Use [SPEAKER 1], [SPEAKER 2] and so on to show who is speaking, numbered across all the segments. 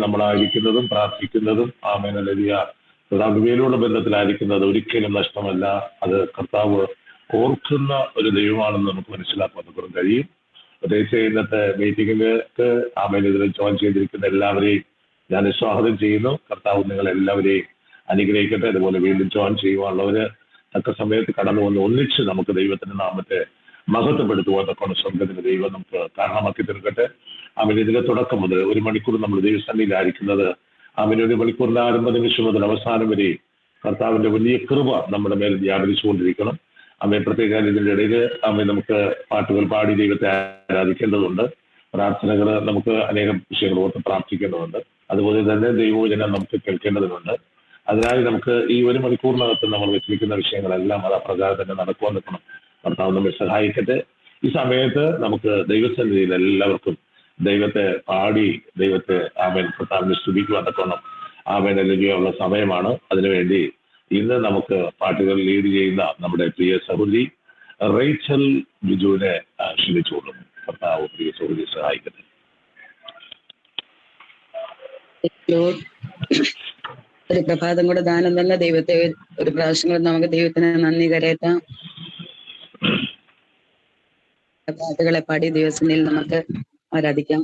[SPEAKER 1] നമ്മളായിരിക്കുന്നതും പ്രാർത്ഥിക്കുന്നതും ആമേനല്ലിയ കർത്താവിലുള്ള ബന്ധത്തിലായിരിക്കുന്നത് ഒരിക്കലും നഷ്ടമല്ല. അത് കർത്താവ് ഓർക്കുന്ന ഒരു ദൈവമാണെന്ന് നമുക്ക് മനസ്സിലാക്കാൻ കഴിയും. പ്രത്യേകിച്ച് ഇന്നത്തെ മീറ്റിംഗിലേക്ക് ആമേൻ ഇതിൽ ജോയിൻ ചെയ്തിരിക്കുന്ന എല്ലാവരെയും ഞാൻ സ്വാഗതം ചെയ്യുന്നു. കർത്താവ് നിങ്ങൾ എല്ലാവരെയും അനുഗ്രഹിക്കട്ടെ. അതുപോലെ വീണ്ടും ജോയിൻ ചെയ്യുവാനുള്ളവര് തക്ക സമയത്ത് കടന്നു വന്ന് ഒന്നിച്ച് നമുക്ക് ദൈവത്തിന്റെ നാമത്തെ മഹത്വപ്പെടുത്തുവാൻ സ്വർഗത്തിന്റെ ദൈവം നമുക്ക് കാരണമാക്കി തീർക്കട്ടെ. ആമേൻ ഇതിന്റെ തുടക്കം മുതൽ 1 മണിക്കൂർ നമ്മൾ ദൈവസന്നിധിയിലായിരിക്കുന്നത്. ആമേൻ 1 മണിക്കൂറിന്റെ ആരംഭ നിമിഷം മുതൽ അവസാനം വരെ കർത്താവിന്റെ വലിയ കൃപ നമ്മുടെ മേൽ വ്യാപരിച്ചുകൊണ്ടിരിക്കണം. ആമേൻ പ്രത്യേക ഇതിന്റെ ഇടയിൽ ആമേൻ നമുക്ക് പാട്ടുകൾ പാടി ദൈവത്തെ ആരാധിക്കേണ്ടതുണ്ട്. പ്രാർത്ഥനകൾ നമുക്ക് അനേകം വിഷയങ്ങൾ ഓർത്ത് പ്രാർത്ഥിക്കേണ്ടതുണ്ട്. അതുപോലെ തന്നെ ദൈവവചനം നമുക്ക് കേൾക്കേണ്ടതുണ്ട്. അതിനായി നമുക്ക് ഈ 1 മണിക്കൂറിനകത്ത് നമ്മൾ വെച്ചിരിക്കുന്ന വിഷയങ്ങളെല്ലാം അത് അപ്രകാരം തന്നെ നടക്കുവാൻ നിൽക്കണം. കർത്താവ് നമ്മെ സഹായിക്കട്ടെ. ഈ സമയത്ത് നമുക്ക് ദൈവസന്നിധിയിൽ എല്ലാവർക്കും ദൈവത്തെ പാടി ദൈവത്തെ ആമേൻ കർത്താവിനെ സ്തുതിക്കുവാൻ തക്കണം ആമേൻ നൽകിയുള്ള സമയമാണ്. അതിനുവേണ്ടി ഇന്ന് നമുക്ക് പാട്ടുകൾ ലീഡ് ചെയ്യുന്ന നമ്മുടെ പ്രിയ സഹോദരി റേച്ചൽ ബിജുവിനെ ക്ഷണിച്ചുകൊള്ളും. കർത്താവ് പ്രിയ സഹോദരി സഹായിക്കട്ടെ.
[SPEAKER 2] ഒരു പ്രഭാതം കൂടെ ദാനം തന്നെ ദൈവത്തെ ഒരു പ്രാവശ്യം കൂടെ നമുക്ക് ദൈവത്തിന് നന്ദി കരയറ്റാം. പാട്ടുകളെ പാടി ദിവസങ്ങളിൽ നമുക്ക് ആരാധിക്കാം.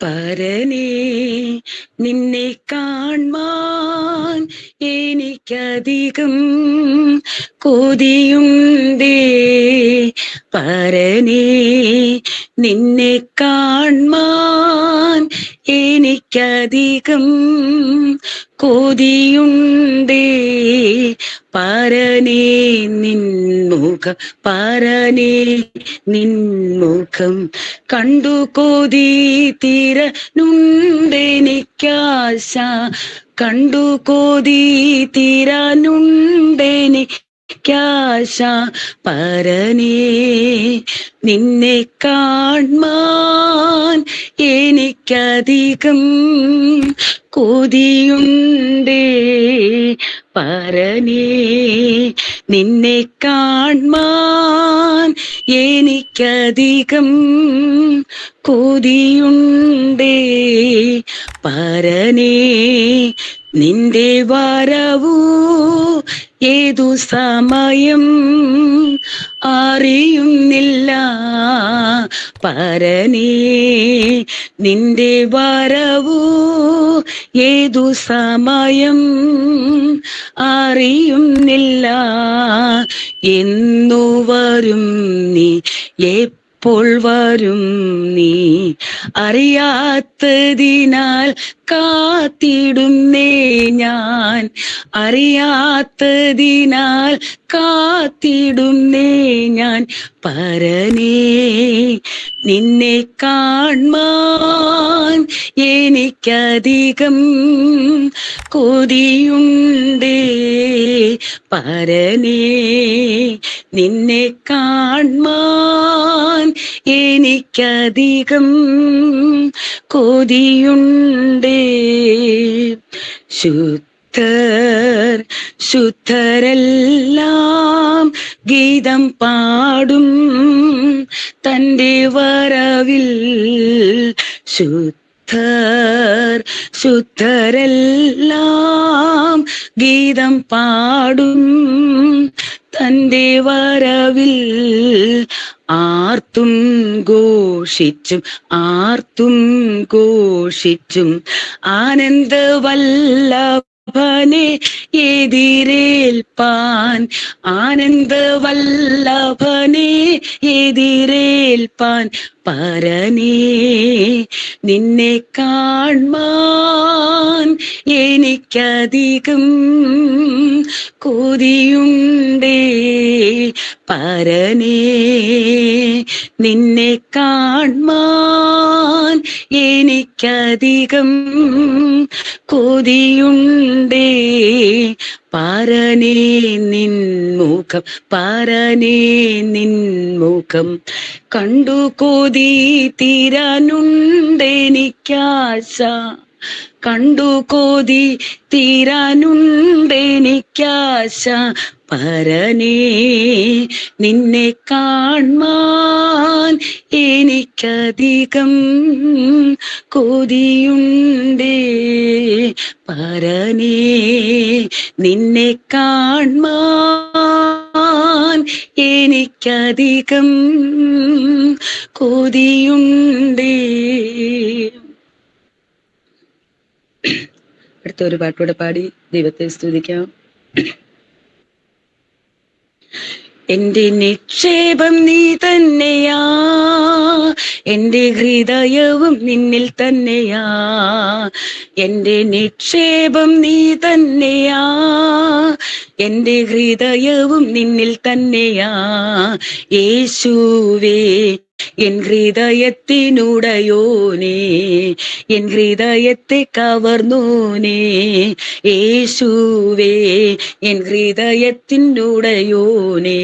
[SPEAKER 2] പരനേ നിന്നെ കാൺമാൻ എനിക്കധികം കൊതിയുണ്ടേ. പരനേ നിന്നെ കാൺമാൻ എനിക്കധികം കൊതിയുണ്ടേ. പരനേ നിൻമുഖം പരനേ നിൻമുഖം കണ്ടു കൊതി തീരനുണ്ടെനിക്കാശ. കണ്ടു കൊതി തീരനുണ്ടെനിക്കാശ. പരനേ നിന്നെ കാൺമാൻ എനിക്കധികം കൊതിയുണ്ടേ. പരനേ നിന്നെ കാൺമാൻ എനിക്കധികം കൊതിയുണ്ടേ. പരനേ നിന്റെ വരവു ഏതു സമയം അറിയുന്നില്ല. പരനേ നിന്റെ വരവു ഏതു സമയം അറിയുന്നില്ല. എന്നു വരും നീ എപ്പോൾ വരും നീ അറിയാത്തതിനാൽ കാത്തിടുന്നേ ഞാൻ. അറിയാത്തതിനാൽ കാത്തിടുന്നേ ഞാൻ. പരനേ നിന്നെ കാൺമാൻ എനിക്കധികം കൊതിയുണ്ടേ. പരനേ നിന്നെ കാൺമാൻ എനിക്കധികം കൊതിയുണ്ടേ. ശുദ്ധരെല്ലാം ഗീതം പാടും തന്റെ വരവിൽ. ശുദ്ധരെല്ലാം ഗീതം പാടും തന്റെ വരവിൽ. ആർത്തും ഘോഷിച്ചും ആർത്തും ഘോഷിച്ചും ആനന്ദവല്ലഭനെ എതിരേൽപ്പാൻ. ആനന്ദവല്ലഭനെ എതിരേൽപ്പാൻ. പരനേ നിന്നെ കാൺമാൻ എനിക്കധികം കൊതിയുണ്ടേ. പരനേ നിന്നെ കാൺമാൻ എനിക്കധികം കൊതിയുണ്ടേ. പരനേ നിൻമുഖം പരനേ നിൻമുഖം കണ്ടു കൊതി തീരാനുണ്ടെനിക്കാശ. കണ്ടു കൊതി തീരാനുണ്ടെനിക്കാശ. പരനേ നിന്നെ കാൺമാൻ എനിക്കധികം കൊതിയുണ്ടേ. പരനേ നിന്നെ കാൺമാൻ എനിക്കധികം കൊതിയുണ്ടേ. അടുത്ത ഒരു പാട്ടൂടെ പാടി ദൈവത്തെ സ്തുതിക്കാം. എന്റെ നിക്ഷേപം നീ തന്നെയാ, എന്റെ ഹൃദയവും നിന്നിൽ തന്നെയാ. എന്റെ നിക്ഷേപം നീ തന്നെയാ, എന്റെ ഹൃദയവും നിന്നിൽ തന്നെയാ. യേശുവേ എൻ ഹൃദയത്തിനുടയോനേ, എൻ ഹൃദയത്തെ കവർന്നോനേ. യേശുവേ എൻ ഹൃദയത്തിനുടയോനേ,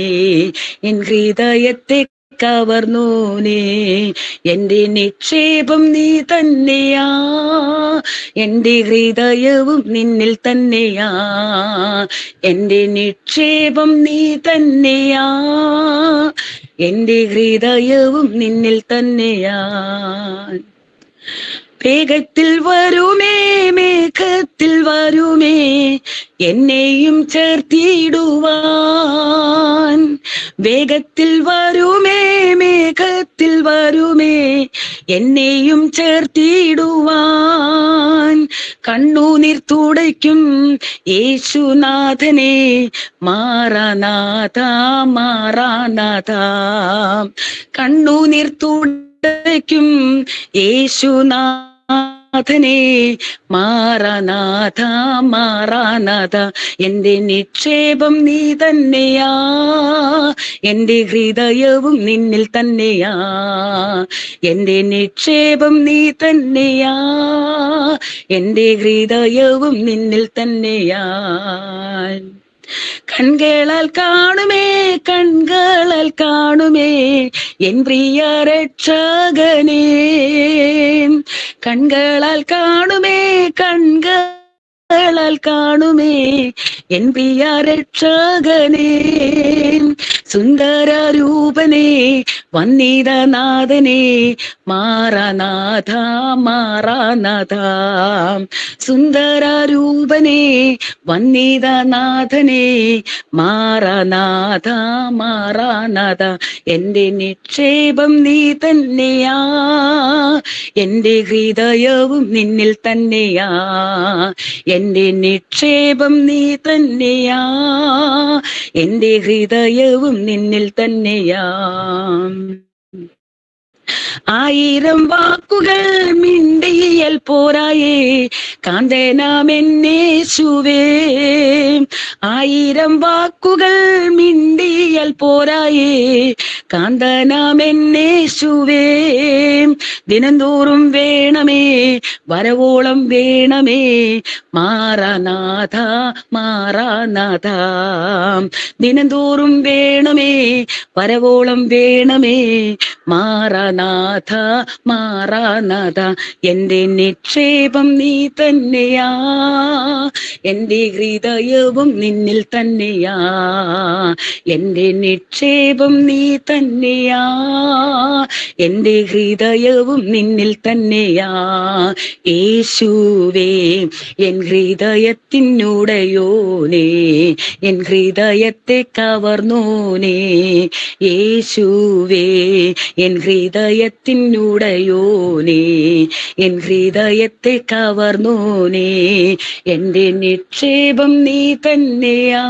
[SPEAKER 2] എൻ ഹൃദയത്തെ കവർന്നോനേ. എന്റെ നിക്ഷേപം നീ തന്നെയാ, എന്റെ ഹൃദയവും നിന്നിൽ തന്നെയാ. എന്റെ നിക്ഷേപം നീ തന്നെയാ, എന്റെ ഹൃദയവും നിന്നിൽ തന്നെയാ. വേഗത്തിൽ വരുമേ, മേഘത്തിൽ വരുമേ, എന്നെയും ചേർത്തിടുവാൻ. വേഗത്തിൽ വരുമേ, മേഘത്തിൽ വരുമേ, എന്നെയും ചേർത്തിടുവാൻ. കണ്ണുനീർ തുടയ്ക്കും യേശുനാഥനെ, മാറാനാഥ മാറാനാഥ. കണ്ണുനീർ തുടയ്ക്കും യേശുനാഥനെ, മാറാനാഥ മാറാനാഥ. എന്റെ നിക്ഷേപം നീ തന്നെയാ, എന്റെ ഹൃദയവും നിന്നിൽ തന്നെയാ. എന്റെ നിക്ഷേപം നീ തന്നെയാ, എന്റെ ഹൃദയവും നിന്നിൽ തന്നെയാ. കൺകളാൽ കാണുമേ, കൺകളാൽ കാണുമേ, എൻ പ്രിയ രക്ഷകനേ. കൺകളാൽ കാണുമേ, കൺകളാൽ കാണുമേ, എൻ പ്രിയ രക്ഷകനേ. സുന്ദര രൂപനേ, വന്നിതനാഥനേ, മാറാനാഥ മാറാനാഥ. സുന്ദര രൂപനേ, വന്നിതനാഥനേ, മാറാനാഥ മാറാനാഥ. എന്റെ നിക്ഷേപം നീ തന്നെയാ, എന്റെ ഹൃദയവും നിന്നിൽ തന്നെയാ. എന്റെ നിക്ഷേപം നീ തന്നെയാ, എന്റെ ഹൃദയവും നിന്നിൽ തന്നെയാ. ആയിരം വാക്കുകൾ മിണ്ടിയൽ പോരായേ, കാന്തനാമെന്നേശുവേ. ആയിരം വാക്കുകൾ മിണ്ടിയൽ പോരായേ, കാന്തനാമെന്നേശുവേ. ദിനംതോറും വേണമേ, വരവോളം വേണമേ, മാറാനാഥ മാറാനാഥ. ദിനംതോറും വേണമേ, വരവോളം വേണമേ, മാറാനാഥ മാറാനാഥ. എന്റെ നിക്ഷേപം നീ തന്നെയാ, എന്റെ ഹൃദയവും നിന്നിൽ തന്നെയാ. എന്റെ നിക്ഷേപം നീ തന്നെയാ, എന്റെ ഹൃദയവും നിന്നിൽ തന്നെയാ. യേശുവേ എൻ ഹൃദയത്തിനുടയോനേ, എൻ ഹൃദയത്തെ കവർന്നോനേ. യേശുവേ എൻ ഹൃദയത്തിനുടയോനേ, എൻ ഹൃദയത്തെ കവർന്നോനേ. എന്റെ നിക്ഷേപം നീ തന്നെയാ,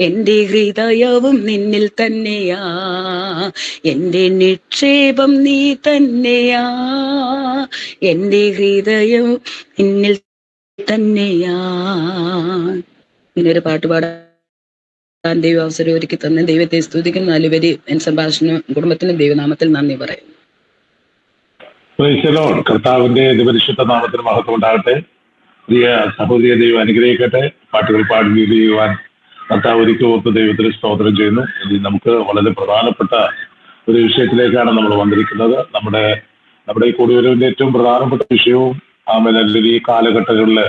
[SPEAKER 2] എന്റെ ഹൃദയവും നിന്നിൽ തന്നെയാ. എന്റെ നിക്ഷേപം നീ തന്നെയാ, എന്റെ ഹൃദയവും നിന്നിൽ തന്നെയാ. ഇങ്ങനൊരു പാട്ട് പാടാൻ ദൈവം അവസരം ഒരുക്കി തന്നെ ദൈവത്തെ സ്തുതിക്കുന്ന നാലുപേര് എൻ സംഭാഷണം കുടുംബത്തിനും ദൈവനാമത്തിൽ നന്ദി പറയുന്നു.
[SPEAKER 1] കർത്താവിന്റെ പരിശുദ്ധ നാമത്തിന് മഹത്വം ഉണ്ടാകട്ടെ. പ്രിയ സഹോദരിയെ ദൈവം അനുഗ്രഹിക്കട്ടെ. പാട്ടുകൾ പാടി ചെയ്യുവാൻ കർത്താവ് ഒരുക്കി ഓർത്ത് ദൈവത്തിന് സ്തോത്രം ചെയ്യുന്നു. ഇനി നമുക്ക് വളരെ പ്രധാനപ്പെട്ട ഒരു വിഷയത്തിലേക്കാണ് നമ്മൾ വന്നിരിക്കുന്നത്. നമ്മുടെ ഈ കൂടിവരവിന്റെ ഏറ്റവും പ്രധാനപ്പെട്ട വിഷയവും അല്ലെങ്കിൽ ഈ കാലഘട്ടങ്ങളിൽ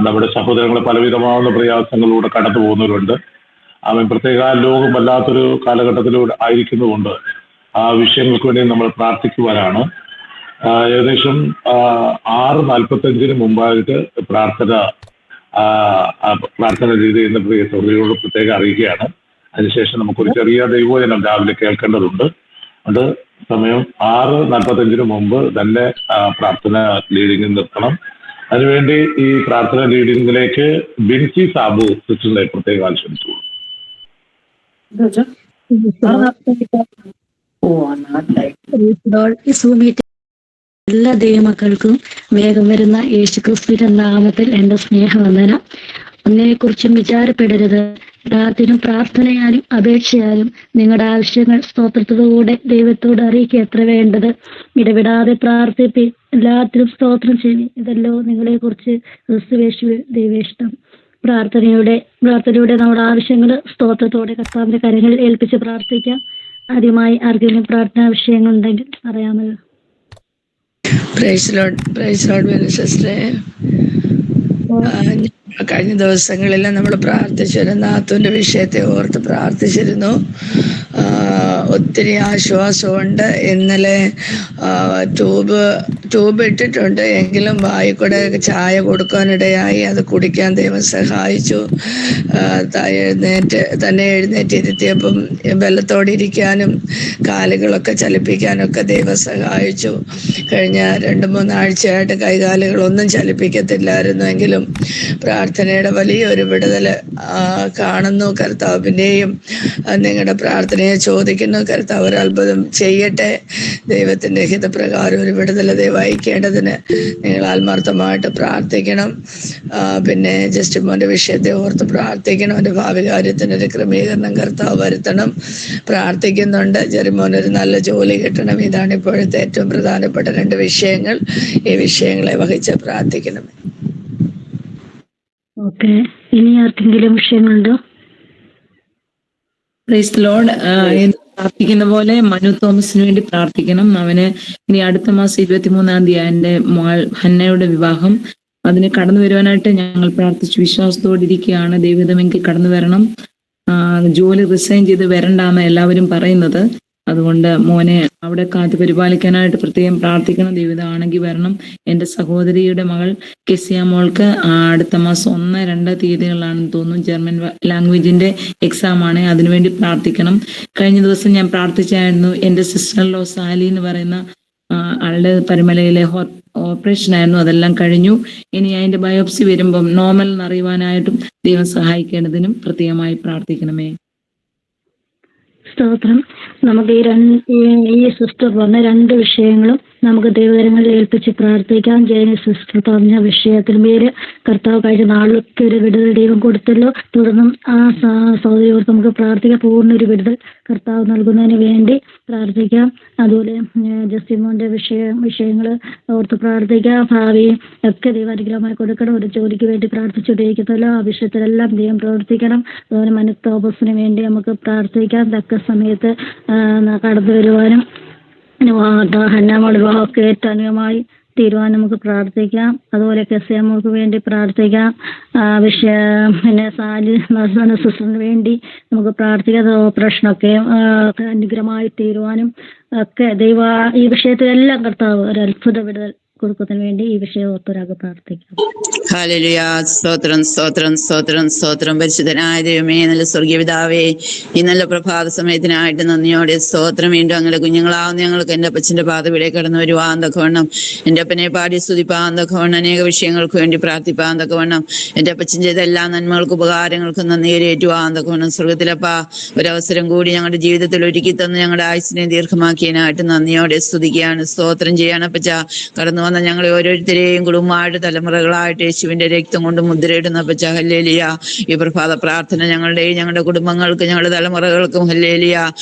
[SPEAKER 1] നമ്മുടെ സഹോദരങ്ങൾ പലവിധമാവുന്ന പ്രയാസങ്ങളിലൂടെ കടന്നു പോകുന്നവരുണ്ട്. അവൻ പ്രത്യേക ലോകം വല്ലാത്തൊരു കാലഘട്ടത്തിലൂടെ ആയിരിക്കുന്നതുകൊണ്ട് ആ വിഷയങ്ങൾക്ക് വേണ്ടി നമ്മൾ പ്രാർത്ഥിക്കുവാനാണ്. ഏകദേശം 6:45 മുമ്പായിട്ട് പ്രാർത്ഥന ചെയ്ത് ഇന്ന് പ്രിയ സഹോദരിയോട് പ്രത്യേകം അറിയിക്കുകയാണ്. അതിനുശേഷം നമുക്കൊരു ചെറിയ ദൈവവചനം രാവിലെ കേൾക്കേണ്ടതുണ്ട്. അത് സമയം 6:45 മുമ്പ് തന്നെ പ്രാർത്ഥന ലീഡിംഗ് നിർത്തണം. അതിനുവേണ്ടി ഈ പ്രാർത്ഥന ലീഡിംഗിലേക്ക് ബിൻസി സാബു സിസ്റ്ററിനെ പ്രത്യേകം ക്ഷണിച്ചു.
[SPEAKER 3] എല്ലാ ദൈവമക്കൾക്കും വേഗം വരുന്ന യേശുക്രിസ്തുവിന്റെ നാമത്തിൽ എന്റെ സ്നേഹവന്ദനം. ഒന്നിനെക്കുറിച്ചും വിചാരപ്പെടരുത്. എല്ലാത്തിനും പ്രാർത്ഥനയാലും അപേക്ഷയാലും നിങ്ങളുടെ ആവശ്യങ്ങൾ സ്തോത്രത്തോടുകൂടെ ദൈവത്തോട് അറിയിക്കുക എത്ര വേണ്ടത്. ഇടപെടാതെ പ്രാർത്ഥിപ്പി, എല്ലാത്തിനും സ്തോത്രം ചെയ്യും. ഇതല്ലോ നിങ്ങളെ കുറിച്ച് ക്രിസ്തുവേശുവിൽ ദൈവേഷ്ടം. പ്രാർത്ഥനയുടെ നമ്മുടെ ആവശ്യങ്ങൾ സ്തോത്രത്തോടെ കർത്താവിന്റെ കരങ്ങളിൽ ഏൽപ്പിച്ച് പ്രാർത്ഥിക്കാം. ആദ്യമായി ആർക്കെങ്കിലും പ്രാർത്ഥനാ വിഷയങ്ങളുണ്ടെങ്കിൽ അറിയാമല്ലോ.
[SPEAKER 4] പ്രൈസ് ലോർഡ് സിസ്റ്ററെ, കഴിഞ്ഞ ദിവസങ്ങളിലും നമ്മൾ പ്രാർത്ഥിച്ചിരുന്നു. നാത്തൂന്റെ വിഷയത്തെ ഓർത്ത് പ്രാർത്ഥിച്ചിരുന്നു. ഒത്തിരി ആശ്വാസമുണ്ട്. ഇന്നലെ ട്യൂബ് ഇട്ടിട്ടുണ്ട്, എങ്കിലും വായിക്കൂടെ ചായ കൊടുക്കാനിടയായി. അത് കുടിക്കാൻ ദൈവം സഹായിച്ചു. തന്നെ എഴുന്നേറ്റിരുത്തിയപ്പം ബലത്തോടെ ഇരിക്കാനും കാലുകളൊക്കെ ചലിപ്പിക്കാനൊക്കെ ദൈവം സഹായിച്ചു. കഴിഞ്ഞ 2-3 ആഴ്ചയായിട്ട് കൈകാലുകളൊന്നും ചലിപ്പിക്കത്തില്ലായിരുന്നു. എങ്കിലും പ്രാർത്ഥനയുടെ വലിയൊരു വിടുതൽ കാണുന്നു. കർത്താവ് പിന്നെയും നിങ്ങളുടെ പ്രാർത്ഥനയെ ചോദിക്കുന്നു. കർത്താവ് ഒരു അത്ഭുതം ചെയ്യട്ടെ. ദൈവത്തിന്റെ ഹിതപ്രകാരം ഒരു വിടുതൽ ദൈവമായിക്കേണ്ടതിന് നിങ്ങൾ ആത്മാർത്ഥമായിട്ട് പ്രാർത്ഥിക്കണം. പിന്നെ ജസ്റ്റ് മോന്റെ വിഷയത്തെ ഓർത്ത് പ്രാർത്ഥിക്കണം. അവന്റെ ഭാവി കാര്യത്തിന് ഒരു ക്രമീകരണം കർത്താവ് വരുത്തണം. പ്രാർത്ഥിക്കുന്നുണ്ട്. ജെറിമോനൊരു നല്ല ജോലി കിട്ടണം. ഇതാണ് ഇപ്പോഴത്തെ ഏറ്റവും പ്രധാനപ്പെട്ട 2 വിഷയങ്ങൾ. ഈ വിഷയങ്ങളെ വഹിച്ച് പ്രാർത്ഥിക്കണം.
[SPEAKER 3] ഓക്കെ, ഇനി ആർക്കെങ്കിലും വിഷയങ്ങളുണ്ടോ?
[SPEAKER 5] Praise Lord. പ്രാർത്ഥിക്കുന്ന പോലെ മനു തോമസിന് വേണ്ടി പ്രാർത്ഥിക്കണം. അവന് ഇനി അടുത്ത മാസം 23-ാം തീയതി എൻ്റെ മകൾ ഹന്നയുടെ വിവാഹം. അതിന് കടന്നു വരുവാനായിട്ട് ഞങ്ങൾ പ്രാർത്ഥിച്ചു വിശ്വാസത്തോടെ ഇരിക്കുകയാണ്. ദൈവഹിതമെങ്കിൽ കടന്നു വരണം. ജോലി റിസൈൻ ചെയ്ത് വരണ്ടാന്ന് എല്ലാവരും പറയുന്നത്. അതുകൊണ്ട് മോനെ അവിടെ കാത്ത് പരിപാലിക്കാനായിട്ട് പ്രത്യേകം പ്രാർത്ഥിക്കണം. ദൈവമാണെങ്കിൽ വരണം. എൻ്റെ സഹോദരിയുടെ മകൾ കെസിയ മോൾക്ക് അടുത്ത മാസം 1-2 തീയതികളിലാണെന്ന് തോന്നുന്നു ജർമ്മൻ ലാംഗ്വേജിന്റെ എക്സാം ആണ്. അതിനുവേണ്ടി പ്രാർത്ഥിക്കണം. കഴിഞ്ഞ ദിവസം ഞാൻ പ്രാർത്ഥിച്ചായിരുന്നു. എൻ്റെ സിസ്റ്റർ ലോ സാലി എന്ന് പറയുന്ന ആളുടെ പരുമലയിലെ ഓപ്പറേഷൻ ആയിരുന്നു. അതെല്ലാം കഴിഞ്ഞു. ഇനി അതിന്റെ ബയോപ്സി വരുമ്പം നോർമൽ എന്നറിയുവാനായിട്ടും ദൈവം സഹായിക്കേണ്ടതിനും പ്രത്യേകമായി പ്രാർത്ഥിക്കണമേ.
[SPEAKER 3] സ്തോത്രം. നമുക്ക് ഈ സിസ്റ്റർ പറഞ്ഞ 2 വിഷയങ്ങളും നമുക്ക് ദൈവകരങ്ങളിൽ ഏൽപ്പിച്ച് പ്രാർത്ഥിക്കാം. ജയനി സിസ്റ്റർ പറഞ്ഞ വിഷയത്തിന് പേര് കർത്താവ് കഴിഞ്ഞ നാളിലൊക്കെ ഒരു വിടുതൽ ദൈവം കൊടുത്തല്ലോ. തുടർന്നും ആ സഹോദരിയോട് നമുക്ക് പ്രാർത്ഥിക്കാം. പൂർണ്ണ ഒരു വിടുതൽ കർത്താവ് നൽകുന്നതിന് വേണ്ടി പ്രാർത്ഥിക്കാം. അതുപോലെ ജസ്റ്റിമോന്റെ വിഷയങ്ങൾ ഓർത്ത് പ്രാർത്ഥിക്കാം. ഭാവി ഒക്കെ ദൈവം അനുഗ്രഹമായി കൊടുക്കണം. ഒരു ജോലിക്ക് വേണ്ടി പ്രാർത്ഥിച്ചുകൊണ്ടിരിക്കുന്നല്ലോ. ആ വിഷയത്തിലെല്ലാം ദൈവം പ്രവർത്തിക്കണം. അതുപോലെ മനു തോമസിന് വേണ്ടി നമുക്ക് പ്രാർത്ഥിക്കാം. തക്ക സമയത്ത് കടന്നു വരുവാനും ഹന്നാമോട് വിവാഹമൊക്കെ ഏറ്റവും അനുകൂലമായി തീരുവാൻ നമുക്ക് പ്രാർത്ഥിക്കാം. അതുപോലെ കെസിയമ്മക്ക് വേണ്ടി പ്രാർത്ഥിക്കാം. പിന്നെ സാലി സിസ്റ്ററിന് വേണ്ടി നമുക്ക് പ്രാർത്ഥിക്കാം. ഓപ്പറേഷനൊക്കെ അനുഗ്രഹമായി തീരുവാനും ഒക്കെ ദൈവ ഈ വിഷയത്തിലെല്ലാം കർത്താവ് ഒരു അത്ഭുത വിടുതൽ കൊടുക്കുന്നതിന് വേണ്ടി ഈ വിഷയം ഓർത്തരാകെ പ്രാർത്ഥിക്കാം.
[SPEAKER 6] ഹല്ലേലൂയ. സ്തോത്രം സ്തോത്രം സ്തോത്രം സ്തോത്രം. പരിശുദ്ധനായ ദൈവമേ, നല്ല സ്വർഗീയ പിതാവേ, ഈ നല്ല പ്രഭാത സമയത്തിനായിട്ട് നന്ദിയോടെ സ്തോത്രം. വീണ്ടും അങ്ങനെ കുഞ്ഞുങ്ങളാവുന്ന ഞങ്ങൾക്ക് എൻ്റെ അപ്പച്ചൻ്റെ പാതവിടെ കടന്നു വരുവാൻ തക്കവണ്ണം, എൻ്റെ അപ്പനെ പാടി സ്തുതിപ്പാൻ തക്കവണ്ണം, അനേക വിഷയങ്ങൾക്ക് വേണ്ടി പ്രാർത്ഥിപ്പാൻ തക്കവണ്ണം, എൻ്റെ അപ്പച്ചൻ ചെയ്ത എല്ലാ നന്മകൾക്കും ഉപകാരങ്ങൾക്കും നന്ദിയേറ്റുവാൻ തക്കവണ്ണം, സ്വർഗത്തിലപ്പ ഒരവസരം കൂടി ഞങ്ങളുടെ ജീവിതത്തിൽ ഒരുക്കി തന്ന് ഞങ്ങളുടെ ആയുസ്സിനെ ദീർഘമാക്കിയതിനായിട്ട് നന്ദിയോടെ സ്തുതിക്കുകയാണ്. സ്തോത്രം ചെയ്യാണ് അപ്പച്ച. കടന്നു വന്ന ഞങ്ങളെ ഓരോരുത്തരെയും കുടുംബമായിട്ട് തലമുറകളായിട്ട് യേശുവിന്റെ രക്തം കൊണ്ട് മുദ്രയിടുന്ന അപ്പച്ച. ഹല്ലേലൂയ. ഈ പ്രഭാത പ്രാർത്ഥന ഞങ്ങളുടെ കുടുംബങ്ങൾക്ക്, ഞങ്ങളുടെ തലമുറകൾക്കും ഹല്ലേലൂയ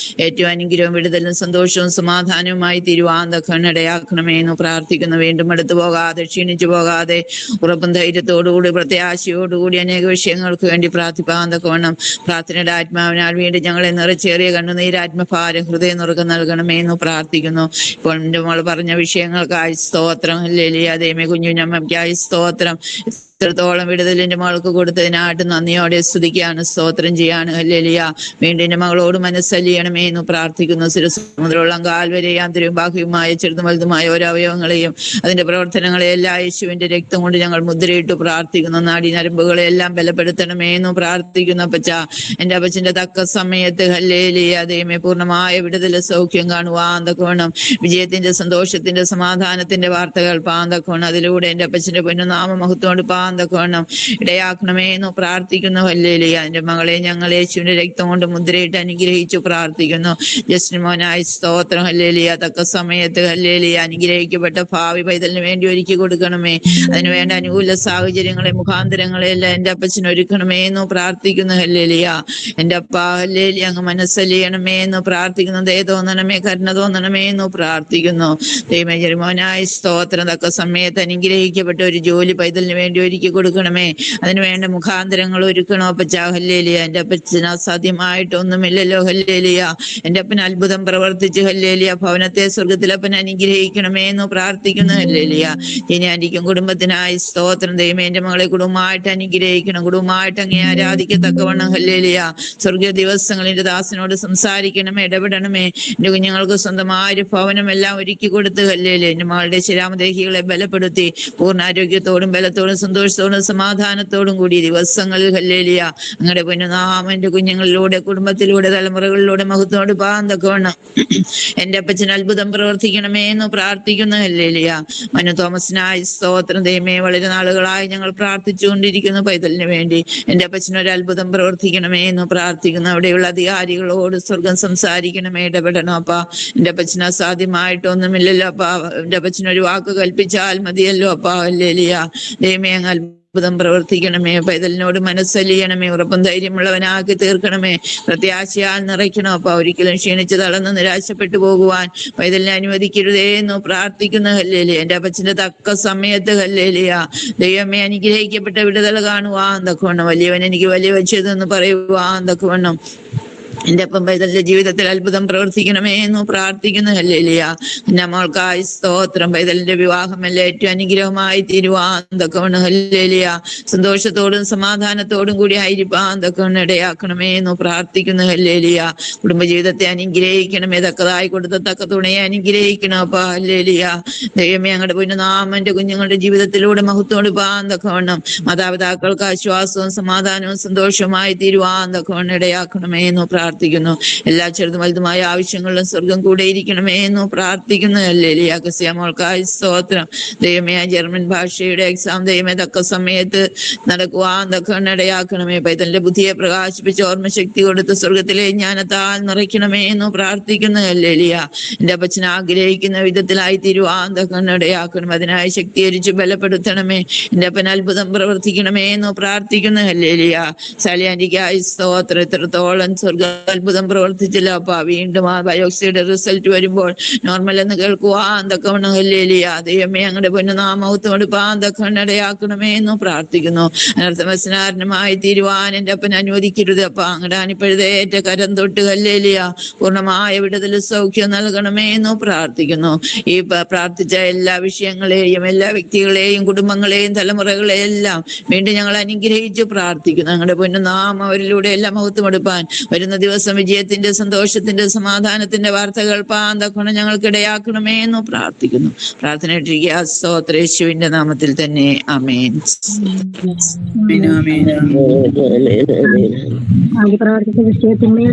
[SPEAKER 6] ഏറ്റവും അനുഗ്രഹവും വിടുതലും സന്തോഷവും സമാധാനവുമായി തീരുവാൻ തക്കവണ്ണം എന്ന് പ്രാർത്ഥിക്കുന്നു. വീണ്ടും അടുത്തു പോകാതെ, ക്ഷീണിച്ചു പോകാതെ, ഉറപ്പും ധൈര്യത്തോടുകൂടി പ്രത്യാശയോടുകൂടി അനേക വിഷയങ്ങൾക്ക് വേണ്ടി പ്രാർത്ഥിപ്പാൻ തക്കവണ്ണം പ്രാർത്ഥനയുടെ ആത്മാവിനാൽ വീണ്ടും ഞങ്ങളെ നിറച്ചേറിയ കണ്ണുനീര് ആത്മഭാരം ഹൃദയം നുറുക്കം നൽകണമേ എന്ന് പ്രാർത്ഥിക്കുന്നു. ഇപ്പോൾ നമ്മൾ പറഞ്ഞ വിഷയങ്ങൾക്കായി സ്തോത്രം. ഹല്ലേലൂയ. ദൈവമേ, കുഞ്ഞുഞ്ഞമ്മയ്ക്കായി സ്തോത്രം. ഇത്രത്തോളം വിടുതൽ എന്റെ മകൾക്ക് കൊടുത്തതിനായിട്ട് നന്ദിയോടെ സ്തുതിക്കുകയാണ്, സ്തോത്രം ചെയ്യാണ്. ഹല്ലേലൂയ. വീണ്ടും എന്റെ മകളോട് മനസ്സലിയണമേ എന്ന് പ്രാർത്ഥിക്കുന്നു. മുതലുള്ള കാൽ വരെ ആന്തരികവും ബാഹ്യവുമായ ചെറുതും വലുതുമായ ഓരോ അവയവങ്ങളെയും അതിന്റെ പ്രവർത്തനങ്ങളെല്ലാം യേശുവിന്റെ രക്തം കൊണ്ട് ഞങ്ങൾ മുദ്രയിട്ട് പ്രാർത്ഥിക്കുന്നു. നാടി നരമ്പുകളെല്ലാം ബലപ്പെടുത്തണമേ എന്ന് പ്രാർത്ഥിക്കുന്നു. അപ്പച്ച, എന്റെ അപ്പച്ചന്റെ തക്ക സമയത്ത് ഹല്ലേലൂയ ദൈവമേ പൂർണ്ണമായ വിടുതൽ സൗഖ്യം കാണുവാൻ തക്കവണ്ണം വിജയത്തിന്റെ, സന്തോഷത്തിന്റെ, സമാധാനത്തിന്റെ വാർത്തകൾ പാന്തക്കോണം അതിലൂടെ എന്റെ അപ്പച്ചന്റെ പൊന്നുനാമ മഹത്വം പാന്തക്കോണം ഇടയാക്കണമേ എന്ന് പ്രാർത്ഥിക്കുന്നു. ഹല്ലേലൂയ. എന്റെ മകളെ ഞങ്ങൾ യേശുവിന്റെ രക്തം കൊണ്ട് മുദ്രയിട്ട് അനുഗ്രഹിച്ചു പ്രാർത്ഥിക്കുന്നു. ജസ്റ്റിൻ മോനായി സ്തോത്രം. ഹല്ലേലൂയ. തക്ക സമയത്ത് ഹല്ലേലൂയ അനുഗ്രഹിക്കപ്പെട്ട ഭാവി പൈതലിന് വേണ്ടി ഒരുക്കി കൊടുക്കണമേ. അതിനുവേണ്ട അനുകൂല സാഹചര്യങ്ങളെ, മുഖാന്തരങ്ങളെ എല്ലാം എന്റെ അപ്പച്ചന് ഒരുക്കണമേ എന്ന് പ്രാർത്ഥിക്കുന്നു. ഹല്ലേലൂയ. എന്റെ അപ്പ ഹല്ലേലൂയ അങ്ങ് മനസ്സലിയണമേ എന്ന് പ്രാർത്ഥിക്കുന്നു. ദയ തോന്നണമേ, കരുണ തോന്നണമേ എന്ന് പ്രാർത്ഥിക്കുന്നു. ദൈവമേ ജെറിമോനായി സ്തോത്രം. തക്ക സമയത്ത് അനുഗ്രഹിക്കപ്പെട്ട ഒരു ജോലി പൈതലിന് വേണ്ടി ഒരുക്കി കൊടുക്കണമേ. അതിന് വേണ്ട മുഖാന്തരങ്ങൾ ഒരുക്കണോ അപ്പച്ച. ഹല്ലേലൂയ. എന്റെ അപ്പച്ചന് അസാധ്യമായിട്ടൊന്നുമില്ലല്ലോ. ഹല്ലേലൂയ. എന്റെ അപ്പൻ അത്ഭുതം പ്രവർത്തിച്ച് ഹല്ലേലൂയ ഭവനത്തെ സ്വർഗത്തിലപ്പൻ അനുഗ്രഹിക്കണമേ എന്ന് പ്രാർത്ഥിക്കുന്നു. ഹല്ലേലൂയ. ഇനി ആന്റിക്കും കുടുംബത്തിനായി സ്തോത്രം. ദൈവമേ എന്റെ മകളെ കുടുംബമായിട്ട് അനുഗ്രഹിക്കണം, കുടുംബമായിട്ട് അങ്ങേ ആരാധിക്കത്തക്കവണ്ണം ഹല്ലേലൂയ സ്വർഗീയ ദിവസങ്ങൾ എന്റെ ദാസനോട് സംസാരിക്കണമേ, ഇടപെടണമേ. എന്റെ കുഞ്ഞുങ്ങൾക്ക് സ്വന്തമായ ഒരു ഭവനം എല്ലാം ഒരുക്കി കൊടുത്ത് ഹല്ലേലൂയ എന്റെ മകളുടെ ശരാമദേഹികളെ ബലപ്പെടുത്തി പൂർണ്ണാരോഗ്യത്തോടും ബലത്തോടും സന്തോഷത്തോടും സമാധാനത്തോടും കൂടി ദിവസങ്ങളിൽ ഹല്ലേലൂയ അങ്ങയുടെ പൊന്നുനാമം എന്റെ കുഞ്ഞുങ്ങളിലൂടെ, കുടുംബത്തിലൂടെ, തലമുറകളിലൂടെ മഹത്വത്തോട് പാന്തക്കവണ്ണം എന്റെ അപ്പച്ചന് അത്ഭുതം പ്രവർത്തിക്കണമേ എന്ന് പ്രാർത്ഥിക്കുന്നു. ഹല്ലേലൂയ. മനു തോമസിനായി സ്തോത്രം. ദൈവമേ വളരെ നാളുകളായി ഞങ്ങൾ പ്രാർത്ഥിച്ചുകൊണ്ടിരിക്കുന്നു പൈതലിന് വേണ്ടി. എന്റെ അപ്പച്ചന് ഒരു അത്ഭുതം പ്രവർത്തിക്കണമേ എന്ന് പ്രാർത്ഥിക്കുന്നു. അവിടെയുള്ള അധികാരികളോട് സ്വർഗം സംസാരിക്കണമേ, ഇടപെടണം അപ്പ. എന്റെ അപ്പച്ചന് അസാധ്യമായിട്ടൊന്നുമില്ലല്ലോ അപ്പ. എന്റെ അപ്പച്ചനൊരു വാക്ക് കൽപ്പിച്ചാൽ മതിയല്ലോ അപ്പ. ഹല്ലേലൂയ. ദൈവമേ അങ്ങ് അത്ഭുതം പ്രവർത്തിക്കണമേ. പൈതലിനോട് മനസ്സലിയണമേ, ഉറപ്പും ധൈര്യമുള്ളവനാക്കി തീർക്കണമേ. പ്രത്യാശയാൽ നിറയ്ക്കണം അപ്പ. ഒരിക്കലും ക്ഷീണിച്ച് തളർന്ന് നിരാശപ്പെട്ടു പോകുവാൻ പൈതലിനെ അനുവദിക്കരുതേ എന്ന് പ്രാർത്ഥിക്കുന്ന ഹല്ലേലൂയ. എന്റെ അപ്പച്ചന്റെ തക്ക സമയത്ത് ഹല്ലേലൂയ ദൈവമേ അനുഗ്രഹിക്കപ്പെട്ട വിടുതൽ കാണുവാൻ തക്കവണ്ണം, വലിയവൻ എനിക്ക് വലിയ വെച്ചതെന്ന് പറയുവാൻ തക്കവണ്ണം എന്റെ അപ്പം പൈതലിന്റെ ജീവിതത്തിൽ അത്ഭുതം പ്രവർത്തിക്കണമേ എന്ന് പ്രാർത്ഥിക്കുന്നു. ഹല്ലേലൂയ. നമ്മൾക്കായി സ്തോത്രം. പൈതലിന്റെ വിവാഹമല്ല ഏറ്റവും അനുഗ്രഹമായി തീരുവാൻ തക്കവണ്ണം ഹല്ലേലൂയ സന്തോഷത്തോടും സമാധാനത്തോടും കൂടി ആയിരിക്കാൻ തക്കവണ്ണം ഇടയാക്കണമേ എന്ന് പ്രാർത്ഥിക്കുന്നു. ഹല്ലേലൂയ. കുടുംബജീവിതത്തെ അനുഗ്രഹിക്കണമേ, തക്കതായി കൊടുത്ത തക്ക തുണയെ അനുഗ്രഹിക്കണം അപ്പ. ഹല്ലേലൂയ. ദൈവമേ അങ്ങയുടെ പൊന്നുനാമം എന്റെ കുഞ്ഞുങ്ങളുടെ ജീവിതത്തിലൂടെ മഹത്വത്തോട് പാൻ തക്കവണ്ണം മാതാപിതാക്കൾക്ക് ആശ്വാസവും സമാധാനവും സന്തോഷവുമായി തീരുവാൻ തക്കവണ്ണം ഇടയാക്കണമേ എന്ന് പ്രാർത്ഥിക്കുന്നു. എല്ലാ ചെറുതും വലുതുമായ ആവശ്യങ്ങളിലും സ്വർഗം കൂടെ ഇരിക്കണമേ എന്ന് പ്രാർത്ഥിക്കുന്നു. ഹല്ലേലൂയ. മോൾക്കായി സ്തോത്രം. ദൈവമേ ജർമ്മൻ ഭാഷയുടെ എക്സാം ദൈവമേ തക്ക സമയത്ത് നടക്കുവാൻ തക്കവണ്ണം ഇടയാക്കണമേ. പൈതലിന്റെ ബുദ്ധിയെ പ്രകാശിപ്പിച്ച് ഓർമ്മശക്തി കൊടുത്ത് സ്വർഗത്തിലെ ജ്ഞാനത്താൽ നിറയ്ക്കണമേ എന്ന് പ്രാർത്ഥിക്കുന്നു. ഹല്ലേലൂയ. എന്റെ അപ്പച്ചൻ ആഗ്രഹിക്കുന്ന വിധത്തിലായി തീരുവാൻ തക്കവണ്ണം ഇടയാക്കണം. അതിനായി ശക്തീകരിച്ച് ബലപ്പെടുത്തണമേ. എന്റെ അപ്പൻ അത്ഭുതം പ്രവർത്തിക്കണമേ എന്ന് പ്രാർത്ഥിക്കുന്നു. ഹല്ലേലൂയ. സാലിയാന്റിക്കായി സ്തോത്രം. എത്രത്തോളം സ്വർഗ അത്ഭുതം പ്രവർത്തിച്ചില്ല അപ്പ. വീണ്ടും ആ ബയോപ്സിയുടെ റിസൾട്ട് വരുമ്പോൾ നോർമൽ എന്ന് കേൾക്കുവാൻ തക്കവണ്ണം ഹല്ലേലൂയ ദൈവമേ അങ്ങയുടെ പൊന്നുനാമത്തോട് പാൻ തക്കവണ്ണം ഇടയാക്കണമേ എന്ന് പ്രാർത്ഥിക്കുന്നു. അനർത്ഥമസനാരനുമായി തീരുവാൻ എന്റെ അപ്പൻ അനുവദിക്കരുത് അപ്പ. അങ്ങടെ അനുപ്പഴുതേറ്റ കരം തൊട്ട് ഹല്ലേലൂയ പൂർണ്ണമായ വിടുതൽ സൗഖ്യം നൽകണമേ എന്ന് പ്രാർത്ഥിക്കുന്നു. ഈ പ്രാർത്ഥിച്ച എല്ലാ വിഷയങ്ങളെയും, എല്ലാ വ്യക്തികളെയും, കുടുംബങ്ങളെയും, തലമുറകളെയും എല്ലാം വീണ്ടും ഞങ്ങൾ അനുഗ്രഹിച്ച് പ്രാർത്ഥിക്കുന്നു. ഞങ്ങളുടെ പൊന്നുനാമം അവരിലൂടെ എല്ലാം മഹത്വം എടുപ്പാൻ വരുന്ന ദിവസം വിജയത്തിന്റെ, സന്തോഷത്തിന്റെ, സമാധാനത്തിന്റെ വാർത്തകൾ പാൻ തക്കവണ്ണം ഞങ്ങൾക്ക് ഇടയാക്കണമേ എന്ന് പ്രാർത്ഥിക്കുന്നു. പ്രാർത്ഥന ഇട്ടിരിക്കുക സ്തോത്രം യേശുവിന്റെ നാമത്തിൽ തന്നെ. ആമേൻ.
[SPEAKER 3] പ്രാർത്ഥിച്ച വിഷയത്തിന്റെ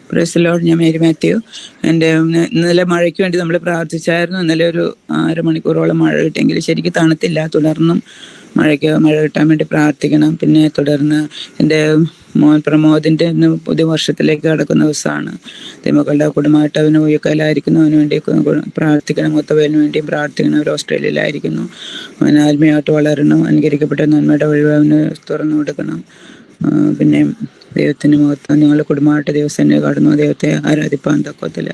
[SPEAKER 7] പ്രൈസ് ദി ലോർഡ്. ഞാൻ മേരി മാത്യു. എൻ്റെ ഇന്നലെ മഴയ്ക്ക് വേണ്ടി നമ്മൾ പ്രാർത്ഥിച്ചായിരുന്നു. ഇന്നലെ ഒരു 1/2 മണിക്കൂറോളം മഴ കിട്ടിയെങ്കിൽ ശരിക്കും തണുത്തില്ല. തുടർന്നും മഴ കിട്ടാൻ വേണ്ടി പ്രാർത്ഥിക്കണം. പിന്നെ തുടർന്ന് എൻ്റെ മോൻ പ്രമോദിൻ്റെ ഇന്ന് പുതിയ വർഷത്തിലേക്ക് കടക്കുന്ന ദിവസമാണ്. ദൈവമക്കളുടെ കുടുംബമായിട്ട് അവന് ഉയക്കലായിരിക്കുന്നു. അവന് വേണ്ടി പ്രാർത്ഥിക്കണം. മൂത്തവന് വേണ്ടിയും പ്രാർത്ഥിക്കണം. അവർ ഓസ്ട്രേലിയയിലായിരിക്കുന്നു. അവന് ആത്മീയമായിട്ട് വളരണം. അനുകരിക്കപ്പെട്ട നന്മയുടെ വഴി അവന് തുറന്നു കൊടുക്കണം. പിന്നെ ദൈവത്തിന് മഹത്വം. ഞങ്ങളുടെ കുടുംബമായിട്ട് ദൈവസേന കടന്നു. ദൈവത്തെ ആരാധിപ്പാൻ തക്കത്തില്ല.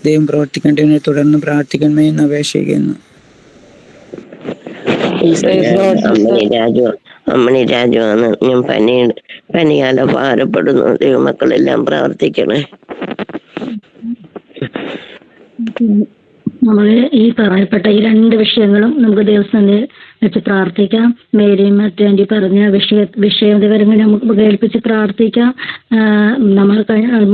[SPEAKER 7] ദൈവം പ്രവർത്തിക്കേണ്ടതിനെ തുടർന്ന് പ്രാർത്ഥിക്കണമേ എന്ന് അപേക്ഷിക്കുന്നു.
[SPEAKER 8] അമ്മണി രാജുവാണ്. ഞാൻ പനിയാല ഭാരപ്പെടുന്നു. ദൈവമക്കളെല്ലാം പ്രാർത്ഥിക്കണേ.
[SPEAKER 3] നമ്മൾ ഈ പറയപ്പെട്ട ഈ രണ്ട് വിഷയങ്ങളും നമുക്ക് ദൈവസ്ഥാനിൽ വെച്ച് പ്രാർത്ഥിക്കാം. മേരിയും മറ്റേ പറഞ്ഞ വിഷയവിവരങ്ങൾ നമുക്ക് കേൾപ്പിച്ച് പ്രാർത്ഥിക്കാം. നമ്മൾ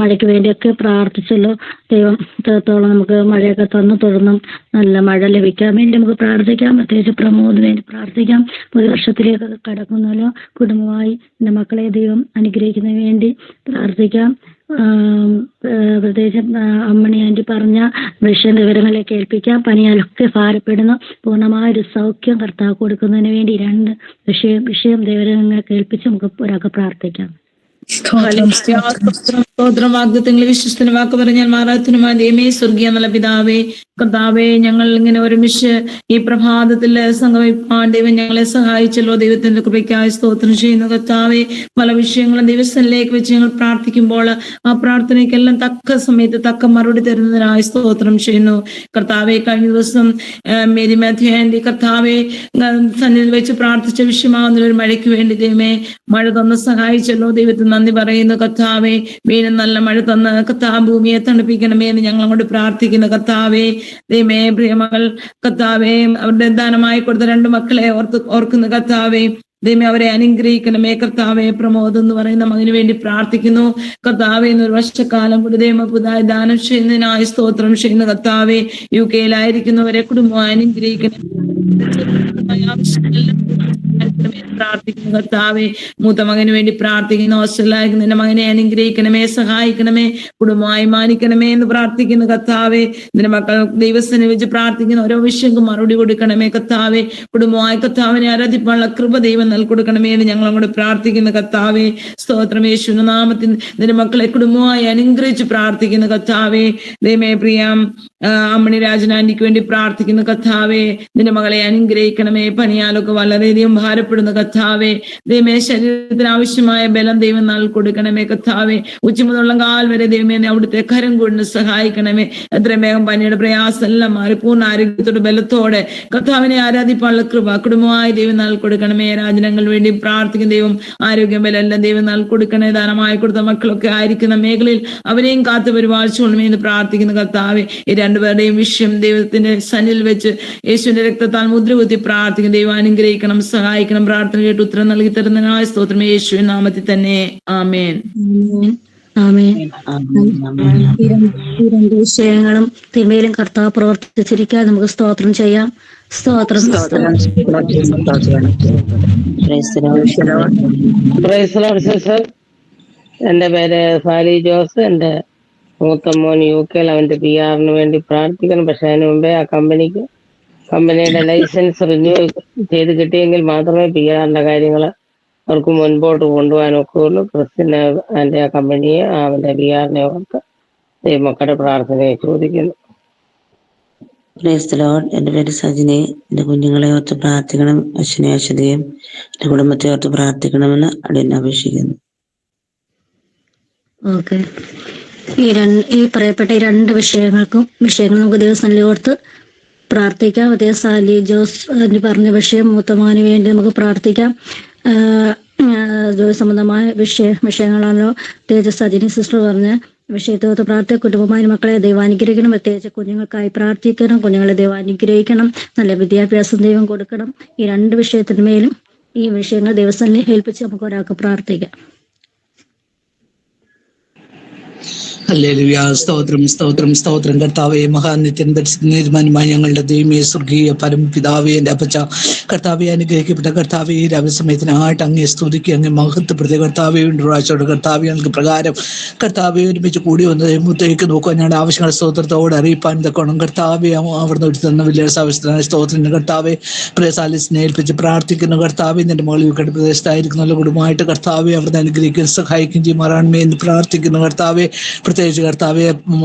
[SPEAKER 3] മഴയ്ക്ക് വേണ്ടിയൊക്കെ പ്രാർത്ഥിച്ചല്ലോ. ദൈവം ഇത്രത്തോളം നമുക്ക് മഴയൊക്കെ തന്നു തുടർന്നും നല്ല മഴ ലഭിക്കാൻ വേണ്ടി നമുക്ക് പ്രാർത്ഥിക്കാം. പ്രത്യേകിച്ച് പ്രമോദിന് വേണ്ടി പ്രാർത്ഥിക്കാം. ഒരു വർഷത്തിലേക്ക് കടക്കുന്നല്ലോ. കുടുംബമായി എൻ്റെ മക്കളെ ദൈവം അനുഗ്രഹിക്കുന്നതിന് വേണ്ടി പ്രാർത്ഥിക്കാം. പ്രത്യേകിച്ച് അമ്മണി ആൻറ്റി പറഞ്ഞ വിവരങ്ങളെ കേൾപ്പിക്കാം. പനിയാലൊക്കെ ഭാരപ്പെടുന്ന പൂർണ്ണമായൊരു സൗഖ്യം കർത്താവ് കൊടുക്കുന്നതിന് വേണ്ടി രണ്ട് വിഷയം വിവരങ്ങളെ കേൾപ്പിച്ച് നമുക്ക് ഒരാൾക്ക് പ്രാർത്ഥിക്കാം.
[SPEAKER 5] സ്തോത്രം. വാഗ്ദത്തങ്ങളെ വിശ്വസ്തന് വാക്ക് പറഞ്ഞാൽ മാറാത്തിനുമായ ദൈവമേ, സ്വർഗീയ നല്ല പിതാവേ, കർത്താവേ, ഞങ്ങൾ ഇങ്ങനെ ഒരുമിച്ച് ഈ പ്രഭാതത്തിൽ സംഗമിപ്പാൻ ദൈവം ഞങ്ങളെ സഹായിച്ചല്ലോ. ദൈവത്തിന്റെ കൃപയ്ക്കായി സ്തോത്രം ചെയ്യുന്നു കർത്താവേ. പല വിഷയങ്ങളും ദിവസത്തിലേക്ക് വെച്ച് ഞങ്ങൾ പ്രാർത്ഥിക്കുമ്പോൾ ആ പ്രാർത്ഥനയ്ക്കെല്ലാം തക്ക സമയത്ത് തക്ക മറുപടി തരുന്നതിനായി സ്തോത്രം ചെയ്യുന്നു കർത്താവെ. കഴിഞ്ഞ ദിവസം മേരി മാത്യു ആൻറ്റി കർത്താവെ സന്നിധിയിൽ വെച്ച് പ്രാർത്ഥിച്ച വിഷയമാകുന്ന ഒരു മഴയ്ക്ക് വേണ്ടി ദൈവമേ മഴ തന്ന് സഹായിച്ചല്ലോ. ദൈവത്തിന് നന്ദി പറയുന്നു കർത്താവെ. വീണ്ടും നല്ല മഴ തന്ന് കർത്താവ് ഭൂമിയെ തണുപ്പിക്കണമേ എന്ന് ഞങ്ങൾ അങ്ങോട്ട് പ്രാർത്ഥിക്കുന്നു കർത്താവെ. ദൈവമേ, പ്രിയമകൾ കർത്താവെ, അവരുടെ ദാനമായി കൊടുത്ത 2 മക്കളെ ഓർക്കുന്ന കർത്താവെ. ദൈവമേ, അവരെ അനുഗ്രഹിക്കണമേ കർത്താവെ. പ്രമോദ് എന്ന് പറയുന്ന മകന് വേണ്ടി പ്രാർത്ഥിക്കുന്നു കർത്താവെ. ഇന്നൊരു വർഷക്കാലം കൂടി ദൈവം പുതുതായി ദാനം ചെയ്യുന്നതിനായി സ്തോത്രം ചെയ്യുന്ന കർത്താവെ. UK-യിലായിരിക്കുന്നവരെ കുടുംബം അനുഗ്രഹിക്കണം. പ്രാർത്ഥിക്കുന്നു കർത്താവെ. മൂത്ത മകന് വേണ്ടി പ്രാർത്ഥിക്കുന്നു. ഓസ്ട്രേലിയയിലേക്ക് നിന്റെ മകനെ അനുഗ്രഹിക്കണമേ, സഹായിക്കണമേ, കുടുംബമായി മാനിക്കണമേ എന്ന് പ്രാർത്ഥിക്കുന്നു കർത്താവെ. നിന്റെ മക്കൾ ദൈവസ്ഥനെ വെച്ച് പ്രാർത്ഥിക്കുന്ന ഓരോ വിഷയങ്ങൾക്കും മറുപടി കൊടുക്കണമേ കർത്താവെ. കുടുംബമായി കർത്താവിനെ ആരാധിപ്പാനുള്ള കൃപ ദൈവം നൽകൊടുക്കണമേ എന്ന് ഞങ്ങൾ അങ്ങോട്ട് പ്രാർത്ഥിക്കുന്നു കർത്താവെ. സ്തോത്രം. യേശുവിന്റെ നാമത്തിൽ നിന്റെ മക്കളെ കുടുംബമായി അനുഗ്രഹിച്ച് പ്രാർത്ഥിക്കുന്നു കർത്താവെ. ദൈവമേ, പ്രിയം അമ്മണി രാജനാന്റിക്ക് വേണ്ടി പ്രാർത്ഥിക്കുന്നു കർത്താവെ. നിന്റെ മകളെ അനുഗ്രഹിക്കണമേ. പനിയാലൊക്കെ വളരെയധികം ഭാരപ്പെടുന്ന കർത്താവെ. ദൈവമേ, ശരീരത്തിന് ആവശ്യമായ ബലം ദൈവം നൽകൊടുക്കണമേ കർത്താവെ. ഉച്ചമുതലുള്ള കാൽ വരെ ദൈവമേ അവിടുത്തെ കരം കൊണ്ട് സഹായിക്കണമേ. എത്രയും വേഗം പനിയുടെ പ്രയാസം എല്ലാം മാറി പൂർണ്ണ ആരോഗ്യത്തോടെ ബലത്തോടെ കർത്താവിനെ ആരാധിപ്പാനുള്ള കൃപ കുടുംബമായി ദൈവം നൽകൊടുക്കണമേ. രാജനങ്ങൾ വേണ്ടി പ്രാർത്ഥിക്കുന്ന ദൈവം ആരോഗ്യം ബലം എല്ലാം ദൈവം നൽകൊടുക്കണേ. ദാനമായി കൊടുത്ത മക്കളൊക്കെ ആയിരിക്കുന്ന മേഖലയിൽ അവരെയും കാത്തു പരിപാലിച്ചോളമേ എന്ന് പ്രാർത്ഥിക്കുന്ന കർത്താവെ. ഈ 2 പേരുടെയും വിഷയം ദൈവത്തിന്റെ സന്നിധിയിൽ വെച്ച് യേശുവിന്റെ രക്തത്താൽ മുദ്രകുത്തി പ്രാർത്ഥിക്കും. ദൈവം അനുഗ്രഹിക്കണം, സഹായിക്കണം. പ്രാർത്ഥന കേട്ട് ഉത്തരം നൽകി തരുന്നതിനായ സ്തോത്രം യേശുവിൻ നാമത്തിൽ തന്നെ. ആമേൻ.
[SPEAKER 3] ഈ രണ്ട് വിഷയങ്ങളും തിന്മയിലും കർത്താവ് പ്രവർത്തിച്ചിരിക്കാൻ നമുക്ക് സ്തോത്രം ചെയ്യാം. സ്തോത്രം.
[SPEAKER 8] എന്റെ പേര് സാലി ജോസ്. എന്റെ മൂത്ത മോൻ UK-യിൽ അവന്റെ PR-ന് വേണ്ടി പ്രാർത്ഥിക്കണം. പക്ഷെ അതിന് മുമ്പേ ആ കമ്പനിയുടെ ലൈസൻസ് റിന്യൂ ചെയ്ത് കിട്ടിയെങ്കിൽ മാത്രമേ PR-ന്റെ കാര്യങ്ങൾ അവർക്ക് മുൻപോട്ട് കൊണ്ടുപോകാൻ ഒക്കെയുള്ളൂ. ക്രിസ്ത്യന് അതിന്റെ ആ കമ്പനിയെ അവന്റെ PR-നെ ഓർത്ത് ദൈവമക്കളുടെ പ്രാർത്ഥനയെ ചോദിക്കുന്നു.
[SPEAKER 9] എന്റെ പേര് സജിനി. എന്റെ കുഞ്ഞുങ്ങളെ ഓർത്ത് പ്രാർത്ഥിക്കണം. അശ്വിനെ അശ്വതിയും എന്റെ കുടുംബത്തെ ഓർത്ത് പ്രാർത്ഥിക്കണമെന്ന് അടിയനെ അപേക്ഷിക്കുന്നു.
[SPEAKER 3] ഓക്കെ. ഈ പറയപ്പെട്ട ഈ 2 വിഷയങ്ങൾ നമുക്ക് ദിവസം ഓർത്ത് പ്രാർത്ഥിക്കാം. അതേ സാലി ജോസ് പറഞ്ഞ വിഷയം മൂത്തമാന് വേണ്ടി നമുക്ക് പ്രാർത്ഥിക്കാം. ജോലി സംബന്ധമായ വിഷയങ്ങളാണല്ലോ. പ്രത്യേകിച്ച് സജിനി സിസ്റ്റർ പറഞ്ഞ വിഷയത്തോട് പ്രാർത്ഥിക്കുക. കുടുംബമായ മക്കളെ ദൈവം അനുഗ്രഹിക്കണം. പ്രത്യേകിച്ച് കുഞ്ഞുങ്ങൾക്കായി പ്രാർത്ഥിക്കണം. കുഞ്ഞുങ്ങളെ ദൈവം അനുഗ്രഹിക്കണം. നല്ല വിദ്യാഭ്യാസം ദൈവം കൊടുക്കണം. ഈ 2 വിഷയത്തിന്മേലും ഈ വിഷയങ്ങൾ ദൈവസ്ഥനെ ഏൽപ്പിച്ച് നമുക്ക് ഒരാൾക്ക് പ്രാർത്ഥിക്കാം.
[SPEAKER 10] ഹല്ലേലൂയ. സ്തോത്രം സ്തോത്രം സ്തോത്രം. കർത്താവേ, മഹാനിത്യൻ തീരുമാനമായി ഞങ്ങളുടെ ദൈവമേ, സ്വർഗീയ പരമപിതാവേ, എൻ്റെ അപ്പച്ച കർത്താവെ, അനുഗ്രഹിക്കപ്പെട്ട കർത്താവെ, ഈ സമയത്തിനായിട്ട് അങ്ങേ സ്തുതിക്കുക, അങ്ങേ മഹത്വപ്പെടുത്തിയ കർത്താവെ, പ്രാവശ്യത്തോടെ കർത്താവെ, ഞങ്ങൾക്ക് പ്രകാരം കർത്താവെ ഒരുമിച്ച് കൂടി വന്നത് മുത്തേക്ക് നോക്കുക. ഞങ്ങളുടെ ആവശ്യങ്ങൾ സ്തോത്രത്തോടെ അറിയിപ്പാൻ തക്കോണം കർത്താവെ അവിടുന്ന് ഒരു തന്ന വലിയ സാവശ്യത്തിനായ സ്തോത്രത്തിന് കർത്താവെ പ്രേസാലിസിനെ ഏൽപ്പിച്ച് പ്രാർത്ഥിക്കുന്ന കർത്താവെ, നിന്റെ മകളിൽ പ്രദേശത്തായിരിക്കുന്ന കുടുംബമായിട്ട് കർത്താവെ അവിടുന്ന് അനുഗ്രഹിക്കുകയും സഹായിക്കുകയും ചെയ്യുമാറാണമേ എന്ന് പ്രാർത്ഥിക്കുന്ന കർത്താവെ. പ്രത്യേകിച്ച് കർത്താവെ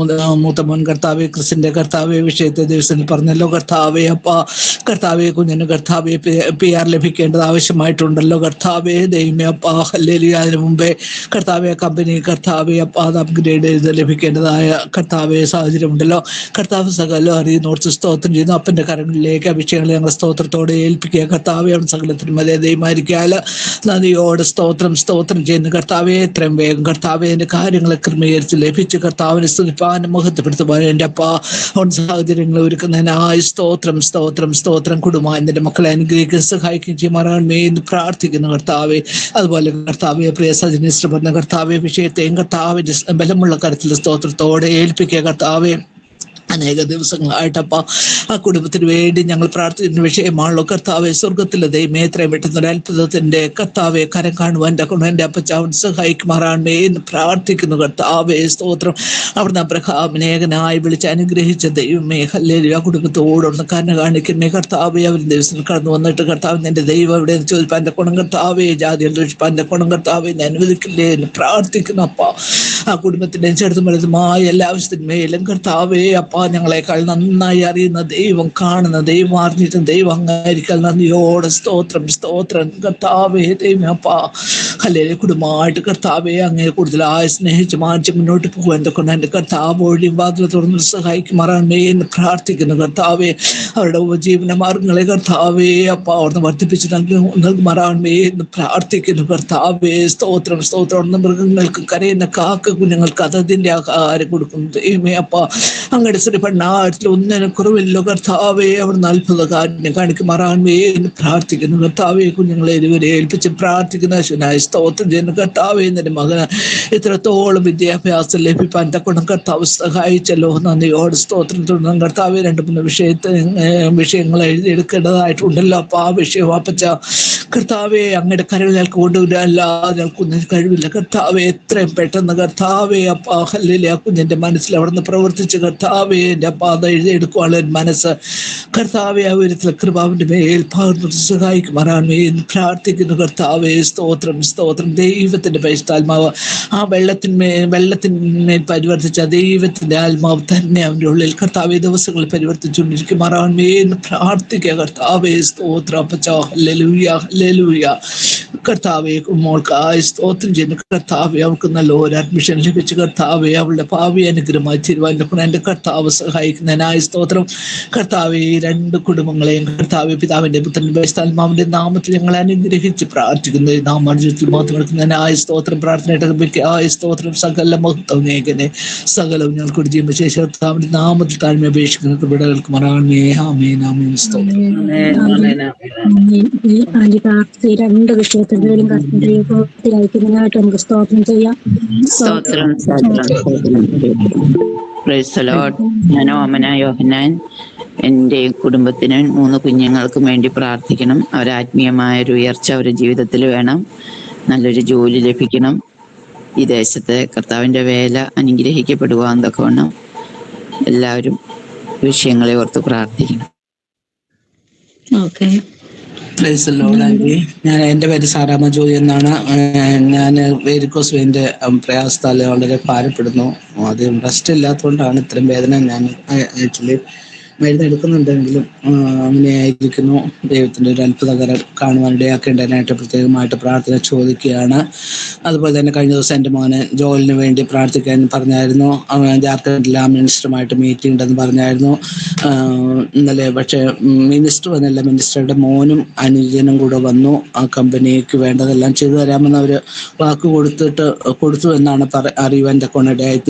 [SPEAKER 10] മൂത്ത മോൻ കർത്താവെ ക്രിസ്ത്യന്റെ കർത്താവെ വിഷയത്തെ ദിവസത്തിൽ പറഞ്ഞല്ലോ കർത്താവെ. അപ്പ കർത്താവെ കുഞ്ഞിന് കർത്താവെ PR ലഭിക്കേണ്ടത് ആവശ്യമായിട്ടുണ്ടല്ലോ കർത്താവെ. ദൈവമേ അപ്പ ഹല്ലേലൂയ. അതിനു മുമ്പേ കർത്താവെ കമ്പനി കർത്താവെ അപ്പ അത് അപ്ഗ്രേഡ് ചെയ്ത് ലഭിക്കേണ്ടതായ കർത്താവെ സാഹചര്യം ഉണ്ടല്ലോ കർത്താവ്. സകലം അറിയുന്നോർത്ത് സ്തോത്രം ചെയ്യുന്നു. അപ്പന്റെ കരങ്ങളിലേക്ക് ആ വിഷയങ്ങളെ ഞങ്ങൾ സ്തോത്രത്തോടെ ഏൽപ്പിക്കുക കർത്താവെ. അവൻ സകലത്തിനും അതേ ദൈവമായിരിക്കാല് നദിയോട് സ്തോത്രം ചെയ്യുന്നു കർത്താവെ. എത്രയും വേഗം കർത്താവെ അതിന്റെ കാര്യങ്ങളെ ക്രമീകരിച്ച് ലഭിക്കും ഏൽപ്പിച്ച് കർത്താവിനെ സ്തുതിപ്പാനും മഹത്വപ്പെടുത്തുവാനും എൻ്റെ അപ്പ സാഹചര്യങ്ങൾ ഒരുക്കുന്നതിനായി സ്തോത്രം സ്തോത്രം സ്തോത്രം. കുടുംബം എൻ്റെ മക്കളെ അനുഗ്രഹിക്കുകയും സഹായിക്കുകയും ചെയ്യുമാറാകണമേ എന്ന് പ്രാർത്ഥിക്കുന്നു കർത്താവെ. അതുപോലെ കർത്താവെ പ്രിയ സജനിസ്റ്റർ പറഞ്ഞ കർത്താവെ വിഷയത്തെയും കർത്താവിന്റെ ബലമുള്ള കരത്തിൽ സ്തോത്രത്തോടെ ഏൽപ്പിക്കുക കർത്താവെ. അനേക ദിവസങ്ങളായിട്ടപ്പ ആ കുടുംബത്തിന് വേണ്ടി ഞങ്ങൾ പ്രാർത്ഥിക്കുന്ന വിഷയമാണല്ലോ കർത്താവെ. സ്വർഗത്തിലെ ദൈവമേ എത്രയും പെട്ടെന്ന് ഒരു അത്ഭുതത്തിന്റെ കർത്താവെ കരം കാണുവാൻ എൻ്റെ അപ്പച്ചാവൻ സഹായിക്കുമാറാണമേ എന്ന് പ്രാർത്ഥിക്കുന്നു കർത്താവെ. സ്തോത്രം. അവിടുന്ന് അബ്രഹാമിനെ ഏകനായി വിളിച്ച് അനുഗ്രഹിച്ച ദൈവമേ ഹല്ലേലൂയ. ആ കുടുംബത്തോടൊന്ന് കരുണ കാണിക്കണമേ കർത്താവെ. അവർ ദിവസത്തിൽ കടന്നു വന്നിട്ട് കർത്താവ് എൻ്റെ ദൈവം എവിടെ ചോദിപ്പാൻ്റെ ഗുണം കർത്താവെ, ജാതികൾ ചോദിപ്പാൻ്റെ ഗുണം കർത്താവെ എന്നെ അനുവദിക്കില്ലേ എന്ന് പ്രാർത്ഥിക്കുന്നു അപ്പ. ആ കുടുംബത്തിൻ്റെ ചെറുതും വലുതുമായ എല്ലാ ആവശ്യത്തിന്മേലും കർത്താവെ അപ്പ ഞങ്ങളെക്കാൾ നന്നായി അറിയുന്ന ദൈവം, കാണുന്ന ദൈവം, അറിഞ്ഞിട്ടും ദൈവം അങ്ങായിരിക്കാൻ നന്ദിയോടെ സ്തോത്രം സ്തോത്രം കർത്താവേ. ദൈവം അപ്പ ഹല്ലേലൂയ. കുടുംബമായിട്ട് കർത്താവെ അങ്ങേ കൂടുതലായി സ്നേഹിച്ച് മാനിച്ച് മുന്നോട്ട് പോകുവാൻ കൊണ്ട് എൻ്റെ കർത്താവ് വഴിയും വാതിൽ തുറന്ന് സഹായിക്കുമാറാണമേ എന്ന് പ്രാർത്ഥിക്കുന്നു കർത്താവെ. അവരുടെ ഉപജീവന മാർഗങ്ങളെ കർത്താവെ അപ്പ അവിടുന്ന് വർദ്ധിപ്പിച്ച് നൽകുമാറാണമേ എന്ന് പ്രാർത്ഥിക്കുന്നു കർത്താവെ. സ്തോത്രം സ്തോത്രം. മൃഗങ്ങൾക്ക് കരയുന്ന കാക്ക കുഞ്ഞുങ്ങൾക്ക് അതതിൻ്റെ ആഹാരം കൊടുക്കുന്നു ദൈവമേ അപ്പ. അങ്ങയുടെ ശ്രീപണ്ണാട്ടിൽ ഒന്നിനും കുറവില്ലോ കർത്താവെ. അവിടുന്ന് അത്ഭുത കാര്യം കാണിക്കുമാറാണമേ എന്ന് പ്രാർത്ഥിക്കുന്നു കർത്താവെ. കുഞ്ഞുങ്ങളെ ഇരുവരെ ഏൽപ്പിച്ച് പ്രാർത്ഥിക്കുന്ന അശ്വനായ സ്തോത്രം ചെയ്യുന്ന കർത്താവെ. എൻ്റെ മകന് ഇത്രത്തോളം വിദ്യാഭ്യാസം ലഭിപ്പാൻ തക്കണം കർത്താവ് സഹായിച്ചല്ലോ. നന്ദിയോട് സ്തോത്രം. തുടർന്ന് കർത്താവെ 2-3 വിഷയങ്ങൾ എഴുതിയെടുക്കേണ്ടതായിട്ടുണ്ടല്ലോ അപ്പൊ ആ വിഷയം അപ്പച്ച കർത്താവെ അങ്ങയുടെ കരവിൽ ഞങ്ങൾക്ക് കൊണ്ടുവരാൻ അല്ലാതെ ഞങ്ങൾക്കൊന്നും കഴിവില്ല കർത്താവെ. എത്രയും പെട്ടെന്ന് കർത്താവെ അപ്പ ഹല്ലേലൂയ. കുഞ്ഞിന്റെ മനസ്സിൽ അവിടുന്ന് പ്രവർത്തിച്ച് കർത്താവെ എൻ്റെ അപ്പ അത് എഴുതിയെടുക്കുവാനുള്ള മനസ്സ് കർത്താവെ ആ വിധത്തിൽ കൃപാവിന്റെ മേൽ പകർന്നു സഹായിക്കുമാറാണമേ എന്ന് പ്രാർത്ഥിക്കുന്നു കർത്താവെ. സ്തോത്രം സ്തോത്രം. ദൈവത്തിന്റെ പരിശുദ്ധാത്മാവ് ആ വെള്ളത്തിന്മേൽ പരിവർത്തിച്ച ദൈവത്തിന്റെ ആത്മാവ് തന്നെ അവന്റെ ഉള്ളിൽ കർത്താവെ ദിവസങ്ങളിൽ പരിവർത്തിച്ചുകൊണ്ടിരിക്കുമാറാണമേ എന്ന് പ്രാർത്ഥിക്കുക കർത്താവെ. സ്തോത്രം അപ്പച്ച. Hallelujah hallelujah. കർത്താവെ മോൾക്കായി സ്തോത്രം ചെയ്യുന്ന കർത്താവെ. അവൾക്ക് നല്ല ഒരു അഡ്മിഷൻ ലഭിച്ച് കർത്താവെ അവളുടെ ഭാവി അനുഗ്രഹമായി തീരുവാൻ എൻ്റെ കർത്താവ് സഹായിക്കുന്നതിനായി സ്തോത്രം കർത്താവെ. 2 കുടുംബങ്ങളെയും കർത്താവെ പിതാവിന്റെ പുത്രന്റെ പരിശുദ്ധാത്മാവിന്റെ നാമത്തിൽ ഞങ്ങൾ അനുഗ്രഹിച്ച് പ്രാർത്ഥിക്കുന്നത് നാമത്തിൽ മാത്രം എടുക്കുന്നതിനായി സ്തോത്രം. പ്രാർത്ഥനയായി സ്തോത്രം. സകല മഹത്വം നേകനെ സകലവും ഞങ്ങൾക്ക് ചെയ്യുമ്പോൾ ശേഷം കർത്താവിന്റെ നാമത്തിൽ താഴ്മ അപേക്ഷിക്കുന്നത് വിടകൾക്ക് മറാണമേ. ആമേൻ ആമേൻ. സ്തോത്രം.
[SPEAKER 3] 2 വിഷയത്തിലും പ്രവർത്തിക്കുന്നതിനായിട്ട് നമുക്ക് സ്തോത്രം ചെയ്യാം.
[SPEAKER 6] ഞാൻ ഓമന യോഹന്നാൻ. എൻ്റെ കുടുംബത്തിനും 3 കുഞ്ഞുങ്ങൾക്കും വേണ്ടി പ്രാർത്ഥിക്കണം. അവരാത്മീയമായൊരു ഉയർച്ച അവരുടെ ജീവിതത്തിൽ വേണം. നല്ലൊരു ജോലി ലഭിക്കണം. ഈ ദേശത്തെ കർത്താവിൻ്റെ വേല അനുഗ്രഹിക്കപ്പെടുവാൻ തക്കവണ്ണം എല്ലാവരും വിഷയങ്ങളെ ഓർത്ത് പ്രാർത്ഥിക്കണം.
[SPEAKER 3] ഓക്കെ.
[SPEAKER 10] ഞാൻ എൻ്റെ പേര് സാറാമ ജോയി എന്നാണ്. ഞാൻ വേരിക്കോസ് വെയിൻ്റെ പ്രയാസത്താൽ വളരെ ഭാരപ്പെടുന്നു. അത് റെസ്റ്റ് ഇല്ലാത്തതുകൊണ്ടാണ് ഇത്രയും വേദന. ഞാൻ ആക്ച്വലി മരുന്ന് എടുക്കുന്നുണ്ടെങ്കിലും അങ്ങനെയായിരിക്കുന്നു. ദൈവത്തിൻ്റെ ഒരു അത്ഭുതകരം കാണുവാൻ ഇടയാക്കേണ്ടതിനായിട്ട് പ്രത്യേകമായിട്ട് പ്രാർത്ഥന ചോദിക്കുകയാണ്. അതുപോലെ തന്നെ കഴിഞ്ഞ ദിവസം എൻ്റെ മോനെ ജോലിന് വേണ്ടി പ്രാർത്ഥിക്കാൻ പറഞ്ഞായിരുന്നു. ജാർഖണ്ഡിൽ ആ മിനിസ്റ്ററുമായിട്ട് മീറ്റിംഗ് ഉണ്ടെന്ന് പറഞ്ഞായിരുന്നു ഇന്നലെ. പക്ഷേ മിനിസ്റ്റർ വന്നില്ല. മിനിസ്റ്ററുടെ മോനും അനുജനും കൂടെ വന്നു. ആ കമ്പനിക്ക് വേണ്ടതെല്ലാം ചെയ്തു തരാമെന്ന് അവർ വാക്ക് കൊടുത്തു എന്നാണ് അറിയുവാൻ തക്കോണിടയായി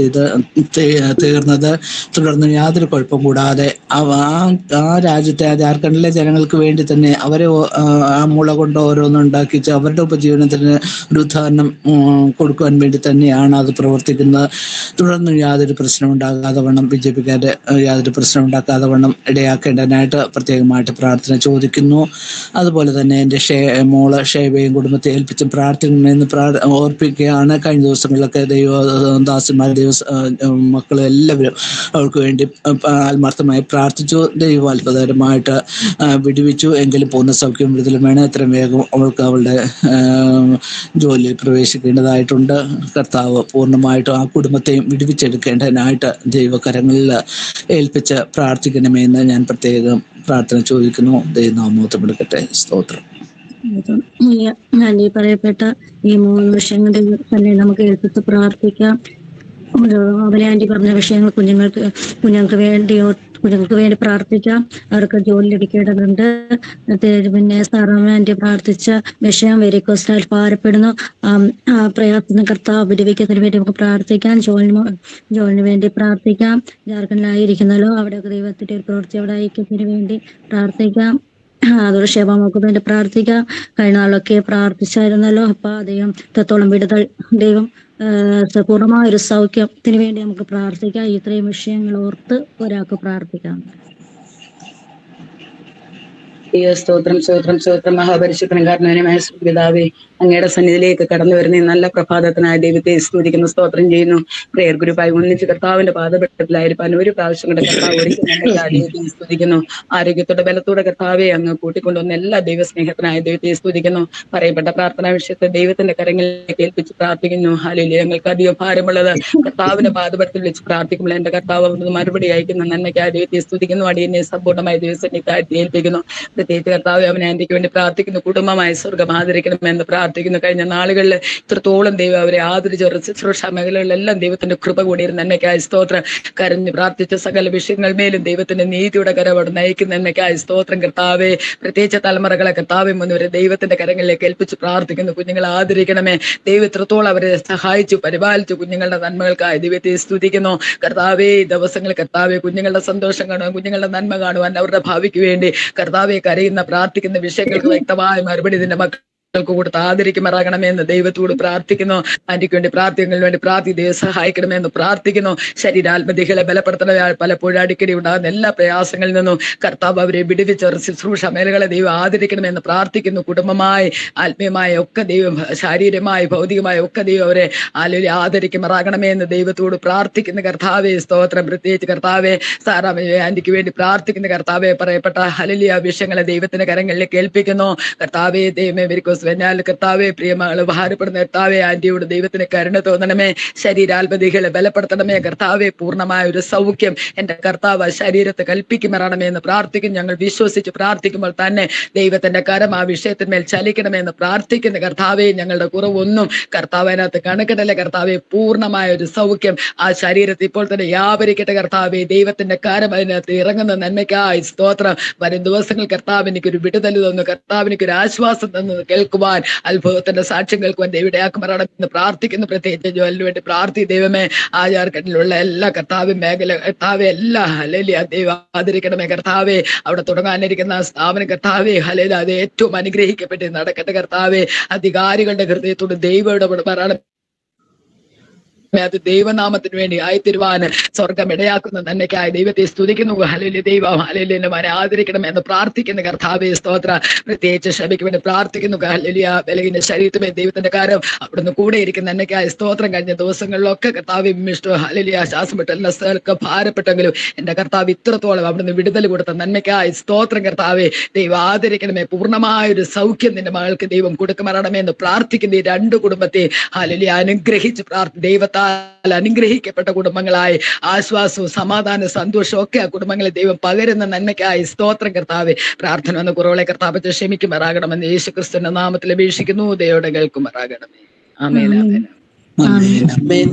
[SPEAKER 10] തീർന്നത്. തുടർന്ന് യാതൊരു കുഴപ്പം കൂടാതെ ആ രാജ്യത്തെ ജാർഖണ്ഡിലെ ജനങ്ങൾക്ക് വേണ്ടി തന്നെ അവരെ ആ മുള കൊണ്ട് ഓരോന്നുണ്ടാക്കിച്ച് അവരുടെ ഉപജീവനത്തിന് ഒരു ഉദാഹരണം കൊടുക്കുവാൻ വേണ്ടി തന്നെയാണ് അത് പ്രവർത്തിക്കുന്നത്. തുടർന്ന് യാതൊരു പ്രശ്നം ഉണ്ടാകാതെ വണ്ണം ബിജെപിക്കാരുടെ യാതൊരു പ്രശ്നം ഉണ്ടാക്കാതെ വണ്ണം ഇടയാക്കേണ്ടതിനായിട്ട് പ്രത്യേകമായിട്ട് പ്രാർത്ഥന ചോദിക്കുന്നു. അതുപോലെ തന്നെ എൻ്റെ മോള് ഷേബയും കുടുംബത്തെ ഏൽപ്പിച്ചും പ്രാർത്ഥിക്കണമെന്ന് ഓർപ്പിക്കുകയാണ്. കഴിഞ്ഞ ദിവസങ്ങളിലൊക്കെ ദൈവദാസന്മാർ മക്കളും എല്ലാവരും അവർക്ക് വേണ്ടി ആത്മാർത്ഥമായി പ്രാർത്ഥിച്ചു. ദൈവം അത്ഭുതകരമായിട്ട് വിടുവിച്ചു. എങ്കിലും പൂർണ്ണ സൗഖ്യം വിടുതലും വേണം. എത്രയും വേഗം അവൾക്ക് അവളുടെ ജോലിയിൽ പ്രവേശിക്കേണ്ടതായിട്ടുണ്ട്. കർത്താവ് പൂർണ്ണമായിട്ടും ആ കുടുംബത്തെയും വിടുവിച്ചെടുക്കേണ്ടതിനായിട്ട് ദൈവകരങ്ങളിൽ ഏൽപ്പിച്ച് പ്രാർത്ഥിക്കണമെന്ന് ഞാൻ പ്രത്യേകം പ്രാർത്ഥന ചോദിക്കുന്നു. ദൈവനാമോത്തപ്പെടുക്കട്ടെ. സ്തോത്രം.
[SPEAKER 3] ഞാൻ ഈ പറയപ്പെട്ട ഈ 3 വിഷയങ്ങളിൽ തന്നെ നമുക്ക് ഏൽപ്പിച്ച് പ്രാർത്ഥിക്കാം. അവലെ ആന്റി പറഞ്ഞ വിഷയങ്ങൾ കുഞ്ഞുങ്ങൾക്ക് വേണ്ടി കുഞ്ഞുങ്ങൾക്ക് വേണ്ടി പ്രാർത്ഥിക്കാം. അവർക്ക് ജോലി ലഭിക്കേണ്ടതുണ്ട്. പിന്നെ സാറാമാൻ്റെ പ്രാർത്ഥിച്ച വിഷയം വെരിക്കോസ്റ്റാൽ ഭാരപ്പെടുന്നു. പ്രയാസത്തിന് കർത്താവ് വിടുവിക്കുന്നതിന് വേണ്ടി നമുക്ക് പ്രാർത്ഥിക്കാം. ജോലിന് വേണ്ടി പ്രാർത്ഥിക്കാം. ജാർഖണ്ഡിലായിരിക്കുന്നല്ലോ, അവിടെയൊക്കെ ദൈവത്തിന്റെ ഒരു പ്രവൃത്തി അവിടെ ഐക്യത്തിന് വേണ്ടി പ്രാർത്ഥിക്കാം. അതൊരു ക്ഷേമമൊക്കെ വേണ്ടി പ്രാർത്ഥിക്കാം. കഴിഞ്ഞ നാളൊക്കെ പ്രാർത്ഥിച്ചായിരുന്നല്ലോ. അപ്പൊ ദൈവം ഇത്രത്തോളം വിടുതൽ, ദൈവം പൂർണ്ണമായ ഒരു സൗഖ്യത്തിന് വേണ്ടി നമുക്ക് പ്രാർത്ഥിക്കാം. ഇത്രയും വിഷയങ്ങൾ ഓർത്ത് ഒരാൾക്ക് പ്രാർത്ഥിക്കാം.
[SPEAKER 2] സ്തോത്രം സ്തോത്രം സ്തോത്രം. മഹാപരിശുദ്ധനായ പിതാവേ, അങ്ങയുടെ സന്നിധിയിലേക്ക് കടന്നു വരുന്ന ഈ നല്ല പ്രഭാതത്തിനായ ദൈവത്തെ സ്തുതിക്കുന്നു, സ്തോത്രം ചെയ്യുന്നു. പ്രേയർ ഗ്രൂപ്പായി ഒന്നിച്ച് കർത്താവിന്റെ പാദപീഠത്തിലായിരിക്കാൻ ഒരു പ്രാവശ്യം കൂടെ കർത്താവ് ദൈവത്തെ സ്തുതിക്കുന്നു. ആരോഗ്യത്തോടെ ബലത്തോടെ കർത്താവെ അങ്ങ് കൂട്ടിക്കൊണ്ടുവന്ന എല്ലാ ദൈവസ്നേഹത്തിനായ ദൈവത്തെ സ്തുതിക്കുന്നു. പറയപ്പെട്ട പ്രാർത്ഥനാ വിഷയത്തെ ദൈവത്തിന്റെ കരങ്ങളിലേക്ക് ഏൽപ്പിച്ച് പ്രാർത്ഥിക്കുന്നു. ഹല്ലേലൂയ. ഞങ്ങൾക്ക് അധികം ഭാരമുള്ളത് കർത്താവിന്റെ പാദപീഠത്തിൽ വെച്ച് പ്രാർത്ഥിക്കുമ്പോൾ എന്റെ കർത്താവ് അവിടുന്ന് മറുപടി അയക്കുന്ന നന്മയ്ക്കായ ദൈവത്തെ സ്തുതിക്കുന്നു. അടിയനെ സമ്പൂർണ്ണമായ ദൈവസന്നിധി താഴ്ത്തി ഏൽപ്പിക്കുന്നു. പ്രത്യേകിച്ച് കർത്താവ് അവനെ ആന്റിക്ക് വേണ്ടി പ്രാർത്ഥിക്കുന്നു. കുടുംബമായി സ്വർഗം ആദരിക്കണമെന്ന് പ്രാർത്ഥിക്കുന്നു. കഴിഞ്ഞ നാളുകളിൽ ഇത്രത്തോളം ദൈവം അവരെ ആദരിച്ച ശുശ്രൂഷ മേഖലകളിലെല്ലാം ദൈവത്തിന്റെ കൃപ കൂടിയിരുന്ന നന്മയ്ക്കായ സ്തോത്രം. കരഞ്ഞ് പ്രാർത്ഥിച്ച സകല വിഷയങ്ങൾ മേലും ദൈവത്തിന്റെ നീതിയുടെ കരവോട് നയിക്കുന്ന നന്മയ്ക്കായ സ്തോത്രം. കർത്താവെ, പ്രത്യേകിച്ച് തലമുറകളെ കർത്താവെ മുന്നവരെ ദൈവത്തിന്റെ കരങ്ങളിലേക്ക് ഏൽപ്പിച്ച് പ്രാർത്ഥിക്കുന്നു. കുഞ്ഞുങ്ങളെ ആദരിക്കണമേ. ദൈവം ഇത്രത്തോളം അവരെ സഹായിച്ചു പരിപാലിച്ചു. കുഞ്ഞുങ്ങളുടെ നന്മകൾക്കായി ദൈവത്തെ സ്തുതിക്കുന്നു. കർത്താവെ, ദിവസങ്ങൾ കർത്താവെ കുഞ്ഞുങ്ങളുടെ സന്തോഷം കാണുവാൻ, കുഞ്ഞുങ്ങളുടെ നന്മ കാണുവാൻ, അവരുടെ ഭാവിക്ക് വേണ്ടി കർത്താവെ കരയുന്ന പ്രാർത്ഥിക്കുന്ന വിഷയങ്ങൾക്ക് വ്യക്തമായ മറുപടി ഇതിന്റെ മക്കൾക്ക് കൊടുത്ത് ആദരിക്കുമാറാകണമെന്ന് ദൈവത്തോട് പ്രാർത്ഥിക്കുന്നു. ആന്റിക്ക് വേണ്ടി പ്രാർത്ഥിക്കുന്നതിന് വേണ്ടി ദൈവം സഹായിക്കണമെന്ന് പ്രാർത്ഥിക്കുന്നു. ശരീരാത്മതികളെ ബലപ്പെടുത്തണ പലപ്പോഴും അടിക്കടി ഉണ്ടാകുന്ന എല്ലാ പ്രയാസങ്ങളിൽ നിന്നും കർത്താവ് അവരെ വിടുവിച്ച ശുശ്രൂഷ മേഖലകളെ ദൈവം ആദരിക്കണമെന്ന് പ്രാർത്ഥിക്കുന്നു. കുടുംബമായി ആത്മീയമായ ഒക്കെ ദൈവം, ശാരീരികമായി ഭൗതികമായ ഒക്കെ ദൈവം അവരെ ആദരിക്കുമാറാകണമെന്ന് ദൈവത്തോട് പ്രാർത്ഥിക്കുന്ന കർത്താവെ സ്തോത്രം. പ്രത്യേകിച്ച് കർത്താവെ സാറാമയെ ആന്റിക്ക് വേണ്ടി പ്രാർത്ഥിക്കുന്ന കർത്താവെ, പറയപ്പെട്ട ഹല്ലേലൂയ വിഷയങ്ങളെ ദൈവത്തിന്റെ കരങ്ങളിലേക്ക് ഏൽപ്പിക്കുന്നു. കർത്താവെ, ദൈവമേ വെരിക്കോസ് വെനാൽ കർത്താവെ, പ്രിയമകള് ഭാരപ്പെടുന്ന കർത്താവെ, ആന്റിയോട് ദൈവത്തിന് കരുണ തോന്നണമേ. ശരീരാത്മതികളെ ബലപ്പെടുത്തണമേ. കർത്താവെ, പൂർണ്ണമായ ഒരു സൗഖ്യം എന്റെ കർത്താവ് ശരീരത്തെ കൽപ്പിക്കുമാറാണമേ എന്ന് പ്രാർത്ഥിക്കും. ഞങ്ങൾ വിശ്വസിച്ച് പ്രാർത്ഥിക്കുമ്പോൾ തന്നെ ദൈവത്തിന്റെ കരം ആ വിഷയത്തിന്മേൽ ചലിക്കണമെന്ന് പ്രാർത്ഥിക്കുന്ന കർത്താവെ, ഞങ്ങളുടെ കുറവൊന്നും കർത്താവ് അതിനകത്ത് കണക്കിടല്ലേ. കർത്താവെ, പൂർണ്ണമായ ഒരു സൗഖ്യം ആ ശരീരത്തിൽ ഇപ്പോൾ തന്നെ വ്യാപരിക്കട്ടെ. കർത്താവെ, ദൈവത്തിന്റെ കരം അതിനകത്ത് ഇറങ്ങുന്ന നന്മയ്ക്കായി സ്തോത്രം. വരും ദിവസങ്ങൾ കർത്താവ് എനിക്കൊരു വിടുതൽ തന്നു, കർത്താവ് എനിക്കൊരു ആശ്വാസം തന്നു കേൾക്കുവാൻ, അത്ഭുതത്തിന്റെ സാക്ഷ്യം കേൾക്കുവാൻ ദൈവടയാക്കുമാറാണെന്ന് പ്രാർത്ഥിക്കുന്നു. പ്രത്യേകിച്ച് ജോലിന് വേണ്ടി പ്രാർത്ഥി. ദൈവമേ, ആ ജാർഖണ്ഡിലുള്ള എല്ലാ കർത്താവ് മേഖല കർത്താവെ എല്ലാ ഹല്ലേലൂയ ദൈവം ആദരിക്കണമേ. കർത്താവെ, അവിടെ തുടങ്ങാനിരിക്കുന്ന സ്ഥാപനം കർത്താവെ ഹല്ലേലൂയ അത് ഏറ്റവും അനുഗ്രഹിക്കപ്പെട്ട് നടക്കട്ടെ. കർത്താവെ, അധികാരികളുടെ ഹൃദയത്തോട് ദൈവം ഇടപെടുമാറാണ്. അത് ദൈവനാമത്തിന് വേണ്ടി ആയിത്തീരുവാൻ സ്വർഗം ഇടയാക്കുന്ന നന്മയ്ക്കായി ദൈവത്തെ സ്തുതിക്കുന്നു. ഹല്ലേലൂയ. ദൈവം ഹല്ലേലൂയ മനെ ആദരിക്കണം എന്ന് പ്രാർത്ഥിക്കുന്ന കർത്താവെ സ്തോത്ര. പ്രത്യേകിച്ച് ക്ഷമയ്ക്ക് വേണ്ടി പ്രാർത്ഥിക്കുന്നു. ഹല്ലേലൂയ. ബലഹീന ശരീരത്തിലെ ദൈവത്തിന്റെ കാര്യം അവിടുന്ന് കൂടെ ഇരിക്കുന്ന നന്മയ്ക്കായി സ്തോത്രം. കഴിഞ്ഞ ദിവസങ്ങളിലൊക്കെ കർത്താവ് ഹല്ലേലൂയ ശ്വാസം വിട്ട് എല്ലാ സ്ഥലമൊക്കെ ഭാരപ്പെട്ടെങ്കിലും എന്റെ കർത്താവ് ഇത്രത്തോളം അവിടുന്ന് വിടുതൽ കൊടുത്ത നന്മയ്ക്കായി സ്തോത്രം. കർത്താവെ, ദൈവം ആദരിക്കണമേ. പൂർണ്ണമായൊരു സൗഖ്യം നിന്റെ മകൾക്ക് ദൈവം കൊടുക്കുമാറാണമേ എന്ന് പ്രാർത്ഥിക്കുന്ന ഈ രണ്ട് കുടുംബത്തെ ഹല്ലേലൂയ അനുഗ്രഹിച്ച് ദൈവത്താൽ അനുഗ്രഹിക്കപ്പെട്ട കുടുംബങ്ങളായി ആശ്വാസവും സമാധാനവും സന്തോഷവും ഒക്കെ ആ കുടുംബങ്ങളെ ദൈവം പകരുന്ന നന്മയ്ക്കായി സ്തോത്രം. കർത്താവെ, പ്രാർത്ഥന എന്ന കുറവുകളെ കർത്താവ് ക്ഷമിക്കുമാറാകണമെന്ന് യേശുക്രിസ്തുവിന്റെ നാമത്തിൽ അപേക്ഷിക്കുന്നു. ദൈവയുടെ കേൾക്കുമാറാകണമേ. ആമേൻ.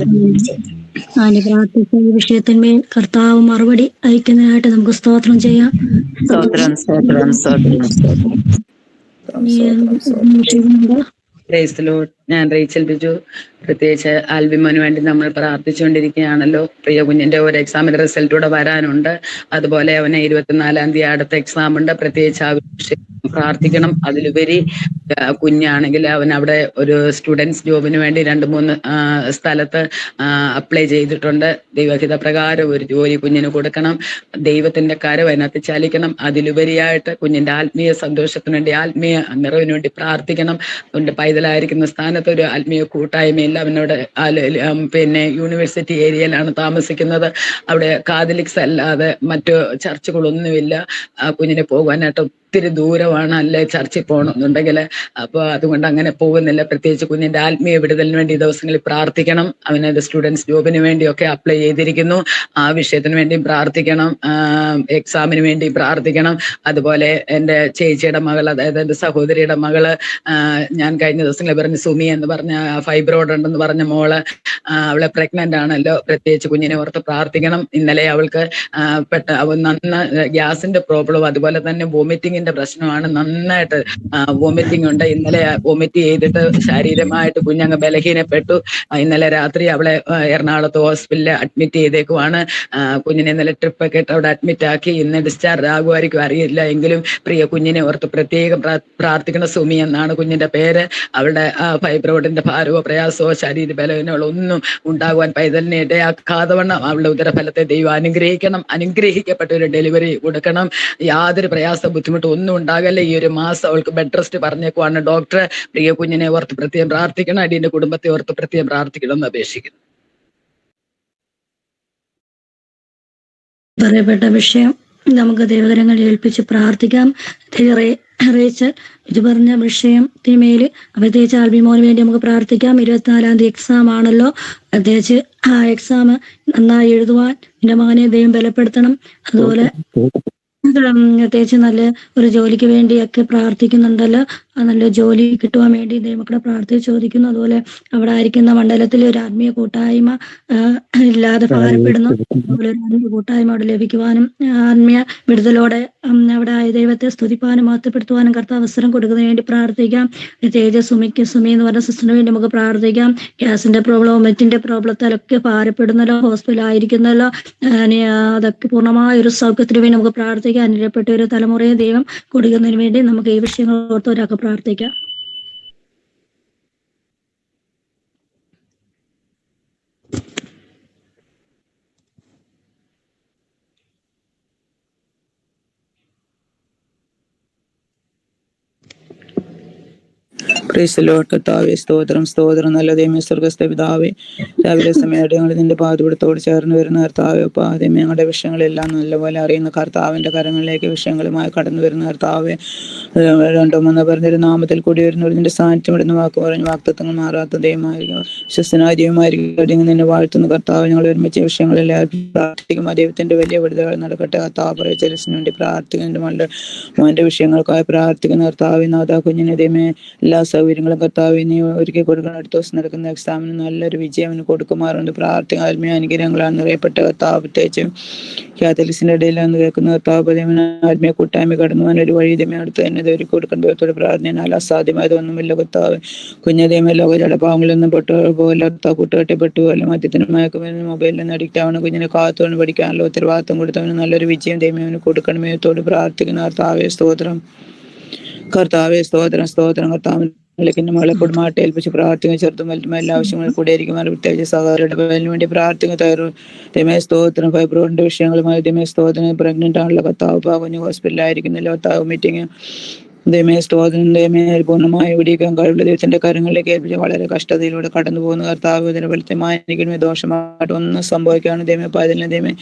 [SPEAKER 3] പ്രാർത്ഥിച്ച ഈ വിഷയത്തിന്മേൽ കർത്താവ് മറുപടി അയക്കുന്നതിനായിട്ട് നമുക്ക് സ്തോത്രം ചെയ്യാം.
[SPEAKER 6] സ്തോത്രം സ്തോത്രം സ്തോത്രം സ്തോത്രം.
[SPEAKER 2] Praise Lord. ഞാൻ റേച്ചൽ ബിജു. പ്രത്യേകിച്ച് ആൽബിമോന് വേണ്ടി നമ്മൾ പ്രാർത്ഥിച്ചുകൊണ്ടിരിക്കുകയാണല്ലോ. പ്രിയ കുഞ്ഞിന്റെ ഒരു എക്സാമിന്റെ റിസൾട്ട് കൂടെ വരാനുണ്ട്. അതുപോലെ അവന് 24-ാം തീയതി അടുത്ത എക്സാം ഉണ്ട്. പ്രത്യേകിച്ച് ആ വിഷയം പ്രാർത്ഥിക്കണം. അതിലുപരി കുഞ്ഞാണെങ്കിൽ അവൻ അവിടെ ഒരു സ്റ്റുഡൻസ് ജോബിന് വേണ്ടി 2-3 സ്ഥലത്ത് അപ്ലൈ ചെയ്തിട്ടുണ്ട്. ദൈവഹിത പ്രകാരം ഒരു ജോലി കുഞ്ഞിന് കൊടുക്കണം. ദൈവത്തിന്റെ കരം അതിനകത്ത് ചലിക്കണം. അതിലുപരിയായിട്ട് കുഞ്ഞിന്റെ ആത്മീയ സന്തോഷത്തിന് വേണ്ടി, ആത്മീയ നിറവിന് വേണ്ടി പ്രാർത്ഥിക്കണം. അതുകൊണ്ട് പൈതലായിരിക്കുന്ന സ്ഥാനത്ത് ഒരു ആത്മീയ കൂട്ടായ്മയില്ല. അവനോട് പിന്നെ യൂണിവേഴ്സിറ്റി ഏരിയയിലാണ് താമസിക്കുന്നത്. അവിടെ കാതലിക്സ് അല്ലാതെ മറ്റു ചർച്ചുകളൊന്നുമില്ല. കുഞ്ഞിനെ പോകുവാനായിട്ട് ഒത്തിരി ദൂരമാണ്, അല്ലെ ചർച്ചിൽ പോകണമെന്നുണ്ടെങ്കിൽ. അപ്പോൾ അതുകൊണ്ട് അങ്ങനെ പോകുന്നില്ല. പ്രത്യേകിച്ച് കുഞ്ഞിന്റെ ആത്മീയ വിടുതലിന് വേണ്ടി ഈ ദിവസങ്ങളിൽ പ്രാർത്ഥിക്കണം. അവനത് സ്റ്റുഡൻസ് ജോബിന് വേണ്ടിയൊക്കെ അപ്ലൈ ചെയ്തിരിക്കുന്നു. ആ വിഷയത്തിന് വേണ്ടി പ്രാർത്ഥിക്കണം. എക്സാമിന് വേണ്ടി പ്രാർത്ഥിക്കണം. അതുപോലെ എൻ്റെ ചേച്ചിയുടെ മകൾ, അതായത് എൻ്റെ സഹോദരിയുടെ മകള്, ഞാൻ കഴിഞ്ഞ ദിവസങ്ങളിൽ പറഞ്ഞ സുമി എന്ന് പറഞ്ഞ ഫൈബ്രോയിഡ് ഉണ്ടെന്ന് പറഞ്ഞ മോള്, അവളെ പ്രഗ്നന്റ് ആണല്ലോ. പ്രത്യേകിച്ച് കുഞ്ഞിനെ ഓർത്ത് പ്രാർത്ഥിക്കണം. ഇന്നലെ അവൾക്ക് ഗ്യാസിന്റെ പ്രോബ്ലം, അതുപോലെ തന്നെ വോമിറ്റിങ്ങിന്റെ പ്രശ്നമാണ്. നന്നായിട്ട് വോമിറ്റിംഗ് ഉണ്ട്. ഇന്നലെ വോമിറ്റ് ചെയ്തിട്ട് ശാരീരമായിട്ട് കുഞ്ഞങ്ങ് ബലഹീനപ്പെട്ടു. ഇന്നലെ രാത്രി അവളെ എറണാകുളത്ത് ഹോസ്പിറ്റലിൽ അഡ്മിറ്റ് ചെയ്തേക്കുവാണ്. കുഞ്ഞിനെ ഇന്നലെ ട്രിപ്പൊക്കെ ഇട്ട് അവിടെ അഡ്മിറ്റ് ആക്കി. ഇന്ന് ഡിസ്ചാർജ് ആകുമായിരിക്കും, അറിയില്ല. എങ്കിലും പ്രിയ കുഞ്ഞിനെ ഓർത്ത് പ്രത്യേകം പ്രാർത്ഥിക്കുന്ന സുമി എന്നാണ് കുഞ്ഞിന്റെ പേര്. അവളുടെ ഫൈബ്രോയിഡിന്റെ ഭാരവോ പ്രയാസമോ ശരീര ബലഹീനങ്ങളോ ഒന്നും ഉണ്ടാകുവാൻ പൈതലിനെ ഇടയാക്കാതെ വണ്ണം അവളുടെ ഉദരഫലത്തെ ദൈവം അനുഗ്രഹിക്കണം. അനുഗ്രഹിക്കപ്പെട്ട ഒരു ഡെലിവറി കൊടുക്കണം. യാതൊരു പ്രയാസ ബുദ്ധിമുട്ടും ഒന്നും ഉണ്ടാകല്ലേ. ഈ ഒരു മാസം അവൾക്ക് ബെഡ് റെസ്റ്റ് പറഞ്ഞേക്കുവാണ് ഡോക്ടർ. പ്രിയ കുഞ്ഞിനെ ഓർത്ത് പ്രത്യേകം പ്രാർത്ഥിക്കണം. അടിയന്റെ കുടുംബത്തെ ഓർത്ത് പ്രത്യേകം പ്രാർത്ഥിക്കണം എന്ന് അപേക്ഷിക്കുന്നു.
[SPEAKER 3] പറയപ്പെട്ട വിഷയം നമുക്ക് ദൈവകരങ്ങളിൽ ഏൽപ്പിച്ച് പ്രാർത്ഥിക്കാം. റേച്ചൽ ഇത് പറഞ്ഞ വിഷയത്തിന്മേൽ പ്രത്യേകിച്ച് ആൽബിമോന് വേണ്ടി നമുക്ക് പ്രാർത്ഥിക്കാം. 24-ാം തീയതി എക്സാം ആണല്ലോ. പ്രത്യേകിച്ച് ആ എക്സാം നന്നായി എഴുതുവാൻ എൻ്റെ മകനെ ദൈവം ബലപ്പെടുത്തണം. അതുപോലെ പ്രത്യേകിച്ച് നല്ല ഒരു ജോലിക്ക് വേണ്ടിയൊക്കെ പ്രാർത്ഥിക്കുന്നുണ്ടല്ലോ. ആ നല്ല ജോലി കിട്ടുവാൻ വേണ്ടി ദൈവമക്കളെ പ്രാർത്ഥിച്ച് ചോദിക്കുന്നു. അതുപോലെ അവിടെ ആയിരിക്കുന്ന മണ്ഡലത്തിൽ ഒരു ആത്മീയ കൂട്ടായ്മ ഇല്ലാതെ ഭാരപ്പെടുന്നു. അതുപോലെ ഒരു ആത്മീയ കൂട്ടായ്മ അവിടെ ലഭിക്കുവാനും ആത്മീയ വിടുതലോടെ അവിടെ ദൈവത്തെ സ്തുതിപ്പാനും മഹത്വപ്പെടുത്തുവാനും കർത്താവ് അവസരം കൊടുക്കുന്നതിന് വേണ്ടി പ്രാർത്ഥിക്കാം. പ്രത്യേകിച്ച് സുമി എന്ന് പറഞ്ഞ സിസ്റ്ററിന് വേണ്ടി നമുക്ക് പ്രാർത്ഥിക്കാം. ഗ്യാസിന്റെ പ്രോബ്ലം, വൊമിറ്റിന്റെ പ്രോബ്ലത്താലൊക്കെ ഭാരപ്പെടുന്നല്ലോ, ഹോസ്പിറ്റലായിരിക്കുന്നല്ലോ. അതൊക്കെ പൂർണ്ണമായ ഒരു സൗഖ്യത്തിന് വേണ്ടി നമുക്ക് പ്രാർത്ഥിക്കാം. അനുരപ്പെട്ട ഒരു തലമുറയെ ദൈവം കൊടുക്കുന്നതിന് വേണ്ടി നമുക്ക് ഈ വിഷയങ്ങൾ ഓർത്തവരൊക്കെ പ്രാർത്ഥിക്കാം.
[SPEAKER 7] Price the Lord. കർത്താവേ സ്തോത്രം, സ്തോത്രം. നല്ല ദൈവമേ, സ്വർഗ്ഗസ്ഥ പിതാവേ, രാവിലെ സമയത്ത് ഞങ്ങൾ നിന്റെ പാദപീഠത്തോട് ചേർന്ന് വരുന്ന കർത്താവേ, പാദമേ, ഞങ്ങളുടെ വിഷയങ്ങളെല്ലാം നല്ലപോലെ അറിയുന്ന കർത്താവിന്റെ കരങ്ങളിലേക്ക് വിഷയങ്ങളുമായി കടന്നു വരുന്ന കർത്താവേ, 2-3 പറഞ്ഞൊരു നാമത്തിൽ കൂടി വരുന്നവർ നിന്റെ സാന്നിധ്യം ഇടുന്ന വാക്ക് പറഞ്ഞ് വാക്തത്വങ്ങൾ മാറാത്ത ദൈവമായിരിക്കും, വിശ്വസ്തനായ ദൈവമായിരിക്കും നിന്നെ വാഴ്ത്തുന്ന കർത്താവ്. ഞങ്ങൾ ഒരുമിച്ച വിഷയങ്ങളെല്ലാവരും പ്രാർത്ഥിക്കും. ആ ദൈവത്തിന്റെ വലിയ വിടുതലുകൾ നടക്കട്ടെ. കർത്താവ് പറയച്ചലിന് വേണ്ടി പ്രാർത്ഥിക്കുന്നുണ്ട്. മോന്റെ വിഷയങ്ങൾക്കായി പ്രാർത്ഥിക്കുന്ന കർത്താവ്, നാഥാ കുഞ്ഞിനെ ദൈവമേ എല്ലാ സൗകര്യങ്ങളും കർത്താവ് നീ ഒരുക്കി കൊടുക്കണം. അടുത്ത ദിവസം നടക്കുന്ന എക്സാമിന് നല്ലൊരു വിജയം കൊടുക്കുമാറുണ്ട് പ്രാർത്ഥിക്കുക. ആത്മീയ അനുഗ്രഹങ്ങളാണ് നിറയപ്പെട്ട കർത്താവ്. പ്രത്യേകിച്ച് കാത്തലിക്സിന്റെ ഇടയിലാണ് കേൾക്കുന്ന കർത്താവ് ആത്മീയ കൂട്ടായ്മ കടന്നു പോകാൻ ഒരു വഴി ദൈവം അടുത്ത് തന്നെ ഒരുക്കി കൊടുക്കേണ്ട ദൈവത്തോട് പ്രാർത്ഥനയാൽ അസാധ്യമായതൊന്നുമില്ല കർത്താവ്. കുഞ്ഞതേമ ലോക ജലപാവങ്ങളിൽ നിന്ന് പോലെ കൂട്ടുകെട്ടപ്പെട്ടു അല്ല മദ്യത്തിന് മയക്കുമരുന്ന് മൊബൈലിൽ നിന്ന് അഡിക്റ്റ് ആവണം. കുഞ്ഞിനെ കാത്തോണ്ട് പഠിക്കാനുള്ള ഉത്തരവാദിത്വം കൊടുത്തവന് നല്ലൊരു വിജയം ദൈവം കൊടുക്കണം. ദൈവത്തോട് പ്രാർത്ഥിക്കുന്ന കർത്താവേ സ്തോത്രം, കർത്താവേ സ്തോത്രം, സ്തോത്രം. കർത്താവ് മകളെ കുടുംബമായിട്ട് ഏൽപ്പിച്ച് പ്രാർത്ഥിക്കുന്ന ചെറുതും വലുതും എല്ലാ ആവശ്യങ്ങളും കൂടെ ആയിരിക്കും. പ്രത്യേകിച്ച് സഹോദരന് വേണ്ടി പ്രാർത്ഥിക്കുന്ന ദൈവമേ സ്തോത്രം. ഫൈബ്രോയിഡിന്റെ വിഷയങ്ങളുമായി ദൈവമേ സ്തോത്രം. പ്രഗ്നന്റ് ആണല്ലോ കർത്താവ്, കുഞ്ഞ് ഹോസ്പിറ്റലായിരിക്കുന്നില്ല കർത്താവ്. മീറ്റിംഗ് ദൈവമേ സ്തോത്രം. ദൈവമേ പൂർണ്ണമായി വിടിയിക്കാൻ കഴിവുള്ള ദൈവത്തിന്റെ കാര്യങ്ങളിലേക്ക് ഏൽപ്പിച്ച് വളരെ കഷ്ടതയിലൂടെ കടന്നു പോകുന്ന കർത്താവ് ഇതിനെ വെളുത്തെ മാനിക്കണമേ. ദോഷമായിട്ട് ഒന്നും സംഭവിക്കുകയാണ് ദൈവമേ. പാതിലിനെ ദൈവമേ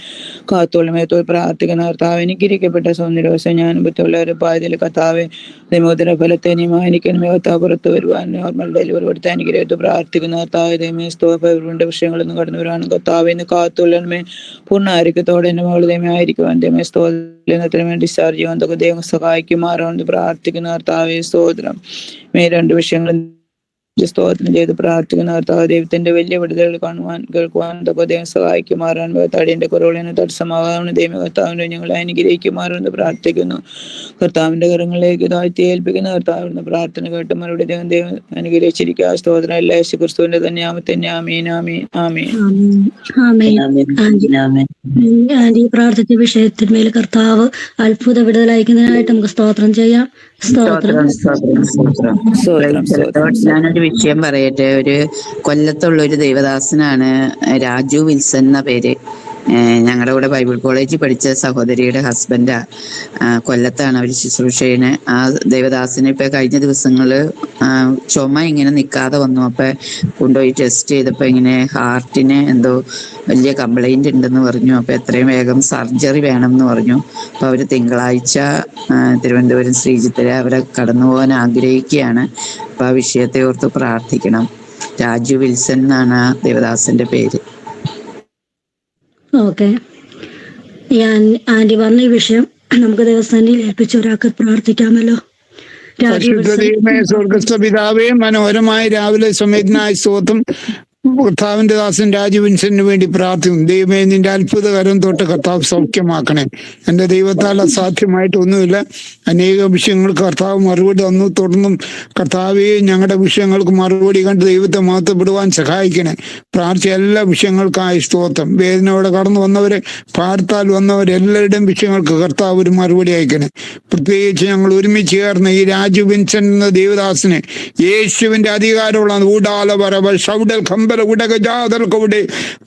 [SPEAKER 7] കാത്തോളമേത്തോട് പ്രാർത്ഥിക്കുന്ന കർത്താവ്. എനിക്കിരിക്കപ്പെട്ട സൗന്ദര്യവശം ഞാൻ ബുദ്ധിയുള്ളവർ പാതിൽ കർത്താവ് ദൈവോദര ഫലത്തെ നീ മാനിക്കണമേ. കർത്താവ് പുറത്ത് വരുവാൻ നോർമൽ ഡെലിവറി കൊടുത്ത് അനുഗ്രഹത്ത് പ്രാർത്ഥിക്കുന്ന കർത്താവ്. ദൈവമേ സ്തോത്രന്റെ വിഷയങ്ങളൊന്നും കടന്നു വരുവാണ് കർത്താവ്. ഇന്ന് കാത്തോളമേ പൂർണ്ണ ആരോഗ്യത്തോടെ എന്റെ മകൾ ദൈവമേ ആയിരിക്കുവാൻ ദൈവമേ സ്തോത്രത്തിന് വേണ്ടി ഡിസ്ചാർജ് ചെയ്യാൻ തൊക്കെ ദൈവം സഹായിക്കുമാറാണ് പ്രാർത്ഥിക്കുന്ന കർത്താവേ സ്തോത്രം. 2 വിഷയങ്ങളും സ്തോത്രം ചെയ്ത് പ്രാർത്ഥിക്കുന്ന കർത്താവ്. ദൈവത്തിന്റെ വലിയ വിടുതലുകൾ കാണുവാൻ കേൾക്കുവാൻ തൊക്കെ ദൈവം സഹായിക്കുമാറാൻ തടിയന്റെ കുറവുകളിന് തടസ്സമാകാവുന്ന ദൈവ കർത്താവിനെ ഞങ്ങളെ അനുഗ്രഹിക്കുമാറെന്ന് പ്രാർത്ഥിക്കുന്നു. കർത്താവിന്റെ കരങ്ങളിലേക്ക് താഴ്ത്തി ഏൽപ്പിക്കുന്ന കർത്താവിന്റെ പ്രാർത്ഥന കേട്ട് മറുപടി ദൈവം അനുഗ്രഹിച്ചിരിക്കുക. സ്തോത്രം. എല്ലാ യേശുക്രിസ്തുവിന്റെ തന്നെ നാമത്തിൽ ആമീൻ, ആമീൻ, ആമീൻ.
[SPEAKER 3] ആന്റി പ്രാർത്ഥിച്ച വിഷയത്തിന്മേൽ കർത്താവ് അത്ഭുത വിടുതലയക്കുന്നതിനായിട്ട് നമുക്ക് സ്തോത്രം ചെയ്യാം. സ്തോത്രം.
[SPEAKER 6] ഞാനൊരു വിഷയം പറയട്ടെ. ഒരു കൊല്ലത്തുള്ള ഒരു ദൈവദാസനാണ്, രാജു വിൽസൺ എന്ന പേര്. ഞങ്ങളുടെ കൂടെ ബൈബിൾ കോളേജിൽ പഠിച്ച സഹോദരിയുടെ ഹസ്ബൻഡാ. കൊല്ലത്താണ് അവർ ശുശ്രൂഷ ചെയ്യുന്നത്. ആ ദേവദാസിന് ഇപ്പൊ കഴിഞ്ഞ ദിവസങ്ങള് ചുമ ഇങ്ങനെ നിൽക്കാതെ വന്നു. അപ്പൊ കൊണ്ടുപോയി ടെസ്റ്റ് ചെയ്തപ്പോ ഇങ്ങനെ ഹാർട്ടിന് എന്തോ വലിയ കംപ്ലൈന്റ് ഉണ്ടെന്ന് പറഞ്ഞു. അപ്പൊ എത്രയും വേഗം സർജറി വേണം എന്ന് പറഞ്ഞു. അപ്പൊ അവര് തിങ്കളാഴ്ച തിരുവനന്തപുരം ശ്രീജിത്തിലെ അവരെ കടന്നു പോകാൻ ആഗ്രഹിക്കുകയാണ്. അപ്പൊ ആ വിഷയത്തെ ഓർത്ത് പ്രാർത്ഥിക്കണം. രാജു വിൽസൺ എന്നാണ് ആ ദേവദാസന്റെ പേര്.
[SPEAKER 3] ഓക്കെ, ആന്റി പറഞ്ഞ ഈ വിഷയം നമുക്ക് ദേവസ്ഥാനിൽ ഏൽപ്പിച്ച ഒരാൾക്ക് പ്രാർത്ഥിക്കാമല്ലോ.
[SPEAKER 11] സ്വർഗസ്ഥ പിതാവേ, മനോഹരമായ രാവിലെ സമയത്തിനായ സ്തോത്രം. കർത്താവിന്റെ ദാസൻ രാജു വിൻസെന്റിന് വേണ്ടി പ്രാർത്ഥിക്കും. ദൈവമേ, നിന്റെ അത്ഭുതകരം തൊട്ട് കർത്താവ് സൗഖ്യമാക്കണേ. എന്റെ ദൈവത്താൽ അസാധ്യമായിട്ട് ഒന്നുമില്ല. അനേക വിഷയങ്ങൾക്ക് കർത്താവ് മറുപടി തന്നു. തുടർന്നും കർത്താവെ ഞങ്ങളുടെ വിഷയങ്ങൾക്ക് മറുപടി കണ്ട് ദൈവത്തെ മഹത്വപ്പെടുവാൻ സഹായിക്കണേ. പ്രാർത്ഥിച്ച എല്ലാ വിഷയങ്ങൾക്കായി സ്തോത്രം. വേദനയോടെ കടന്നു വന്നവരെ, ഭാരത്താൽ വന്നവരെല്ലാവരുടെയും വിഷയങ്ങൾക്ക് കർത്താവ് ഒരു മറുപടി അയക്കണേ. പ്രത്യേകിച്ച് ഞങ്ങൾ ഒരുമിച്ച് ചേർന്ന് ഈ രാജു വിൻസെന്റ് എന്ന ദേവദാസിനെ യേശുവിന്റെ അധികാരമുള്ള ഊടാല പറവ ഷൗഡൽ കമ്പല ഉടകജാതൽക്കവിടെ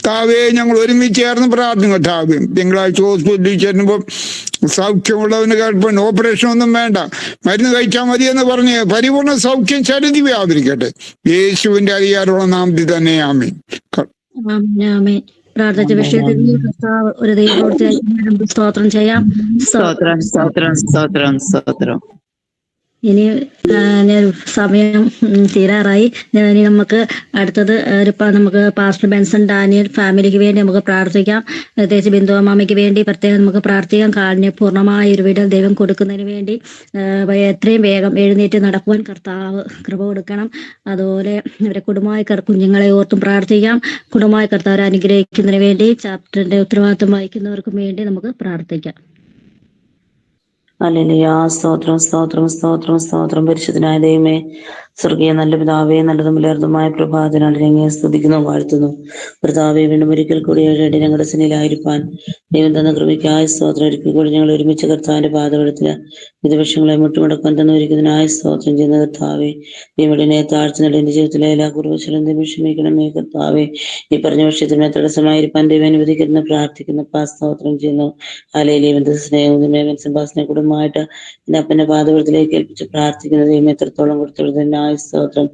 [SPEAKER 11] താവേ ഞങ്ങൾ ഒരുമിച്ച് ചേർന്ന് പ്രാർത്ഥിക്കും. കർത്താവേ, തിങ്കളാഴ്ച ഹോസ്പിറ്റലിൽ ചെല്ലുമ്പോൾ സൗഖ്യമുള്ളവന് കേൾപ്പൻ ഓപ്പറേഷൻ ഒന്നും വേണ്ട, മരുന്ന് കഴിച്ചാൽ മതിയെന്ന് പറഞ്ഞ് പരിപൂർണ്ണ സൗഖ്യം ചരിതി വ്യാപരിക്കട്ടെ. യേശുവിന്റെ അധികാരമുള്ള നാമത്തിൽ തന്നെ ആമേൻ.
[SPEAKER 3] പ്രാർത്ഥിച്ച വിഷയത്തിൽ ഒരു ദൈവപ്രവൃത്തി സ്തോത്രം ചെയ്യാം.
[SPEAKER 6] സ്തോത്രം സ്തോത്രം സ്തോത്രം സ്തോത്രം.
[SPEAKER 3] ഇനി സമയം തീരാറായി. ഇനി നമുക്ക് അടുത്തത് നമുക്ക് പാസ്റ്റർ ബെൻസൺ ഡാനിയൽ ഫാമിലിക്ക് വേണ്ടി നമുക്ക് പ്രാർത്ഥിക്കാം. പ്രത്യേകിച്ച് ബിന്ദു അമ്മാമയ്ക്ക് വേണ്ടി പ്രത്യേകം നമുക്ക് പ്രാർത്ഥിക്കാം. കാലിന് പൂർണ്ണമായ ഒരു വിടൽ ദൈവം കൊടുക്കുന്നതിന് വേണ്ടി എത്രയും വേഗം എഴുന്നേറ്റ് നടക്കുവാൻ കർത്താവ് കൃപ കൊടുക്കണം. അതുപോലെ അവരെ കുടുംബമായി കുഞ്ഞുങ്ങളെ ഓർത്തും പ്രാർത്ഥിക്കാം. കുടുംബമായി കർത്താവ് അനുഗ്രഹിക്കുന്നതിന് വേണ്ടി ചാപ്റ്ററിന്റെ ഉത്തരവാദിത്വം വഹിക്കുന്നവർക്കും വേണ്ടി നമുക്ക് പ്രാർത്ഥിക്കാം.
[SPEAKER 9] ഹല്ലേലൂയ. സ്തോത്രം സ്തോത്രം സ്തോത്രം സ്തോത്രം. പരിശുദ്ധനായ ദൈവമേ, സ്വർഗീയ നല്ല പിതാവേ, നല്ലതും വിലർന്നുമായ പ്രഭാതനാൾ ഞങ്ങളെ സ്തുതിക്കുന്നു, വാഴ്ത്തുന്നു. പിതാവേ, വീണ്ടും ഒരിക്കൽ കൂടി ഏഴടി ഞങ്ങളുടെ സന്നിധിയിലായിരിക്കാൻ ദൈവം തന്ന കൃപയ്ക്കായ സ്തോത്രം. ഒരിക്കൽ കൂടി ഞങ്ങൾ ഒരുമിച്ച് കർത്താവിന്റെ പാദപീഠത്തില് വിധവശങ്ങളെ മുട്ടുമുടക്കാൻ തന്നിരിക്കുന്നതിനായ സ്തോത്രം ചെയ്യുന്ന കർത്താവേ, ദൈവത്തിനെ താഴ്ച എന്റെ ജീവിതത്തിലെ എല്ലാ കുറുവശലും ദൈവം ക്ഷമിക്കണമേ. കർത്താവേ, ഈ പറഞ്ഞ വിഷയത്തിന് തടസ്സമായിരിക്കാൻ ദൈവം അനുവദിക്കുന്ന പ്രാർത്ഥിക്കുന്ന സ്തോത്രം ചെയ്യുന്നു. ഹല്ലേലൂയ. സ്നേഹം സംഭാഷണ കുടുംബമായിട്ട് എന്റെ അപ്പന്റെ പാദപീഠത്തിലേക്ക് ഏൽപ്പിച്ച് പ്രാർത്ഥിക്കുന്ന ദൈവം എത്രത്തോളം കൊടുത്തുള്ളതിനായ സ്തോത്രം.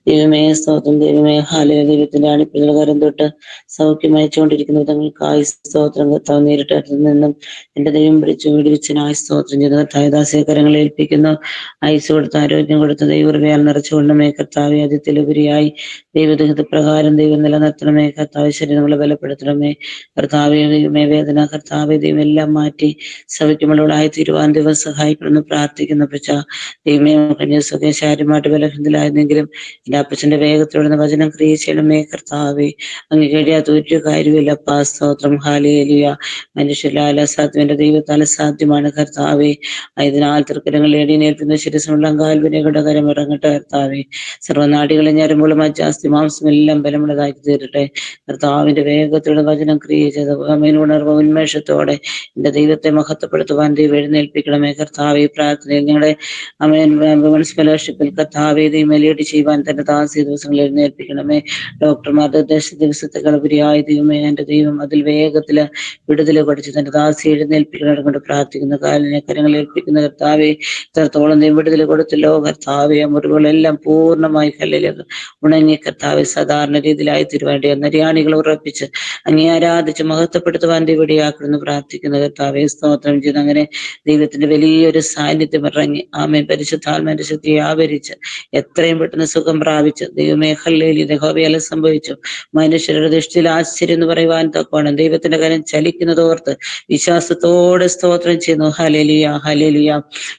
[SPEAKER 9] ദൈവമേ സ്തോത്രം. ദൈവമേ ഹല്ലേലൂയ. ദൈവത്തിന്റെ അണിപ്രകാരം തൊട്ട് സൗഖ്യം അയച്ചുകൊണ്ടിരിക്കുന്ന തങ്ങൾക്കായി സ്തോത്രം. കർത്താവ് നേരിട്ട് അതിൽ നിന്നും എന്റെ ദൈവം വിടിവിച്ചനായ സ്തോത്രം ചെയ്ത കർത്താവദാസിയെ കരങ്ങൾ ഏൽപ്പിക്കുന്നു. ആയുസ് കൊടുത്ത് ആരോഗ്യം കൊടുത്ത് ദൈവകൃപയാൽ നിറച്ചുകൊണ്ടമേ കർത്താവെ, അതിഥിലുപരിയായി ദൈവദഹിത പ്രകാരം ദൈവം നിലനിർത്തണമേ. കർത്താവ് ശരീരങ്ങളെ ബലപ്പെടുത്തണമേ. കർത്താവെ, ദൈവമേ വേദന കർത്താവെ ദൈവം എല്ലാം മാറ്റി സൗഖ്യമുള്ളവളായി തീരുവാൻ ദൈവം സഹായിക്കണമെന്ന് പ്രാർത്ഥിക്കുന്നു. പക്ഷേ ദൈവമേ, കഴിഞ്ഞ സുഖം ശാരീരമായിട്ട് ബലഹീനതയിലായിരുന്നെങ്കിലും എന്റെ അപ്പച്ചന്റെ വേഗത്തിലുള്ള വചനം ക്രിയ ചെയ്യണമേ. കർത്താവെ, അങ്ങ് കഴിയാത്ത ഒരു കാര്യമില്ല. സ്തോത്രം. ഹല്ലേലൂയ. മനുഷ്യരാൽ അസാധ്യമെന്റെ ദൈവത്താൽ സാധ്യമാണ്. കർത്താവെ, അതിനാൽ തൃക്കരങ്ങൾ എടിനേൽക്കുന്ന ശിരസിനുള്ള കാൽവിനകളുടെ കരം ഇറങ്ങട്ടെ. കർത്താവെ, സർവ്വനാടികളെ ഞരമ്പുള്ള മജ്ജാസ്തി മാംസമെല്ലാം ബലമുള്ളതാക്കി തീരട്ടെ. കർത്താവിന്റെ വേഗത്തിലുള്ള വചനം ക്രിയ ചെയ്ത ഉണർവ് ഉന്മേഷത്തോടെ എന്റെ ദൈവത്തെ മഹത്വപ്പെടുത്തുവാൻ ദൈവം എഴുന്നേൽപ്പിക്കണമേ. കർത്താവെ, പ്രാർത്ഥനയിൽ ഞങ്ങളുടെ വുമൻസ് ഫെലോഷിപ്പിൽ കർത്താവെ മെലിയടി ചെയ്യുവാൻ തന്റെ ദാസി ദിവസങ്ങൾ എഴുന്നേൽപ്പിക്കണമേ. ഡോക്ടർമാരുടെ ദിവസത്തെക്കാൾ ഉപരിയായ ദൈവമേ, എന്റെ ദൈവം അതിൽ വേഗത്തില് വിടുതൽ പഠിച്ച് തന്റെ ദാസി എഴുന്നേൽപ്പിക്കണം കൊണ്ട് പ്രാർത്ഥിക്കുന്ന കാലിനെ കരങ്ങൾ ഏൽപ്പിക്കുന്ന കർത്താവെ, ഇത്രത്തോളം ദൈവം വിടുതൽ കൊടുത്തല്ലോ. കർത്താവെ, മുറിവുകളെല്ലാം പൂർണ്ണമായി കല്ലിലേക്ക് ഉണങ്ങി കർത്താവെ സാധാരണ രീതിയിലായി തീരുവേണ്ടി നരിയാണികൾ ഉറപ്പിച്ച് അങ്ങേ ആരാധിച്ച് മഹത്വപ്പെടുത്തുവാൻ ദൈവടിയാക്കണമെന്ന് പ്രാർത്ഥിക്കുന്ന കർത്താവെ, സ്തോത്രം ചെയ്ത് അങ്ങനെ ദൈവത്തിന്റെ വലിയൊരു സാന്നിധ്യം ഇറങ്ങി ആമേൻ പരിശുദ്ധാത്മാവിന്റെ ശക്തിയെ ആവരിച്ച് എത്രയും പെട്ടെന്ന് സുഖം പ്രാപിച്ച് ദൈവമേ ഹല്ലേലൂയ. യഹോവയാൽ സംഭവിച്ചു മനുഷ്യരുടെ ദൃഷ്ടിയിൽ ആശ്ചര്യം എന്ന് പറയുവാൻ തക്കോണം ദൈവത്തിന്റെ കാര്യം ചലിക്കുന്നതോർത്ത് വിശ്വാസത്തോടെ സ്തോത്രം ചെയ്യുന്നു. Hallelujah hallelujah.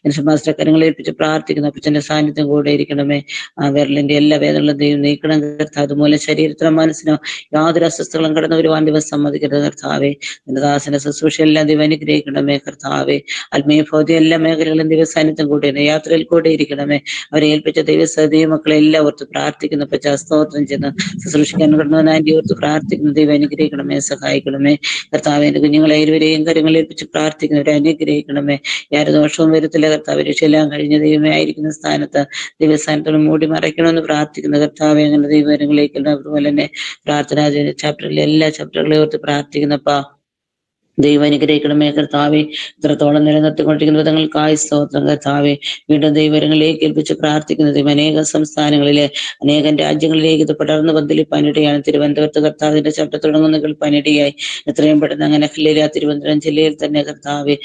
[SPEAKER 9] മനുഷ്യമാസ്റ്റർ കരങ്ങൾ ഏൽപ്പിച്ച് പ്രാർത്ഥിക്കുന്നു. അപ്പച്ചന്റെ സാന്നിധ്യം കൂടെ ഇരിക്കണമേ. ആ വിരലിന്റെ എല്ലാ വേദനകളും ദൈവം നീക്കണം കർത്താവ്. അതുപോലെ ശരീരത്തിനോ മനസ്സിനോ യാതൊരു അസ്വസ്ഥകളും കടന്നു വരുവാൻ ദിവസം സമ്മതിക്കരുത് കർത്താവെ. എന്റെ ദാസന്റെ ശുശ്രൂഷ എല്ലാം ദൈവം അനുഗ്രഹിക്കണമേ. കർത്താവെ, ആത്മീയ ഭൗതിക എല്ലാ മേഖലകളും ദൈവ സാന്നിധ്യം കൂടെ യാത്രയിൽ കൂടെ ഇരിക്കണമേ. അവരെ ഏൽപ്പിച്ച ദൈവ മക്കളെ എല്ലാം ഓർത്ത് പ്രാർത്ഥിക്കുന്നു. സ്തോത്രം ചെയ്യുന്ന ശുശ്രൂഷിക്കാൻ കടന്നവനായി ഓർത്ത് പ്രാർത്ഥിക്കുന്നു. ദൈവം അനുഗ്രഹിക്കണമേ, സഹായിക്കണമേ. കർത്താവ്, എന്റെ കുഞ്ഞുങ്ങളെ ഇരുവരെയും കരങ്ങൾ ഏൽപ്പിച്ച് പ്രാർത്ഥിക്കുന്നവരെ അനുഗ്രഹിക്കണമേ. യാതൊരു ദോഷവും വരുത്തില്ല കർത്താവ്. രക്ഷയെല്ലാം കഴിഞ്ഞ ദൈവമേ ആയിരിക്കുന്ന സ്ഥാനത്ത് ദൈവസ്ഥാനത്തോട് മൂടി മറയ്ക്കണമെന്ന് പ്രാർത്ഥിക്കുന്ന കർത്താവ്, അങ്ങനെ ദൈവങ്ങളിലേക്ക് അതുപോലെ തന്നെ പ്രാർത്ഥനാ ചാപ്റ്ററിലെ എല്ലാ ചാപ്റ്ററുകളെ ഓർത്ത് പ്രാർത്ഥിക്കുന്നപ്പാ. ദൈവം അനുഗ്രഹിക്കണമേ കർത്താവെ. ഇത്രത്തോളം നിലനിർത്തിക്കൊണ്ടിരിക്കുന്ന വിധങ്ങൾക്കായി സ്തോത്രം കർത്താവെ. വീണ്ടും ദൈവങ്ങളിലേക്ക് ഏൽപ്പിച്ച് പ്രാർത്ഥിക്കുന്നത് അനേകം സംസ്ഥാനങ്ങളിലെ അനേകം രാജ്യങ്ങളിലേക്ക് ഇത് പടർന്ന് പന്തലിപ്പാനിടയാണ്. തിരുവനന്തപുരത്ത് കർത്താവിന്റെ ശബ്ദം തുടങ്ങുന്ന കേൾപ്പാനിടയായി എത്രയും പെട്ടെന്ന് അങ്ങനെ ജില്ലയിലെ തിരുവനന്തപുരം ജില്ലയിൽ തന്നെ കർത്താവെ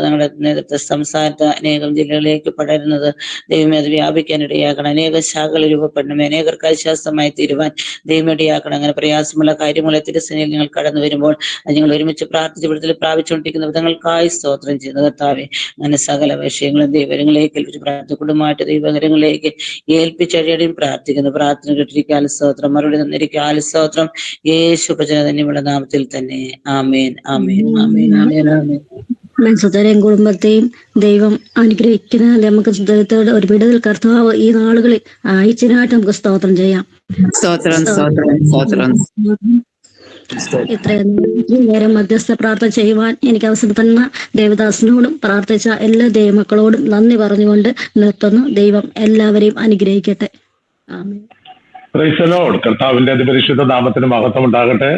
[SPEAKER 9] ഞങ്ങളുടെ നേതൃത്വ സംസ്ഥാനത്ത് അനേകം ജില്ലകളിലേക്ക് പടരുന്നത് ദൈവമേ അത് വ്യാപിക്കാനിടയാക്കണം. അനേക ശാഖകൾ രൂപപ്പെടണം. അനേകർക്ക് ആശ്വാസമായി തീരുവാൻ ദൈവമിടയാക്കണം. അങ്ങനെ പ്രയാസമുള്ള കാര്യങ്ങളെ തിരുസേനയിൽ ഞങ്ങൾ കടന്നു വരുമ്പോൾ ഞങ്ങൾ ഒരുമിച്ച് പ്രാർത്ഥിച്ച് വിടുതൽ പ്രാപിച്ചുകൊണ്ടിരിക്കുന്ന വിധങ്ങൾക്കായി സ്തോത്രം ചെയ്യുന്നു കർത്താവെ. അങ്ങനെ സകല വിഷയങ്ങളും ദൈവങ്ങളിലേക്ക് ഏൽപ്പിച്ച് കുടുംബമായിട്ട് ദൈവകരങ്ങളിലേക്ക് ഏൽപ്പിച്ചഴിയടിയും പ്രാർത്ഥിക്കുന്നു. പ്രാർത്ഥന കേട്ടിരിക്കാൻ സ്തോത്രം, മറുപടി തന്നിരിക്കാൻ സ്തോത്രം. യേശു പ്രചന തന്നെയുള്ള നാമത്തിൽ തന്നെ ആമേൻ ആമേൻ ആമേൻ ആമേൻ ആമേൻ.
[SPEAKER 3] സുതരെയും കുടുംബത്തെയും ദൈവം അനുഗ്രഹിക്കുന്ന നമുക്ക് സുതരത്തോട് ഒരു വിടുതൽ കർത്താവ് ഈ നാളുകളിൽ അയച്ചതിനായിട്ട് നമുക്ക് സ്തോത്രം ചെയ്യാം.
[SPEAKER 6] സ്തോത്രം സ്തോത്രം സ്തോത്രം.
[SPEAKER 3] ഇത്രയും നേരം മധ്യസ്ഥ പ്രാർത്ഥന ചെയ്യുവാൻ എനിക്ക് അവസരം തന്ന ദേവദാസനോടും പ്രാർത്ഥിച്ച എല്ലാ ദൈവമക്കളോടും നന്ദി പറഞ്ഞുകൊണ്ട് നിർത്തുന്നു. ദൈവം എല്ലാവരെയും അനുഗ്രഹിക്കട്ടെ. ആമേൻ.
[SPEAKER 1] Praise the Lord. കർത്താവിന്റെ അതിപരിശുദ്ധ നാമത്തിന് മഹത്വം ഉണ്ടാകട്ടെ.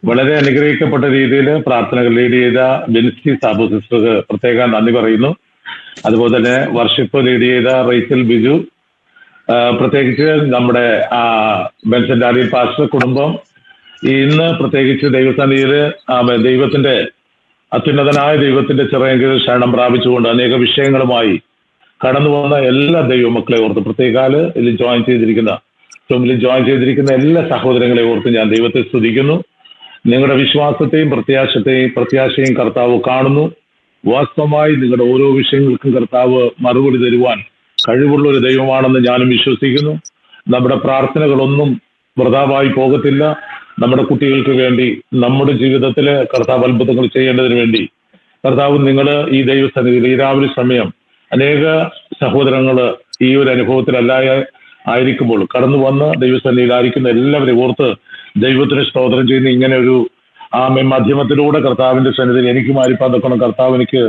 [SPEAKER 1] വളരെ അനുഗ്രഹിക്കപ്പെട്ട രീതിയിൽ പ്രാർത്ഥനകൾ ലീഡ് ചെയ്ത ബെൻസി സാബു സിസ്റ്റർക്ക് പ്രത്യേകം നന്ദി പറയുന്നു. അതുപോലെ തന്നെ വർഷിപ്പ് ലീഡ് ചെയ്ത റൈച്ചൽ ബിജു, പ്രത്യേകിച്ച് നമ്മുടെ ബെൻസൻ ഡാനിയൽ പാസ്റ്റർ കുടുംബം ഇന്ന് പ്രത്യേകിച്ച് ദൈവസന്നിധിയില് ദൈവത്തിന്റെ അത്യുന്നതനായ ദൈവത്തിന്റെ ചിറയെങ്കിൽ ശരണം പ്രാപിച്ചുകൊണ്ട് അനേക വിഷയങ്ങളുമായി കടന്നു പോകുന്ന എല്ലാ ദൈവമക്കളെ ഓർത്ത് പ്രത്യേകാല് ഇതിൽ ജോയിൻ ചെയ്തിരിക്കുന്ന എല്ലാ സഹോദരങ്ങളെ ഓർത്ത് ഞാൻ ദൈവത്തെ സ്തുതിക്കുന്നു. നിങ്ങളുടെ വിശ്വാസത്തെയും പ്രത്യാശയും കർത്താവ് കാണുന്നു. വാസ്തവമായി നിങ്ങളുടെ ഓരോ വിഷയങ്ങൾക്കും കർത്താവ് മറുപടി തരുവാൻ കഴിവുള്ള ഒരു ദൈവമാണെന്ന് ഞാനും വിശ്വസിക്കുന്നു. നമ്മുടെ പ്രാർത്ഥനകളൊന്നും വൃഥാവായി പോകത്തില്ല. നമ്മുടെ കുട്ടികൾക്ക് വേണ്ടി, നമ്മുടെ ജീവിതത്തിലെ കർത്താവ് അത്ഭുതങ്ങൾ ചെയ്യേണ്ടതിന് വേണ്ടി കർത്താവ് നിങ്ങൾ ഈ ദൈവസന്നിധിയിൽ ഈ രാവിലെ സമയം അനേക സഹോദരങ്ങൾ ഈ ഒരു ആയിരിക്കുമ്പോൾ കടന്നു വന്ന് ദൈവസന്നിധിയിലായിരിക്കുന്ന എല്ലാവരെയും ഓർത്ത് ദൈവത്തിന് സ്തോത്രം ചെയ്യുന്ന ഇങ്ങനെ ഒരു മാധ്യമത്തിലൂടെ കർത്താവിന്റെ സന്നിധിയിൽ എനിക്ക് മാറിപ്പാൻ തക്കണം കർത്താവ് എനിക്ക്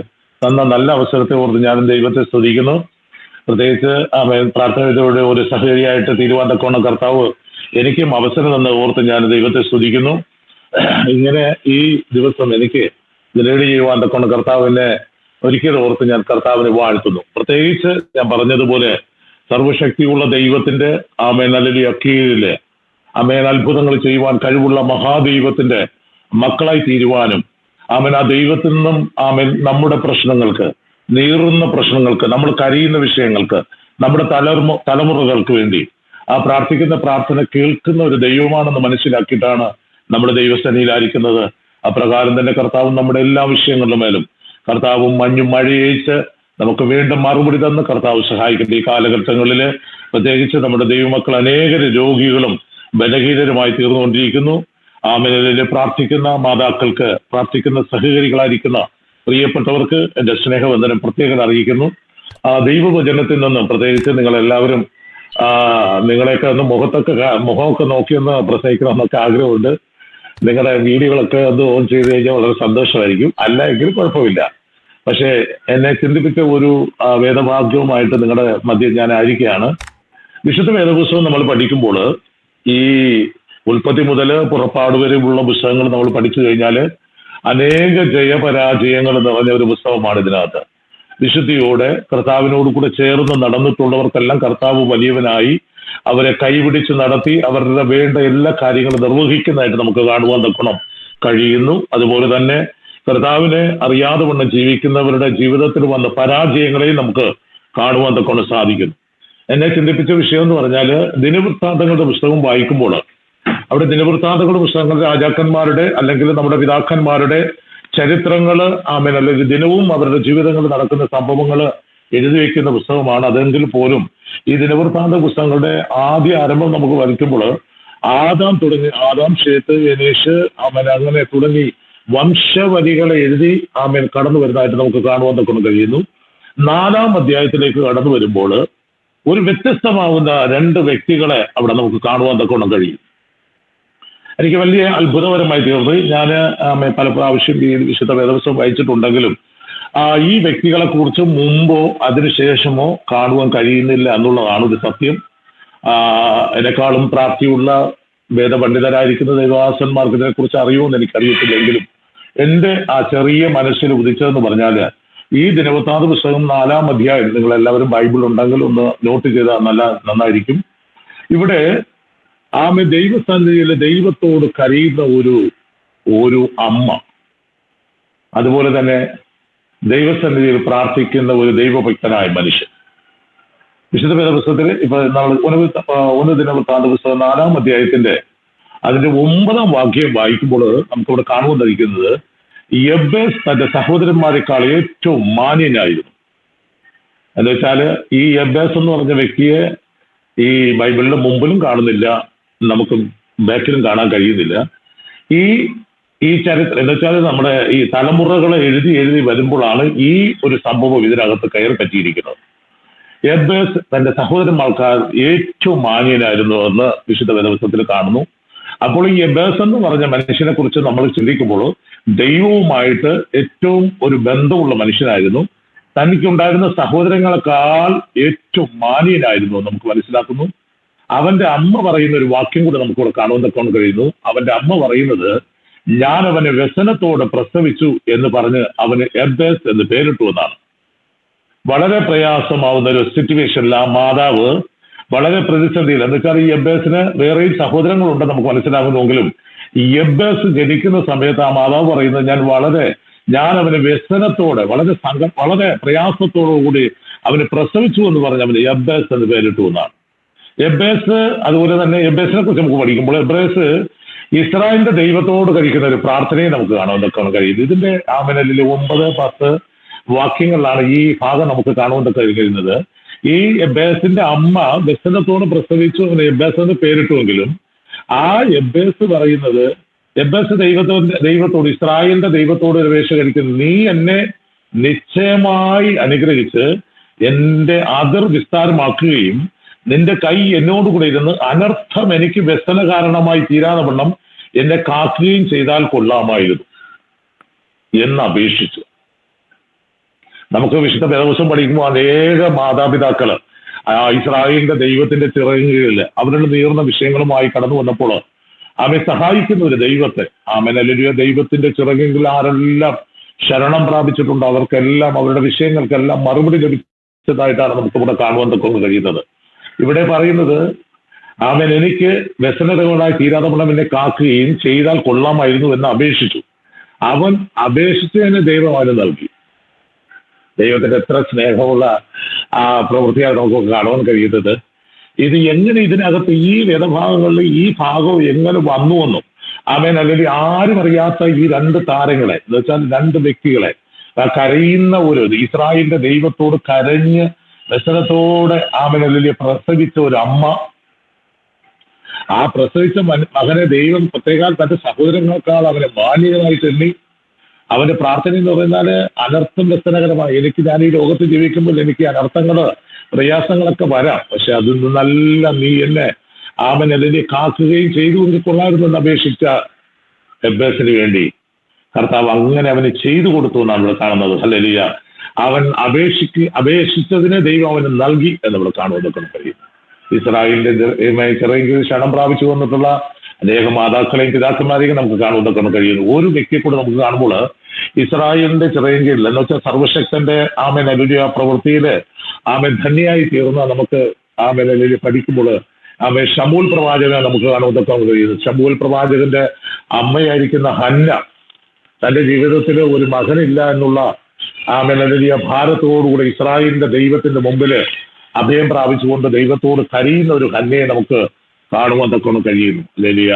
[SPEAKER 1] തന്ന നല്ല അവസരത്തെ ഓർത്ത് ഞാനും ദൈവത്തെ സ്തുതിക്കുന്നു. പ്രത്യേകിച്ച് പ്രാർത്ഥനയിലൂടെ ഒരു സഹചര്യമായിട്ട് തീരുവാൻ തക്കണം കർത്താവ് എനിക്കും അവസരം തന്ന ഓർത്ത് ഞാൻ ദൈവത്തെ സ്തുതിക്കുന്നു. ഇങ്ങനെ ഈ ദിവസം എനിക്ക് ലീഡ് ചെയ്യുവാൻ തക്കണം കർത്താവിനെ ഒരിക്കലും ഓർത്ത് ഞാൻ കർത്താവിനെ വാഴ്ത്തുന്നു. പ്രത്യേകിച്ച് ഞാൻ പറഞ്ഞതുപോലെ സർവശക്തിയുള്ള ദൈവത്തിന്റെ കീഴില് അത്ഭുതങ്ങൾ ചെയ്യുവാൻ കഴിവുള്ള മഹാദൈവത്തിന്റെ മക്കളായി തീരുവാനും ആ ദൈവത്തിൽ നിന്നും നമ്മുടെ പ്രശ്നങ്ങൾക്ക്, നീറുന്ന പ്രശ്നങ്ങൾക്ക്, നമ്മൾ കരയുന്ന വിഷയങ്ങൾക്ക്, നമ്മുടെ തലമുറകൾക്ക് വേണ്ടി പ്രാർത്ഥിക്കുന്ന പ്രാർത്ഥന കേൾക്കുന്ന ഒരു ദൈവമാണെന്ന് മനസ്സിലാക്കിയിട്ടാണ് നമ്മുടെ ദൈവസന്നിധിയിലായിരിക്കുന്നത്. അപ്രകാരം തന്നെ കർത്താവും നമ്മുടെ എല്ലാ വിഷയങ്ങളുടെ മേലും കർത്താവും മഞ്ഞും മഴയച്ച് നമുക്ക് വീണ്ടും മറുപടി തന്ന് കർത്താവ് സഹായിക്കട്ടെ. ഈ കാലഘട്ടങ്ങളിൽ പ്രത്യേകിച്ച് നമ്മുടെ ദൈവമക്കൾ അനേക രോഗികളും ബലഹീനരുമായി തീർന്നുകൊണ്ടിരിക്കുന്നു. ആമേനിലെ പ്രാർത്ഥിക്കുന്ന മാതാക്കൾക്ക്, പ്രാർത്ഥിക്കുന്ന സഹകരികളായിരിക്കുന്ന പ്രിയപ്പെട്ടവർക്ക് എൻ്റെ സ്നേഹവന്ദനം പ്രത്യേകം അറിയിക്കുന്നു. ദൈവവചനത്തിൽ നിന്നും പ്രത്യേകിച്ച് നിങ്ങളെല്ലാവരും നിങ്ങളെയൊക്കെ ഒന്ന് മുഖമൊക്കെ നോക്കിയൊന്ന് പ്രസംഗിക്കണമെന്നൊക്കെ ആഗ്രഹമുണ്ട്. നിങ്ങളുടെ വീഡിയോകളൊക്കെ ഒന്ന് ഓൺ ചെയ്ത് കഴിഞ്ഞാൽ വളരെ സന്തോഷമായിരിക്കും. അല്ല എങ്കിൽ കുഴപ്പമില്ല. പക്ഷേ എന്നെ ചിന്തിപ്പിച്ച ഒരു വേദവാക്യവുമായിട്ട് നിങ്ങളുടെ മധ്യം ഞാൻ ആയിരിക്കുകയാണ്. വിശുദ്ധ വേദപുസ്തകം നമ്മൾ പഠിക്കുമ്പോൾ ഈ ഉൽപ്പത്തി മുതൽ പുറപ്പാട് വരെയുള്ള പുസ്തകങ്ങൾ നമ്മൾ പഠിച്ചു കഴിഞ്ഞാൽ അനേക ജയപരാജയങ്ങൾ നിറഞ്ഞ ഒരു പുസ്തകമാണ് ഇതിനകത്ത്. വിശുദ്ധിയോടെ കർത്താവിനോട് കൂടെ ചേർന്ന് നടന്നിട്ടുള്ളവർക്കെല്ലാം കർത്താവ് വലിയവനായി അവരെ കൈപിടിച്ച് നടത്തി അവരുടെ വേണ്ട എല്ലാ കാര്യങ്ങളും നിർവഹിക്കുന്നതായിട്ട് നമുക്ക് കാണുവാൻ തക്കണം കഴിയുന്നു. അതുപോലെ തന്നെ കർത്താവിനെ അറിയാതെ വണ്ണം ജീവിക്കുന്നവരുടെ ജീവിതത്തിൽ വന്ന പരാജയങ്ങളെയും നമുക്ക് കാണുവാൻ തക്കണം സാധിക്കുന്നു. എന്നെ ചിന്തിപ്പിച്ച വിഷയം എന്ന് പറഞ്ഞാൽ ദിനവൃത്താന്തങ്ങളുടെ പുസ്തകം വായിക്കുമ്പോൾ അവിടെ ദിനവൃത്താന്തങ്ങളുടെ പുസ്തകങ്ങൾ രാജാക്കന്മാരുടെ അല്ലെങ്കിൽ നമ്മുടെ പിതാക്കന്മാരുടെ ചരിത്രങ്ങൾ അല്ലെങ്കിൽ ദിനവും അവരുടെ ജീവിതങ്ങളിൽ നടക്കുന്ന സംഭവങ്ങൾ എഴുതി വയ്ക്കുന്ന പുസ്തകമാണ്. അതെങ്കിൽ പോലും ഈ ദിനവൃത്താന്ത പുസ്തകങ്ങളുടെ ആദ്യ ആരംഭം നമുക്ക് വരയ്ക്കുമ്പോൾ ആദാം ഷേത്ത് യനേഷ് അങ്ങനെ തുടങ്ങി വംശവലികളെ എഴുതി കടന്നു വരുന്നതായിട്ട് നമുക്ക് കാണുവാൻ കൊണ്ട് കഴിയുന്നു. 4-ാം അധ്യായത്തിലേക്ക് കടന്നു വരുമ്പോൾ ഒരു വ്യത്യസ്തമാവുന്ന 2 വ്യക്തികളെ അവിടെ നമുക്ക് കാണുവാൻ തക്കണം കഴിയും. എനിക്ക് വലിയ അത്ഭുതകരമായി തീർന്നു. ഞാൻ പല പ്രാവശ്യം ഈ വിശുദ്ധ വേദപുസ്തകം വായിച്ചിട്ടുണ്ടെങ്കിലും ഈ വ്യക്തികളെ കുറിച്ച് മുമ്പോ അതിനുശേഷമോ കാണുവാൻ കഴിയുന്നില്ല എന്നുള്ളതാണ് ഒരു സത്യം. എന്നെക്കാളും പ്രാപ്തിയുള്ള വേദപണ്ഡിതരായിരിക്കുന്ന ദൈവദാസന്മാർക്ക് ഇതിനെക്കുറിച്ച് അറിയുമെന്ന് എനിക്കറിയത്തില്ലെങ്കിലും എൻ്റെ ആ ചെറിയ മനസ്സിൽ ഉദിച്ചതെന്ന് പറഞ്ഞാൽ ഈ ദിനവൃത്താന്ത പുസ്തകം 4-ാം അധ്യായം, നിങ്ങൾ എല്ലാവരും ബൈബിൾ ഉണ്ടെങ്കിൽ ഒന്ന് നോട്ട് ചെയ്താൽ നന്നായിരിക്കും. ഇവിടെ ആമെ ദൈവസന്നിധിയിൽ ദൈവത്തോട് കരയുന്ന ഒരു അമ്മ, അതുപോലെ തന്നെ ദൈവസന്നിധിയിൽ പ്രാർത്ഥിക്കുന്ന ഒരു ദൈവഭക്തനായ മനുഷ്യൻ. വിശുദ്ധ വേദപുസ്തകത്തിൽ ഇപ്പൊ നമ്മൾ ഒന്ന് ദിനവൃത്താന്ത പുസ്തകം 4-ാം അധ്യായത്തിന്റെ അതിന്റെ 9-ാം വാക്യം വായിക്കുമ്പോൾ നമുക്കിവിടെ കാണുവാൻ സാധിക്കുന്നത് യബ്ബേസ് തന്റെ സഹോദരന്മാരെക്കാൾ ഏറ്റവും മാന്യനായിരുന്നു. എന്ന് വെച്ചാൽ ഈ യബ്ബേസ് എന്ന് പറഞ്ഞ വ്യക്തിയെ ഈ ബൈബിളിന്റെ മുമ്പിലും കാണുന്നില്ല, നമുക്ക് ബാക്കിലും കാണാൻ കഴിയുന്നില്ല. ഈ ചരിത്രം എന്ന് വെച്ചാൽ നമ്മുടെ ഈ തലമുറകളെ എഴുതി വരുമ്പോഴാണ് ഈ ഒരു സംഭവം ഇതിനകത്ത് കയറി പറ്റിയിരിക്കുന്നത്. യബ്ബേസ് തന്റെ സഹോദരന്മാർക്കാൾ ഏറ്റവും മാന്യനായിരുന്നു എന്ന് വിശുദ്ധ വേദപുസ്തകത്തിൽ കാണുന്നു. അപ്പോൾ ഈ യബ്ബേസ് എന്ന് പറഞ്ഞ മനുഷ്യനെ കുറിച്ച് നമ്മൾ ചിന്തിക്കുമ്പോൾ ദൈവവുമായിട്ട് ഏറ്റവും ഒരു ബന്ധമുള്ള മനുഷ്യനായിരുന്നു. തനിക്കുണ്ടായിരുന്ന സഹോദരങ്ങളെക്കാൾ ഏറ്റവും മാന്യനായിരുന്നു നമുക്ക് മനസ്സിലാക്കുന്നു. അവന്റെ അമ്മ പറയുന്ന ഒരു വാക്യം കൂടെ നമുക്കിവിടെ കാണുവാൻ കഴിയുന്നു. അവന്റെ അമ്മ പറയുന്നത്, ഞാൻ അവനെ വ്യസനത്തോടെ പ്രസവിച്ചു എന്ന് പറഞ്ഞ് അവന് യബ്ബേസ് എന്ന് പേരിട്ടു എന്നാണ്. വളരെ പ്രയാസമാവുന്ന ഒരു സിറ്റുവേഷനിൽ ആ മാതാവ് വളരെ പ്രതിസന്ധിയിൽ, എന്ന് വെച്ചാൽ ഈ യബ്ബേസിന് വേറെയും സഹോദരങ്ങളുണ്ടെന്ന് നമുക്ക് മനസ്സിലാകുന്നുവെങ്കിലും ഈ യബ്ബേസ് ജനിക്കുന്ന സമയത്ത് ആ മാതാവ് പറയുന്നത്, ഞാൻ അവന് വ്യസനത്തോടെ വളരെ പ്രയാസത്തോടു കൂടി അവന് പ്രസവിച്ചു എന്ന് പറഞ്ഞ് അവന് യബ്ബേസ് എന്ന് പേരിട്ടു എന്നാണ്. യബ്ബേസ് അതുപോലെ തന്നെ യബ്ബേസിനെ കുറിച്ച് നമുക്ക് പഠിക്കുമ്പോൾ യബ്ബേസ് ഇസ്രായേലിന്റെ ദൈവത്തോട് കഴിക്കുന്ന ഒരു പ്രാർത്ഥനയെ നമുക്ക് കാണാൻ കഴിയുന്നത്. ഇതിന്റെ ആമനലിൽ 9-10 വാക്യങ്ങളിലാണ് ഈ ഭാഗം നമുക്ക് കാണുവാൻ കഴിയുന്നത്. ഈ യബ്ബേസിന്റെ അമ്മ വ്യസനത്തോട് പ്രസവിച്ചു അവന് യബ്ബേസ് എന്ന് പേരിട്ടുവെങ്കിലും ആ യബ്ബേസ് പറയുന്നത്, യബ്ബേസ് ദൈവത്തോട് ഇസ്രായേലിന്റെ ദൈവത്തോട് ഒരു അപേക്ഷ കഴിക്കുന്നു, നീ എന്നെ നിശ്ചയമായി അനുഗ്രഹിച്ച് എന്റെ അതിർ വിസ്താരമാക്കുകയും നിന്റെ കൈ എന്നോടുകൂടെ ഇരുന്ന് അനർത്ഥം എനിക്ക് വ്യസന കാരണമായി തീരാതെ വണ്ണം എന്നെ കാക്കുകയും ചെയ്താൽ കൊള്ളാമായിരുന്നു എന്ന് അപേക്ഷിച്ചു. നമുക്ക് വിശുദ്ധ വേദപുസ്തകം പഠിക്കുമ്പോൾ അനേക മാതാപിതാക്കള് ഇസ്രായേലിന്റെ ദൈവത്തിന്റെ ചിറകുകളിൽ അവരുടെ നീർന്ന വിഷയങ്ങളുമായി കടന്നു വന്നപ്പോൾ അവരെ സഹായിക്കുന്ന ഒരു ദൈവത്തെ, ആമേൻ ദൈവത്തിന്റെ ചിറകുകളിൽ ആരെല്ലാം ശരണം പ്രാപിച്ചിട്ടുണ്ടോ അവർക്കെല്ലാം അവരുടെ വിഷയങ്ങൾക്കെല്ലാം മറുപടി ലഭിച്ചതായിട്ടാണ് നമുക്കിവിടെ കാണുവാൻ കഴിയുന്നത്. ഇവിടെ പറയുന്നത്, ആമേൻ എനിക്ക് വ്യസനതകളായി തീരാതെ വണ്ണം എന്നെ കാക്കുകയും ചെയ്താൽ കൊള്ളാമായിരുന്നു എന്ന് അപേക്ഷിച്ചു. അവൻ അപേക്ഷിച്ചതിന് ദൈവം അവന് നൽകി. ദൈവത്തിന്റെ എത്ര സ്നേഹമുള്ള ആ പ്രവൃത്തിയാണ് നമുക്ക് കാണുവാൻ കഴിയുന്നത്. ഇത് എങ്ങനെ ഇതിനകത്ത് ഈ വേദഭാഗങ്ങളിൽ ഈ ഭാഗം എങ്ങനെ വന്നുവെന്നും ആമേൻ, അല്ലെങ്കിൽ ആരും അറിയാത്ത ഈ 2 താരങ്ങളെ, എന്ന് വെച്ചാൽ 2 വ്യക്തികളെ, കരയുന്ന ഒരു ഇസ്രായേലിന്റെ ദൈവത്തോട് കരഞ്ഞ് വ്യസനത്തോടെ ആമേൻ അല്ലെങ്കിൽ പ്രസവിച്ച ഒരു അമ്മ, ആ പ്രസവിച്ച മകനെ ദൈവം പ്രത്യേകം തന്റെ സഹോദരങ്ങളെക്കാൾ അവനെ മാന്യമായി തെണ്ണി. അവന്റെ പ്രാർത്ഥന എന്ന് പറഞ്ഞാൽ അനർത്ഥം വ്യസനകരമായി, ഞാൻ ഈ ലോകത്ത് ജീവിക്കുമ്പോൾ എനിക്ക് അനർത്ഥങ്ങള് പ്രയാസങ്ങളൊക്കെ വരാം, പക്ഷെ അതിൽ നിന്നെല്ലാം നീ എന്നെ ആമൻ അല്ലെങ്കിൽ കാക്കുകയും ചെയ്തു എന്ന് കൊള്ളായിരുന്നു എന്ന് അപേക്ഷിച്ച യബ്ബേസിന് വേണ്ടി കർത്താവ് അങ്ങനെ അവന് ചെയ്തു കൊടുത്തു എന്നാണ് നമ്മൾ കാണുന്നത്. ഹല്ലേലൂയ. അവൻ അപേക്ഷിച്ചതിനെ ദൈവം അവന് നൽകി എന്ന് നമ്മൾ കാണുവാനൊക്കെ കഴിയും. ഇസ്രായേലിന്റെ ചിറകിൽ ശരണം പ്രാപിച്ചു വന്നിട്ടുള്ള അനേകം മാതാക്കളെയും പിതാക്കന്മാരെയും നമുക്ക് കാണുവാനൊക്കെ കഴിയുന്നു. ഒരു വ്യക്തിയെ കൂടെ നമുക്ക് കാണുമ്പോൾ ഇസ്രായേലിന്റെ ചിറകിൽ എന്ന് വെച്ചാൽ സർവശക്തന്റെ ആമേൻ ഹല്ലേലൂയ പ്രവൃത്തിയില് ആമേൻ ധന്യയായി തീർന്ന നമുക്ക് ആമേൻ ഹല്ലേലൂയ പഠിക്കുമ്പോൾ ആമേൻ ശമൂൽ പ്രവാചകനെ നമുക്ക് കാണുവാനൊക്കെ കഴിയുന്നു. ശമൂൽ പ്രവാചകന്റെ അമ്മയായിരിക്കുന്ന ഹന്ന തന്റെ ജീവിതത്തിൽ ഒരു മകനില്ല എന്നുള്ള ആമേൻ ഹല്ലേലൂയ ഭാരത്തോടുകൂടെ ഇസ്രായേലിന്റെ ദൈവത്തിന്റെ മുമ്പില് അഭയം പ്രാപിച്ചുകൊണ്ട് ദൈവത്തോട് കരയുന്ന ഒരു ഹന്നയെ നമുക്ക് കാണുവാൻ തൊക്കെ കഴിയുന്നു. ഹല്ലേലൂയ.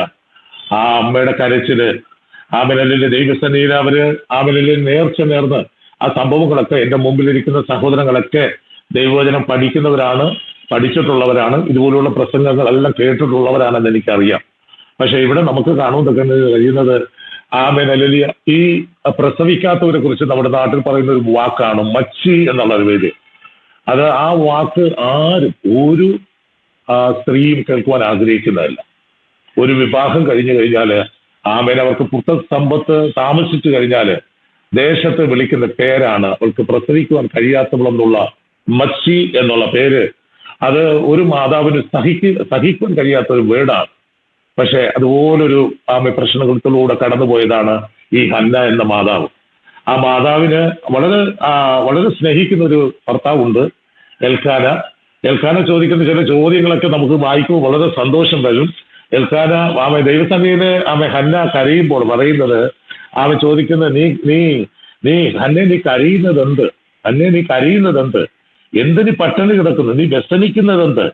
[SPEAKER 1] ആ അമ്മയുടെ കരച്ചില് ആമേൻ ഹല്ലേലൂയ ദൈവസന്നിധിയിൽ അവര് ആമേൻ ഹല്ലേലൂയ നേർച്ച നേർന്ന് ആ സംഭവങ്ങളൊക്കെ എൻ്റെ മുമ്പിലിരിക്കുന്ന സഹോദരങ്ങളൊക്കെ ദൈവവചനം പഠിച്ചിട്ടുള്ളവരാണ്, ഇതുപോലുള്ള പ്രസംഗങ്ങളെല്ലാം കേട്ടിട്ടുള്ളവരാണെന്ന് എനിക്കറിയാം. പക്ഷെ ഇവിടെ നമുക്ക് കാണുവാൻ തൊക്കെ കഴിയുന്നത് ആമേൻ ഹല്ലേലൂയ ഈ പ്രസവിക്കാത്തവരെ കുറിച്ച് നമ്മുടെ നാട്ടിൽ പറയുന്ന ഒരു വാക്കാണ് മച്ചി എന്നുള്ള ഒരു പേര്. അത് ആ വാക്ക് ആരും ഒരു സ്ത്രീയും കേൾക്കുവാൻ ആഗ്രഹിക്കുന്നതല്ല. ഒരു വിവാഹം കഴിഞ്ഞു കഴിഞ്ഞാല് ആമേൻ അവർക്ക് പുത്രസമ്പത്ത് താമസിച്ചു കഴിഞ്ഞാല് ദേശത്ത് വിളിക്കുന്ന പേരാണ് അവൾക്ക് പ്രസവിക്കുവാൻ കഴിയാത്തവളെന്നുള്ള മച്ചി എന്നുള്ള പേര്. അത് ഒരു മാതാവിന് സഹിക്കുവാൻ കഴിയാത്ത ഒരു വേർഡാണ്. പക്ഷെ അതുപോലൊരു പ്രശ്നങ്ങളിലൂടെ കടന്നുപോയതാണ് ഈ ഹന്ന എന്ന മാതാവ്. ആ മാതാവിന് വളരെ സ്നേഹിക്കുന്ന ഒരു ഭർത്താവുണ്ട്, എൽക്കാന ചോദിക്കുന്ന ചില ചോദ്യങ്ങളൊക്കെ നമുക്ക് വായിക്കുമ്പോൾ വളരെ സന്തോഷം വരും. എൽക്കാന ദൈവസന്നിധിയില് ഹന്ന കരയുമ്പോൾ പറയുന്നത്, ചോദിക്കുന്നത്, നീ ഹന്നെ നീ കരയുന്നതെന്ത്? ഹന്നെ നീ കരയുന്നതെന്ത്? എന്തിന് പട്ടിണി കിടക്കുന്നു? നീ വ്യസനിക്കുന്നതെന്ത്?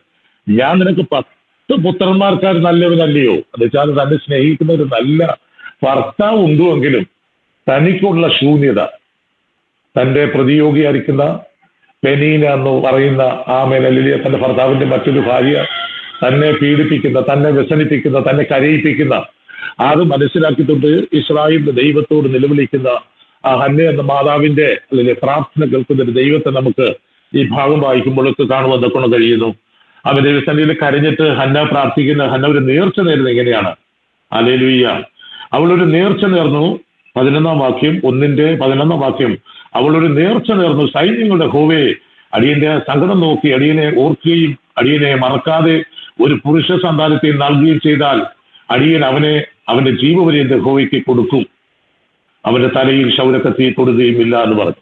[SPEAKER 1] ഞാൻ നിനക്ക് 10 പുത്രന്മാർക്കാർ നല്ലവനല്ലയോ? എന്ന് വെച്ചാൽ തന്നെ സ്നേഹിക്കുന്ന ഒരു നല്ല ഭർത്താവ് ഉണ്ടുവെങ്കിലും തനിക്കുള്ള ശൂന്യത, തന്റെ പ്രതിയോഗിയായിരിക്കുന്ന പെനീന എന്ന് പറയുന്ന ലിലിയ, തന്റെ ഭർത്താവിന്റെ മറ്റൊരു ഭാര്യ, തന്നെ പീഡിപ്പിക്കുന്ന, തന്നെ വ്യസനിപ്പിക്കുന്ന, തന്നെ കരയിപ്പിക്കുന്ന, അത് മനസ്സിലാക്കിക്കൊണ്ട് ഇസ്രായേലിന്റെ ദൈവത്തോട് നിലവിളിക്കുന്ന ആ ഹന്ന എന്ന മാതാവിന്റെ പ്രാർത്ഥന കേൾക്കുന്ന ഒരു ദൈവത്തെ നമുക്ക് ഈ ഭാഗം വായിക്കുമ്പോഴൊക്കെ കാണുവാൻ കഴിയുന്നു. അവൻ ദൈവസന്നിധിയിൽ കരഞ്ഞിട്ട് ഹന്ന ഒരു നേർച്ച നേരുന്നത് എങ്ങനെയാണ്? ഹല്ലേലൂയ. അവളൊരു നേർച്ച നേർന്നു. 11-ാം വാക്യം, അവളൊരു നേർച്ച നേർന്നു, സൈന്യങ്ങളുടെ യഹോവേ, അടിയന്റെ സങ്കടം നോക്കി അടിയനെ ഓർക്കുകയും അടിയനെ മറക്കാതെ ഒരു പുരുഷ സന്താനത്തെ നൽകുകയും ചെയ്താൽ അടിയൻ അവന്റെ ജീവപര്യന്തം യഹോവയ്ക്ക് കൊടുക്കും, അവന്റെ തലയിൽ ക്ഷൗരക്കത്തി തൊടുകയുമില്ല എന്ന് പറഞ്ഞു.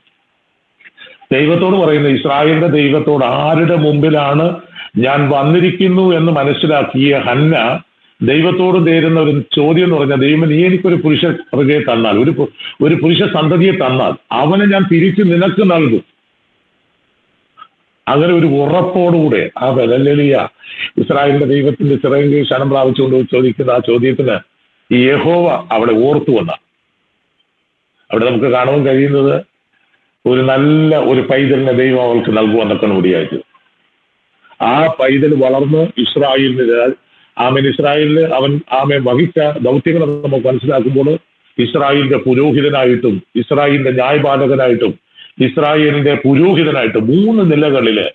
[SPEAKER 1] ദൈവത്തോട് പറയുന്ന, ഇസ്രായേലിന്റെ ദൈവത്തോട് ആരുടെ മുമ്പിലാണ് ഞാൻ വന്നിരിക്കുന്നു എന്ന് മനസ്സിലാക്കിയ ഹന്ന ദൈവത്തോട് നേരുന്ന ഒരു ചോദ്യം എന്ന് പറഞ്ഞാൽ, ദൈവം നീ എനിക്കൊരു പുരുഷ പ്രജയെ തന്നാൽ, ഒരു പുരുഷ സന്തതിയെ തന്നാൽ അവനെ ഞാൻ തിരിച്ച് നിനക്ക് നൽകും. അങ്ങനെ ഒരു ഉറപ്പോടുകൂടെ ആ ഹല്ലേലൂയ ഇസ്രായേലിന്റെ ദൈവത്തിന്റെ ചിറകിൽ ശരണം പ്രാപിച്ചുകൊണ്ട് ചോദിക്കുന്ന ആ ചോദ്യത്തിന് ഈ യഹോവ അവിടെ ഓർത്തു വന്ന അവിടെ നമുക്ക് കാണാൻ കഴിയുന്നത് ഒരു നല്ല ഒരു പൈതലിനെ ദൈവം അവൾക്ക് നൽകുവാന്നൊക്കെ കൂടിയായിട്ട്. ആ പൈതൽ വളർന്ന് ഇസ്രായേലിന് അവൻ വഹിച്ച ദൗത്യങ്ങളെ നമുക്ക് മനസ്സിലാക്കുമ്പോൾ ഇസ്രായേലിന്റെ പുരോഹിതനായിട്ടും ഇസ്രായേലിന്റെ ന്യായപാലകനായിട്ടും ഇസ്രായേലിന്റെ പുരോഹിതനായിട്ടും 3 നിലകളില്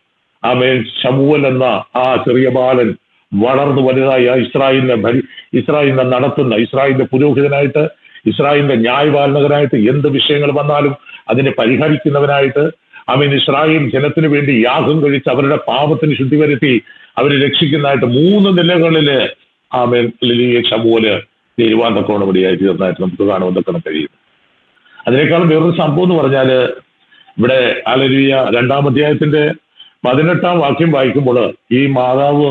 [SPEAKER 1] ശമൂവേൽ എന്ന ആ ചെറിയ ബാലൻ വളർന്നു വലുതായി ഇസ്രായേലിനെ നടത്തുന്ന, ഇസ്രായേലിന്റെ പുരോഹിതനായിട്ട്, ഇസ്രായേലിന്റെ ന്യായപാലകനായിട്ട്, എന്ത് വിഷയങ്ങൾ വന്നാലും അതിനെ പരിഹരിക്കുന്നവനായിട്ട്, ഇസ്രായേൽ ജനത്തിന് വേണ്ടി യാഗം കഴിച്ച് അവരുടെ പാപത്തിന് ശുദ്ധി വരുത്തി അവരെ രക്ഷിക്കുന്നതായിട്ട് 3 നിലകളില് ശമൂവേല് തീരുവാനൊക്കെ ഇടയായിട്ട് ചെന്നതായിട്ട് നമുക്ക് കാണുവാനൊക്കെ കഴിയും. അതിനേക്കാളും വേറൊരു സംഭവം എന്ന് പറഞ്ഞാല്, ഇവിടെ ഹല്ലേലൂയ 2-ാം അധ്യായത്തിന്റെ 18-ാം വാക്യം വായിക്കുമ്പോൾ ഈ മാതാവ്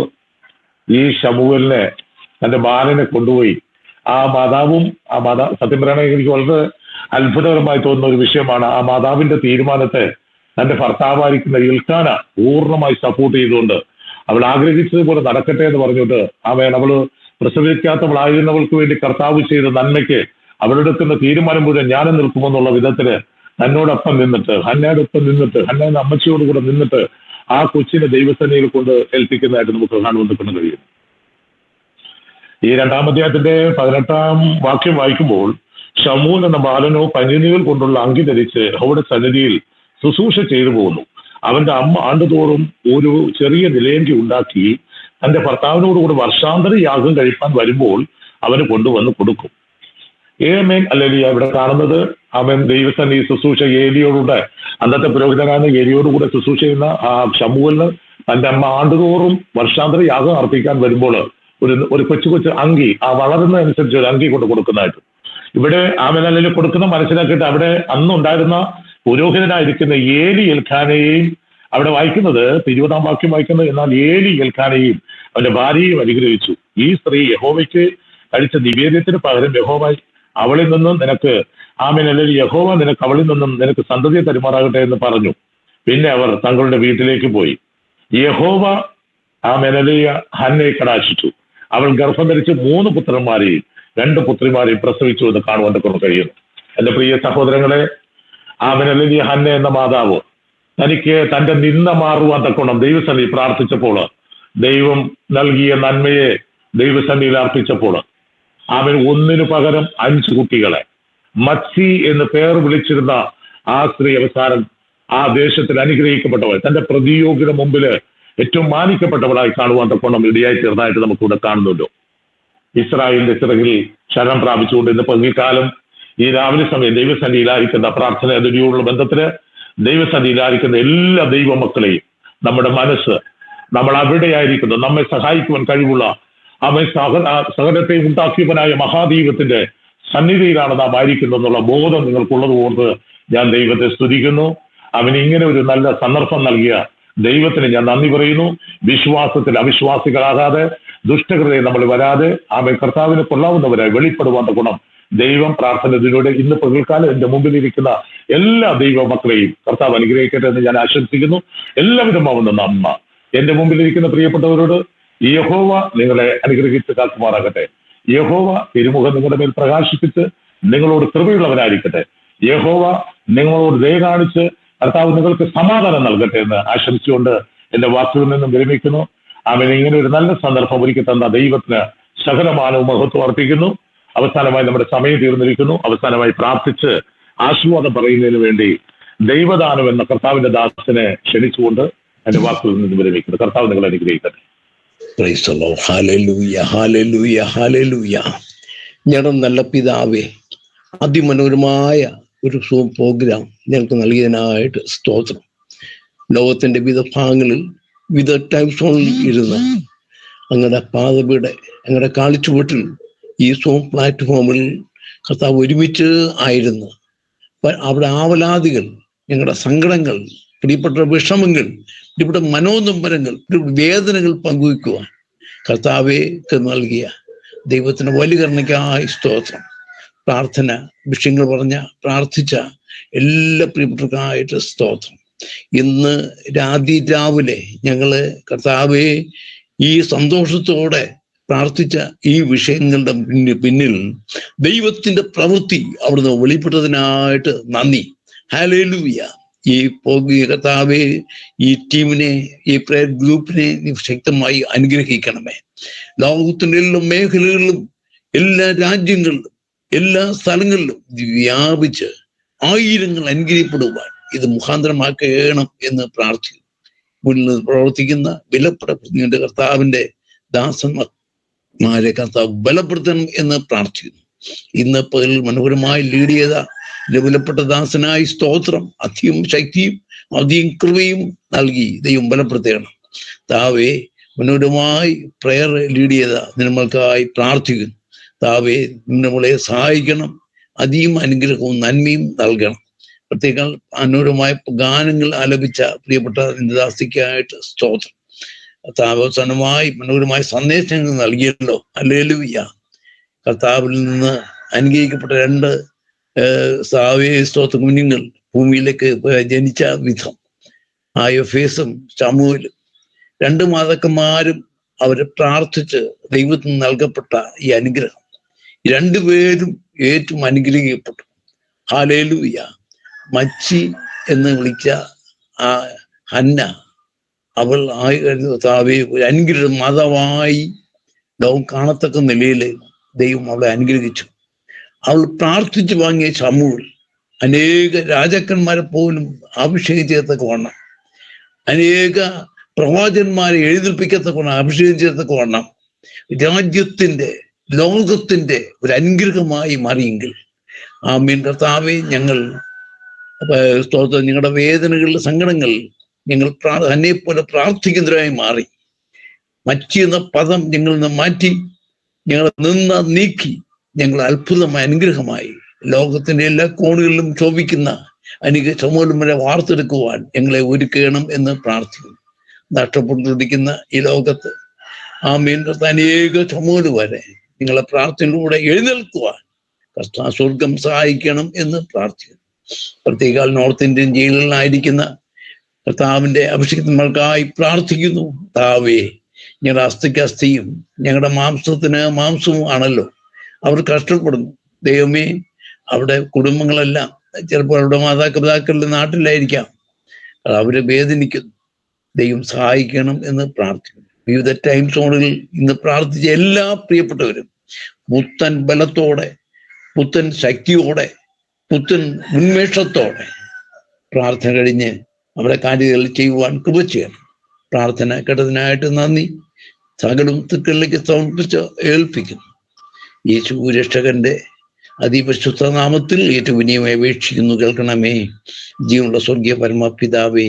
[SPEAKER 1] ഈ ശമൂവേലിനെ, തന്റെ ബാലനെ കൊണ്ടുപോയി, ആ മാതാവ് സത്യം പറയുകയാണെങ്കിൽ എനിക്ക് വളരെ അത്ഭുതകരമായി തോന്നുന്ന ഒരു വിഷയമാണ്. ആ മാതാവിന്റെ തീരുമാനത്തെ തന്റെ ഭർത്താവായിരിക്കുന്ന എൽക്കാന പൂർണ്ണമായി സപ്പോർട്ട് ചെയ്തുകൊണ്ട് അവൾ ആഗ്രഹിച്ചതുപോലെ നടക്കട്ടെ എന്ന് പറഞ്ഞിട്ട് അവള് പ്രസവിക്കാത്തവളായിരുന്നവൾക്ക് വേണ്ടി കർത്താവ് ചെയ്ത നന്മയ്ക്ക് അവളെടുക്കുന്ന തീരുമാനം മുഴുവൻ ഞാനും നിൽക്കുമെന്നുള്ള വിധത്തില് തന്നോടൊപ്പം നിന്നിട്ട്, ഹന്നയോടൊപ്പം നിന്നിട്ട്, ഹന്നയുടെ അമ്മച്ചിയോട് കൂടെ നിന്നിട്ട് ആ കൊച്ചിനെ ദൈവസേനയിൽ കൊണ്ട് ഏൽപ്പിക്കുന്നതായിട്ട് നമുക്ക് കാണുവാൻ കഴിയും. ഈ 2-ാം അധ്യായത്തിന്റെ 18-ാം വാക്യം വായിക്കുമ്പോൾ, ശമൂൽ എന്ന ബാലനോ പനിനീകൾ കൊണ്ടുള്ള അങ്കി ധരിച്ച് അവിടെ സന്നിധിയിൽ ശുശ്രൂഷ ചെയ്തു പോകുന്നു. അവന്റെ അമ്മ ആണ്ടുതോറും ഒരു ചെറിയ നിലയങ്കി ഉണ്ടാക്കി തന്റെ ഭർത്താവിനോടുകൂടി വർഷാന്തര യാഗം കഴിപ്പാൻ വരുമ്പോൾ അവന് കൊണ്ടുവന്ന് കൊടുക്കും. ഹല്ലേലൂയ. ഇവിടെ കാണുന്നത് അവൻ ദൈവസന്നിധി ശുശ്രൂഷ ഏലിയോടുകൂടെ, അന്നത്തെ പുരോഹിതനാണ് ഏലിയോടുകൂടെ ശുശ്രൂഷ ചെയ്യുന്ന ആ ശമൂവേലിന് തന്റെ അമ്മ ആണ്ടുതോറും വർഷാന്തര യാഗം അർപ്പിക്കാൻ വരുമ്പോൾ ഒരു കൊച്ചു അങ്കി, ആ വളരുന്നതനുസരിച്ച് ഒരു അങ്കി കൊണ്ട് കൊടുക്കുന്നതായിട്ട് ഇവിടെ അല്ലെങ്കിൽ കൊടുക്കുന്ന മനസ്സിലാക്കിയിട്ട് അവിടെ അന്നുണ്ടായിരുന്ന പുരോഹിതനായിരിക്കുന്ന ഏലി എൽക്കാനയെയും അവിടെ വായിക്കുന്നത് 20-ാം വാക്യം വായിക്കുന്നത്, എന്നാൽ ഏലി എൽക്കാനയെയും അവന്റെ ഭാര്യയെയും അനുഗ്രഹിച്ചു. ഈ സ്ത്രീ യഹോവയ്ക്ക് കഴിച്ച നിവേദ്യത്തിന് പകരം യഹോവ അവളിൽ നിന്നും നിനക്ക് അല്ലെങ്കിൽ യഹോവ നിനക്ക് അവളിൽ നിന്നും നിനക്ക് സന്തതിയെ തരുമാറാകട്ടെ എന്ന് പറഞ്ഞു. പിന്നെ അവർ തങ്ങളുടെ വീട്ടിലേക്ക് പോയി. യഹോവ ഹന്നയെ കടാക്ഷിച്ചു. അവൾ ഗർഭം ധരിച്ച് 3 പുത്രന്മാരെയും 2 പുത്രിമാരെയും പ്രസവിച്ചു എന്ന് കാണുവാൻ കഴിയുന്നു. എന്റെ പ്രിയ സഹോദരങ്ങളെ, ഹന്ന എന്ന മാതാവ് തനിക്ക് തന്റെ നിന്ന മാറുവാൻ തക്കോണം ദൈവസന്നിധി പ്രാർത്ഥിച്ചപ്പോൾ, ദൈവം നൽകിയ നന്മയെ ദൈവസന്നിധിയിൽ അർപ്പിച്ചപ്പോൾ, അവൻ 1 പകരം 5 കുട്ടികളെ, മത്സി എന്ന് പേർ വിളിച്ചിരുന്ന ആ സ്ത്രീ അവസാനം ആ ദേശത്തിൽ അനുഗ്രഹിക്കപ്പെട്ടവൾ, തന്റെ പ്രതിയോഗിയുടെ മുമ്പില് ഏറ്റവും മാനിക്കപ്പെട്ടവളായി കാണുവാൻ തക്കോണം ഇടയായി തീർന്നതായിട്ട് നമുക്കിവിടെ കാണുന്നുണ്ടോ. ഇസ്രായേലിന്റെ ചിറകിൽ ശരണം പ്രാപിച്ചുകൊണ്ട് ഇന്ന് പകൽക്കാലം ഈ രാവിലെ സമയം ദൈവസന്നിധിയിലായിരിക്കുന്ന പ്രാർത്ഥന അതിനോടുള്ള ബന്ധത്തില് ദൈവസന്നിധിയിലായിരിക്കുന്ന എല്ലാ ദൈവമക്കളെയും നമ്മുടെ മനസ്സ്, നമ്മൾ അവിടെയായിരിക്കുന്നു നമ്മെ സഹായിക്കുവാൻ കഴിവുള്ള അവൻ സകലത്തെയും ഉണ്ടാക്കിയവനായ മഹാദൈവത്തിന്റെ സന്നിധിയിലാണ് നാം ആയിരിക്കുന്നത് എന്നുള്ള ബോധം നിങ്ങൾക്കുള്ളത് കൊണ്ട് ഞാൻ ദൈവത്തെ സ്തുതിക്കുന്നു. അവന് ഇങ്ങനെ ഒരു നല്ല സന്ദർഭം നൽകിയ ദൈവത്തിന് ഞാൻ നന്ദി പറയുന്നു. വിശ്വാസത്തിൽ അവിശ്വാസികളാകാതെ ദുഷ്ടകൃതയെ നമ്മൾ വരാതെ അവൻ കർത്താവിന് കൊള്ളാവുന്നവരായി വെളിപ്പെടുവാനുള്ള ഗുണം ദൈവം പ്രാർത്ഥനയിലൂടെ ഇന്ന് പകൽക്കാലം എന്റെ മുമ്പിലിരിക്കുന്ന എല്ലാ ദൈവ മക്കളെയും കർത്താവ് അനുഗ്രഹിക്കട്ടെ എന്ന് ഞാൻ ആശംസിക്കുന്നു. എല്ലാവിധമാവുന്ന നന്മ എന്റെ മുമ്പിലിരിക്കുന്ന പ്രിയപ്പെട്ടവരോട് യഹോവ നിങ്ങളെ അനുഗ്രഹിച്ച് കാക്കുമാറാകട്ടെ. യഹോവ തിരുമുഖം നിങ്ങളുടെ മേൽ പ്രകാശിപ്പിച്ച് നിങ്ങളോട് കൃപയുള്ളവനായിരിക്കട്ടെ. യഹോവ നിങ്ങളോട് ദയ കാണിച്ച് കർത്താവ് നിങ്ങൾക്ക് സമാധാനം നൽകട്ടെ എന്ന് ആശംസിച്ചുകൊണ്ട് എന്റെ വാക്കുകളിൽ നിന്നും വിരമിക്കുന്നു. അവന് ഇങ്ങനെ ഒരു നല്ല സന്ദർഭം ഒരുക്കി തന്ന ദൈവത്തിന് സകലമാനവും മഹത്വം അർപ്പിക്കുന്നു. അവസാനമായി നമ്മുടെ സമയം തീർന്നിരിക്കുന്നു. അവസാനമായി പ്രാർത്ഥിച്ച് ആശീർവാദം പറയുന്നതിന് വേണ്ടി ദൈവദാനം എന്ന കർത്താവിന്റെ ദാസനെ ക്ഷണിച്ചുകൊണ്ട് എന്റെ വാക്കുകളിൽ നിന്നും വിരമിക്കുന്നു. കർത്താവ് നിങ്ങളെ അനുഗ്രഹിക്കട്ടെ.
[SPEAKER 12] ഞങ്ങളുടെ നല്ല പിതാവേ, അതിമനോഹരമായ ഒരു പ്രോഗ്രാം ഞങ്ങൾക്ക് നൽകിയതിനായിട്ട് സ്തോത്രം. ലോകത്തിന്റെ വിവിധ ഭാഗങ്ങളിൽ വിവിധ ടൈം സോണിൽ ഇരുന്ന് അങ്ങയുടെ പാതയുടെ അങ്ങയുടെ കാളിച്ചുവട്ടിൽ ഈ പ്ലാറ്റ്ഫോമിൽ കർത്താവ് ഒരുമിച്ച് ആയിരുന്നു. അവിടെ ആവലാദികൾ, ഞങ്ങളുടെ സങ്കടങ്ങൾ, പ്രിയപ്പെട്ട വിഷമങ്ങൾ, പ്രിയപ്പെട്ട മനോനൊമ്പരങ്ങൾ, വേദനകൾ പങ്കുവയ്ക്കുവാൻ കർത്താവെ നൽകിയ ദൈവത്തിന് വലിയ കരുണയ്ക്കായി സ്തോത്രം. പ്രാർത്ഥന വിഷയങ്ങൾ പറഞ്ഞ പ്രാർത്ഥിച്ച എല്ലാ പ്രിയപ്പെട്ടവർക്കായിട്ട് സ്തോത്രം. ഇന്ന് രാവിലെ ഞങ്ങള് കർത്താവെ ഈ സന്തോഷത്തോടെ പ്രാർത്ഥിച്ച ഈ വിഷയങ്ങളുടെ പിന്നിൽ ദൈവത്തിന്റെ പ്രവൃത്തി അവിടുന്ന് വെളിപ്പെട്ടതിനായിട്ട് നന്ദി. ഹല്ലേലൂയ. ഈ കർത്താവെ ഈ ടീമിനെ, ഈ പ്രയർ ഗ്രൂപ്പിനെ നീ ശക്തമായി അനുഗ്രഹിക്കണമേ. ലോകത്തിന്റെ എല്ലാ മേഖലകളിലും എല്ലാ രാജ്യങ്ങളിലും എല്ലാ സ്ഥലങ്ങളിലും വ്യാപിച്ച് ആയിരങ്ങൾ അനുഗ്രഹിക്കപ്പെടുവാൻ ഇത് മുഖാന്തരമാക്കണം എന്ന് പ്രാർത്ഥിക്കുന്നു. മുന്നിൽ പ്രവർത്തിക്കുന്ന വിലപ്പെട്ട കർത്താവിന്റെ ദാസന്മാരെ കർത്താവ് ബലപ്പെടുത്തണം എന്ന് പ്രാർത്ഥിക്കുന്നു. ഇന്ന് പകൽ മനോഹരമായി ലീഡ് ചെയ്ത വിലപ്പെട്ട ദാസനായി സ്തോത്രം. അധികം ശക്തിയും അധികം കൃപയും നൽകി ദൈവം ബലപ്പെടുത്തണം. താവേ മനോഹരമായി പ്രയർ ലീഡ് ചെയ്ത നമ്മൾക്കായി പ്രാർത്ഥിക്കുന്നു. താവേ നമ്മളെ സഹായിക്കണം, അധികം അനുഗ്രഹവും നന്മയും നൽകണം. പ്രത്യേകം മനോഹരമായ ഗാനങ്ങൾ ആലപിച്ച പ്രിയപ്പെട്ട ദാസിക്കായിട്ട് സ്തോത്രം. അവസാനമായി മനോഹരമായ സന്ദേശങ്ങൾ നൽകിയല്ലോ. ഹല്ലേലൂയ. കർത്താവിൽ നിന്ന് അനുഗ്രഹിക്കപ്പെട്ട രണ്ട് സ്തോത്ര കുഞ്ഞുങ്ങൾ ഭൂമിയിലേക്ക് ജനിച്ച വിധം യോഫേസും ശമൂവേലും, രണ്ട് മാതാക്കന്മാരും അവരെ പ്രാർത്ഥിച്ച് ദൈവത്തിന് നൽകപ്പെട്ട ഈ അനുഗ്രഹം രണ്ടുപേരും ഏറ്റവും അനുഗ്രഹിക്കപ്പെട്ടു. ഹല്ലേലൂയ. മച്ചി എന്ന് വിളിച്ച ആ ഹന്ന, അവൾ ഒരു അനുഗ്രഹ മാതാവായി ലോകം കാണത്തക്ക നിലയിൽ ദൈവം അവളെ അനുഗ്രഹിച്ചു. അവൾ പ്രാർത്ഥിച്ചു വാങ്ങിയ ശമൂവേൽ അനേക രാജാക്കന്മാരെ പോലും അഭിഷേകിച്ചതൊക്കെ വണ്ണം, അനേക പ്രവാചകന്മാരെ എഴുന്നേൽപ്പിക്കത്തക്ക വണ്ണം അഭിഷേകിച്ചതൊക്കെ വണ്ണം രാജ്യത്തിന്റെ ലോകത്തിന്റെ ഒരു അനുഗ്രഹമായി മാറിയെങ്കിൽ ആമേൻ. കർത്താവെ, ഞങ്ങൾ സ്തോത്രം, ഞങ്ങളുടെ വേദനകളിൽ സങ്കടങ്ങൾ ഞങ്ങൾ തന്നെ പോലെ പ്രാർത്ഥിക്കുന്നവരായി മാറി. മച്ചി എന്ന പദം ഞങ്ങളിൽ നിന്ന് മാറ്റി ഞങ്ങളെ നീക്കി ഞങ്ങൾ അത്ഭുതമായ അനുഗ്രഹമായി ലോകത്തിന്റെ എല്ലാ കോണുകളിലും ശോഭിക്കുന്ന അനേക സമൂലം വാർത്തെടുക്കുവാൻ ഞങ്ങളെ ഒരുക്കണം എന്ന് പ്രാർത്ഥിക്കുന്നു. നഷ്ടപ്പെട്ടുകൊണ്ടിരിക്കുന്ന ഈ ലോകത്ത് ആമേൻ അനേക സമൂലം വരെ നിങ്ങളെ പ്രാർത്ഥനയിലൂടെ എഴുന്നേൽക്കുവാൻ സ്വർഗം സഹായിക്കണം എന്ന് പ്രാർത്ഥിക്കുന്നു. പ്രത്യേക നോർത്ത് ഇന്ത്യൻ ജയിലുകളിലായിരിക്കുന്ന കർത്താവിന്റെ അഭിഷേകന്മാർക്കായി പ്രാർത്ഥിക്കുന്നു. താവേ, ഞങ്ങളുടെ അസ്ഥിക്ക് അസ്ഥിയും ഞങ്ങളുടെ മാംസത്തിന് മാംസവും ആണല്ലോ. അവർ കഷ്ടപ്പെടുന്നു ദൈവമേ. അവിടെ കുടുംബങ്ങളെല്ലാം ചിലപ്പോൾ അവിടെ മാതാപിതാക്കളുടെ നാട്ടിലായിരിക്കാം, അവരെ വേദനിക്കുന്നു. ദൈവം സഹായിക്കണം എന്ന് പ്രാർത്ഥിക്കുന്നു. വിവിധ ടൈം സോണുകളിൽ ഇന്ന് പ്രാർത്ഥിച്ച എല്ലാ പ്രിയപ്പെട്ടവരും പുത്തൻ ബലത്തോടെ, പുത്തൻ ശക്തിയോടെ, പുത്തൻ ഉന്മേഷത്തോടെ പ്രാർത്ഥന കഴിഞ്ഞ് അവിടെ കാര്യങ്ങൾ ചെയ്യുവാൻ കൃപ ചെയ്യണം. പ്രാർത്ഥന കേട്ടതിനായിട്ട് നന്ദി. സകലം തൃക്കലിലേക്ക് സമർപ്പിച്ച് ഏൽപ്പിക്കുന്നു. യേശു രക്ഷകന്റെ അതിപരിശുദ്ധ നാമത്തിൽ ഏറ്റവും വിനയമായി അപേക്ഷിക്കുന്നു, കേൾക്കണമേ. ജീവനുള്ള സ്വർഗീയ പരമപിതാവേ,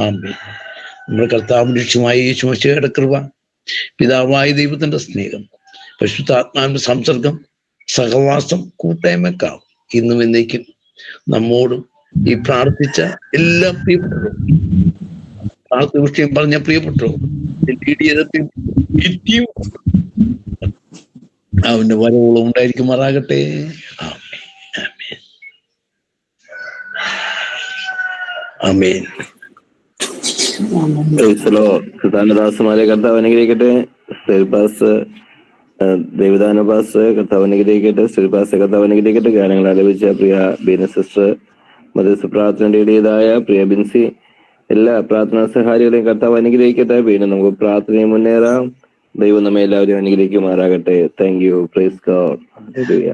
[SPEAKER 12] ആമേൻ. നമ്മുടെ കർത്താവ് ലക്ഷ്യമായ യേശു മിശിഹായുടെ കൃപ, പിതാവായ ദൈവത്തിന്റെ സ്നേഹം, പരിശുദ്ധാത്മാവിന്റെ സംസർഗം, സഹവാസം, കൂട്ടായ്മക്കാവും ഇന്നും എന്നേക്കും നമ്മോടും ഈ പ്രാർത്ഥിച്ച എല്ലാ പ്രിയപ്പെട്ടവരും, പ്രാർത്ഥന വിഷയം പറഞ്ഞ പ്രിയപ്പെട്ടവരും, അവന്റെ വരവോളം ഉണ്ടായിരിക്കുമാറാകട്ടെ. ആമേൻ.
[SPEAKER 13] കർത്താവിന്റെ കർത്താവ് അനുഗ്രഹിക്കട്ടെ. ദേവദാനപാസ് കർത്താവ് അനുഗ്രഹിക്കട്ടെ. ശ്രീപാസ് കർത്താവ് അനുഗ്രഹിക്കട്ടെ. ഗാനങ്ങൾ ആലപിച്ച പ്രിയ ബീന സിസ്റ്റർ, മധ്യസ്ഥ പ്രാർത്ഥനയുടേതായ പ്രിയ ബിൻസി, എല്ലാ പ്രാർത്ഥനാ സഹായികളെയും കർത്താവ് അനുഗ്രഹിക്കട്ടെ. പിന്നെ നമുക്ക് പ്രാർത്ഥനയിൽ മുന്നേറാം. ദൈവം നമ്മെ എല്ലാവരെയും അനുഗ്രഹിക്കുമാറാകട്ടെ. Thank you. Praise God. Hallelujah.